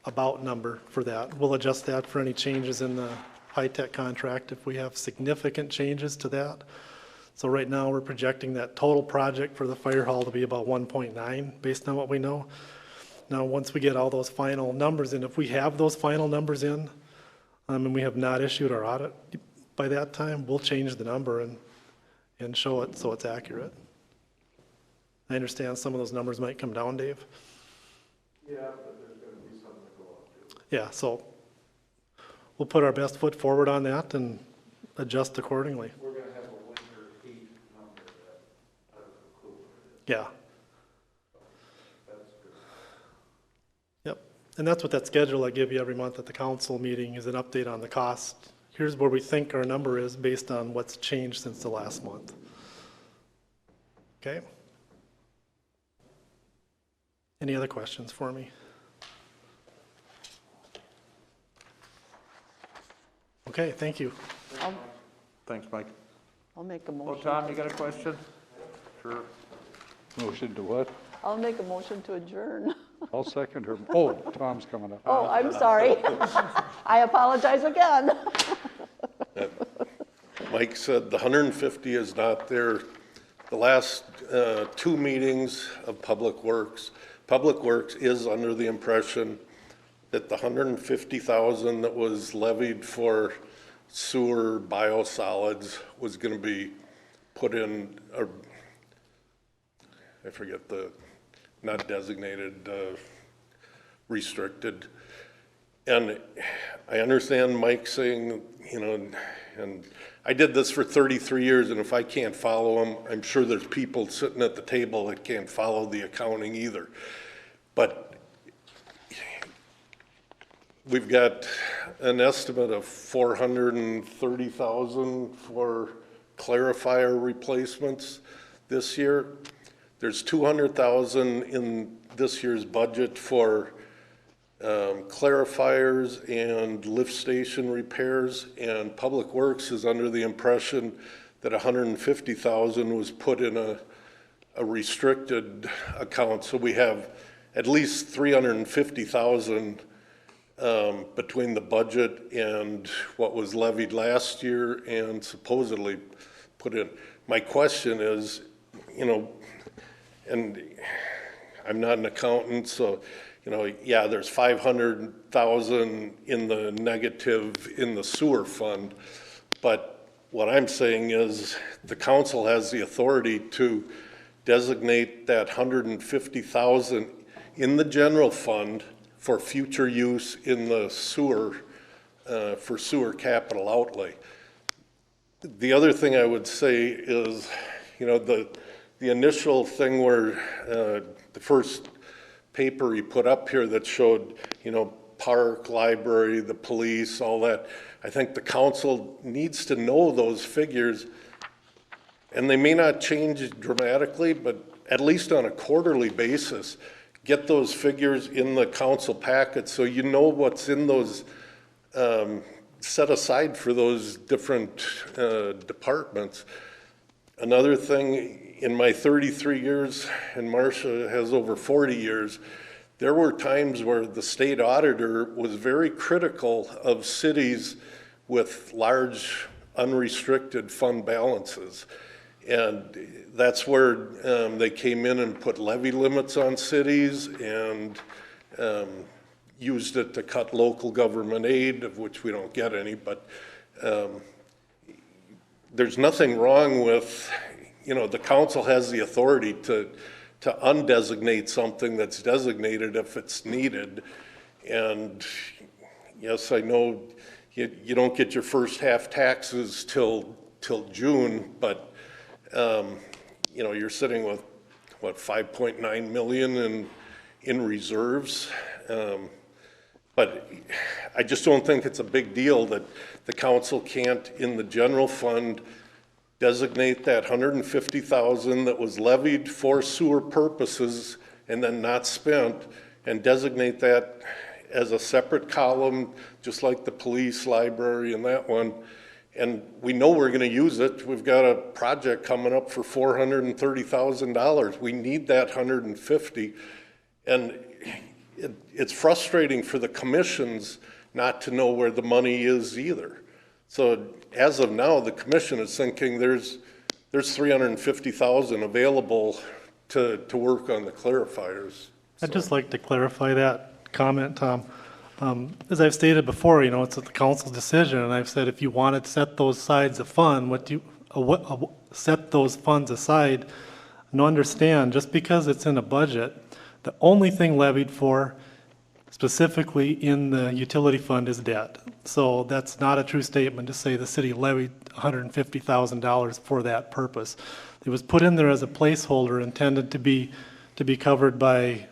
about number for that. We'll adjust that for any changes in the high-tech contract if we have significant changes to that. So right now, we're projecting that total project for the fire hall to be about 1.9 based on what we know. Now, once we get all those final numbers in, if we have those final numbers in, and we have not issued our audit by that time, we'll change the number and show it so it's accurate. I understand some of those numbers might come down, Dave. Yeah, but there's gonna be something to go up to. Yeah, so we'll put our best foot forward on that and adjust accordingly. We're gonna have a winter heat number that I don't know clue what it is. Yeah. That's good. Yep, and that's what that schedule I give you every month at the council meeting is an update on the cost. Here's where we think our number is based on what's changed since the last month. Okay? Any other questions for me? Okay, thank you. Thanks, Mike. I'll make a Oh, motion. Tom, you got a question? Sure. Motion to what? I'll make a motion to adjourn. I'll second her. Oh, Tom's coming up. Oh, I'm sorry. I apologize again. Mike said the 150 is not there. The last 2 meetings of Public Works is under the impression that the 150,000 that was levied for sewer biosolids was going to be put in a, I forget the, not designated, restricted. And I understand Mike saying, you know, and I did this for 33 years, and if I can't follow them, I'm sure there's people sitting at the table that can't follow the accounting either. But we've got an estimate of 430,000 for clarifier replacements this year. There's 200,000 in this year's budget for clarifiers and lift station repairs, and Public Works is under the impression that 150,000 was put in a restricted account. So we have at least 350,000 between the budget and what was levied last year and supposedly put in. My question is, you know, and I'm not an accountant, so, you know, yeah, there's 500,000 in the negative in the sewer fund, but what I'm saying is the council has the authority to designate that 150,000 in the general fund for future use in the sewer, for sewer capital outlay. The other thing I would say is, you know, the initial thing where the first paper he put up here that showed, you know, park, library, the police, all that. I think the council needs to know those figures, and they may not change dramatically, but at least on a quarterly basis, get those figures in the council packet so you know what's in those, set aside for those different departments. Another thing, in my 33 years, and Marcia has over 40 years, there were times where the state auditor was very critical of cities with large unrestricted fund balances. And that's where they came in and put levy limits on cities and used it to cut local government aid, of which we don't get any, but there's nothing wrong with, you know, the council has the authority to undesignate something that's designated if it's needed. And, yes, I know you don't get your first half taxes till June, but, you know, you're sitting with, what, 5.9 million in reserves? But I just don't think it's a big deal that the council can't, in the general fund, designate that 150,000 that was levied for sewer purposes and then not spent, and designate that as a separate column, just like the police, library, and that one. And we know we're gonna use it. We've got a project coming up for $430,000. We need that 150. And it's frustrating for the commissions not to know where the money is either. So as of now, the commission is thinking there's 350,000 available to work on the clarifiers. I'd just like to clarify that comment, Tom. As I've stated before, you know, it's the council's decision, and I've said if you want to set those sides of fund, set those funds aside, and understand, just because it's in a budget, the only thing levied for specifically in the utility fund is debt. So that's not a true statement to say the city levied $150,000 for that purpose. It was put in there as a placeholder intended to be covered by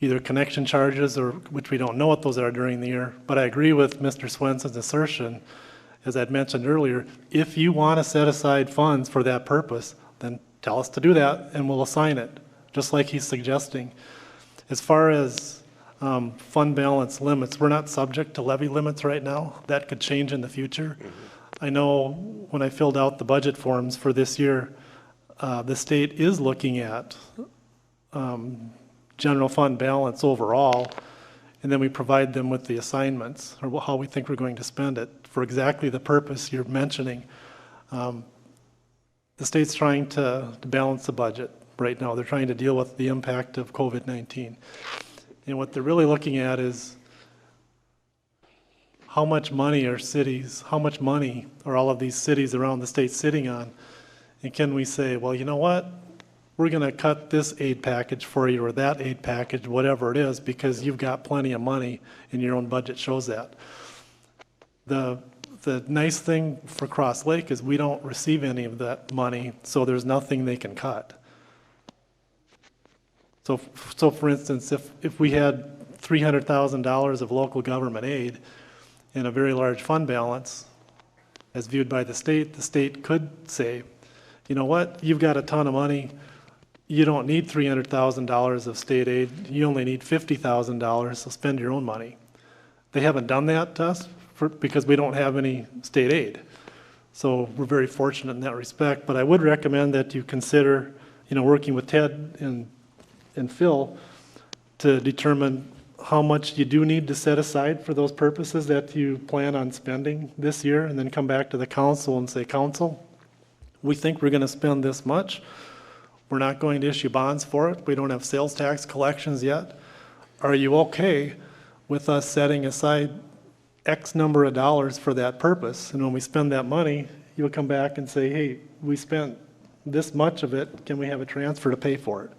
either connection charges, or which we don't know what those are during the year. But I agree with Mr. Swenson's assertion, as I'd mentioned earlier, if you want to set aside funds for that purpose, then tell us to do that and we'll assign it, just like he's suggesting. As far as fund balance limits, we're not subject to levy limits right now. That could change in the future. I know when I filled out the budget forms for this year, the state is looking at general fund balance overall, and then we provide them with the assignments, or how we think we're going to spend it, for exactly the purpose you're mentioning. The state's trying to balance the budget right now. They're trying to deal with the impact of COVID-19. And what they're really looking at is how much money are all of these cities around the state sitting on? And can we say, well, you know what? We're going to cut this aid package for you, or that aid package, whatever it is, because you've got plenty of money and your own budget shows that. The nice thing for Cross Lake is we don't receive any of that money, so there's nothing they can cut. So for instance, if we had $300,000 of local government aid and a very large fund balance, as viewed by the state could say, you know what, you've got a ton of money, you don't need $300,000 of state aid, you only need $50,000, so spend your own money. They haven't done that to us because we don't have any state aid. So we're very fortunate in that respect, but I would recommend that you consider, you know, working with Ted and Phil to determine how much you do need to set aside for those purposes that you plan on spending this year, and then come back to the council and say, council, we think we're going to spend this much. We're not going to issue bonds for it. We don't have sales tax collections yet. Are you okay with us setting aside X number of dollars for that purpose? And when we spend that money, you'll come back and say, hey, we spent this much of it. Can we have a transfer to pay for it?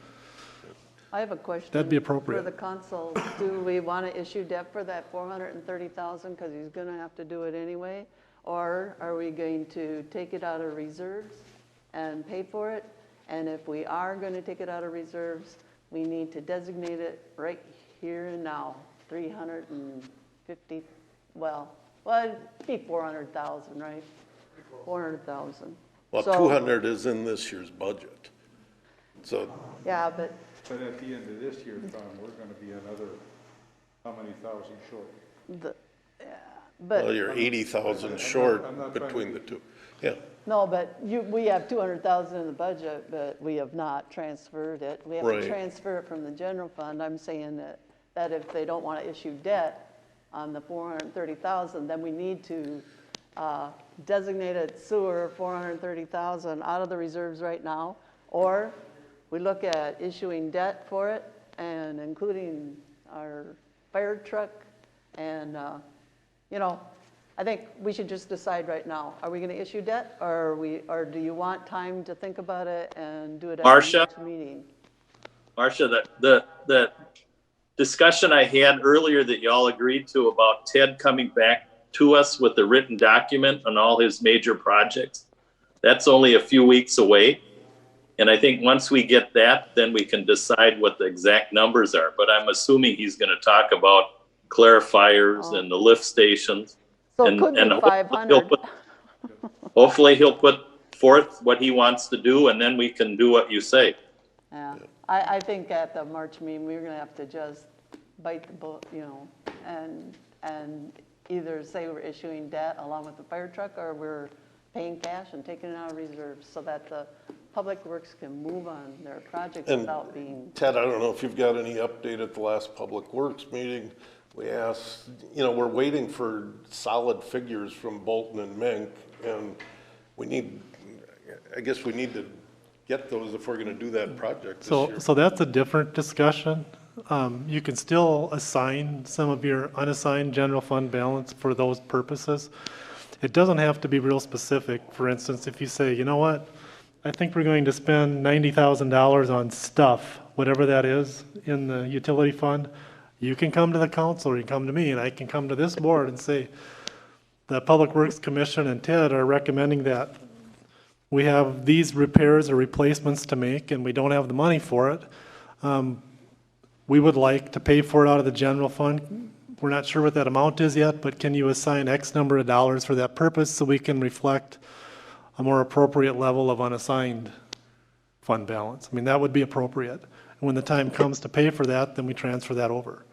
I have a question. That'd be appropriate. For the council, do we want to issue debt for that $430,000 because he's going to have to do it anyway? Or are we going to take it out of reserves and pay for it? And if we are going to take it out of reserves, we need to designate it right here and now, 350, well, it'd be 400,000, right? 400,000. Well, So- 200 is in this year's budget. So Yeah, but But at the end of this year, Tom, we're going to be another, how many thousand short? but. well, you're 80,000 short I'm not trying between to- the two. Yeah. No, but we have 200,000 in the budget, but we have not transferred it. We have to Right. transfer it from the general fund. I'm saying that if they don't want to issue debt on the 430,000, then we need to designate sewer 430,000 out of the reserves right now, or we look at issuing debt for it and including our fire truck, and you know, I think we should just decide right now. Are we going to issue debt, or do you want time to think about it and do it at the Marcia? next meeting? Marcia, discussion I had earlier that y'all agreed to about Ted coming back to us with a written document on all his major projects. That's only a few weeks away. And I think once we get that, then we can decide what the exact numbers are. But I'm assuming he's going to talk about clarifiers and the lift stations. So it could be hopefully 500. hopefully he'll put forth what he wants to do, and then we can do what you say. Yeah, I think at the March meeting, we're gonna have to just bite the bullet, and either say we're issuing debt along with the fire truck, or we're paying cash and taking it out of reserves, so that the Public Works can move on their projects And without being. Ted, I don't know if you've got any update at the last Public Works meeting. We asked, we're waiting for solid figures from Bolton and Mink, and I guess we need to get those if we're gonna do that project this year. So that's a different discussion. You can still assign some of your unassigned general fund balance for those purposes. It doesn't have to be real specific. For instance, if you say, you know what, I think we're going to spend $90,000 on stuff, whatever that is, in the utility fund, you can come to the council, or you can come to me, and I can come to this board and say, the Public Works Commission and Ted are recommending that we have these repairs or replacements to make, and we don't have the money for it. We would like to pay for it out of the general fund. We're not sure what that amount is yet, but can you assign X number of dollars for that purpose so we can reflect a more appropriate level of unassigned fund balance? I mean, that would be appropriate. And when the time comes to pay for that, then we transfer that over.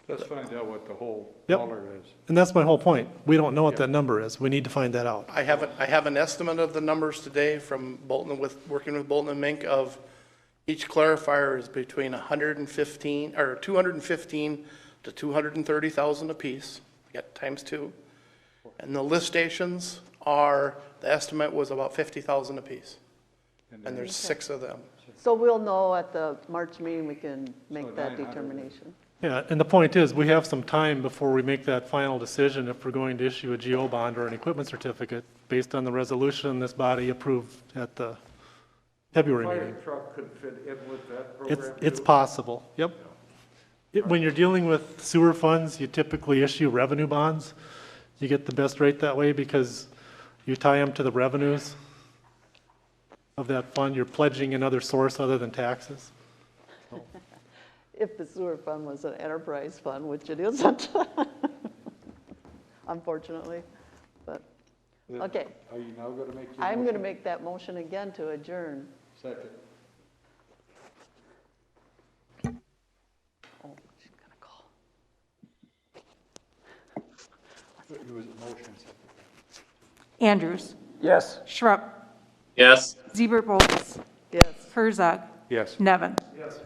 Let's find out what the whole Yep. dollar is. And that's my whole point. We don't know what that number is. We need to find that out. I have an estimate of the numbers today from Bolton, working with Bolton and Mink, of each clarifier is between 115, or 215 to 230,000 apiece. You got times two. And the lift stations the estimate was about 50,000 apiece. And there's 6 of them. So we'll know at the March meeting, we can make that determination. Yeah, and the point is, we have some time before we make that final decision if we're going to issue a GO bond or an equipment certificate based on the resolution this body approved at the February Fire meeting. truck could fit in with that program It's too? possible, yep. When you're dealing with sewer funds, you typically issue revenue bonds. You get the best rate that way because you tie them to the revenues of that fund. You're pledging another source other than taxes. If the sewer fund was an enterprise fund, which it isn't, unfortunately, but, okay. Are you now gonna make your I'm going to motion? make that motion again to adjourn. Second. Oh, she's going to call. It was a motion. Andrews, Yes. Schrupp, Yes? Siebert Bolt, Yes. Herzog, Yes. Nevin. Yes.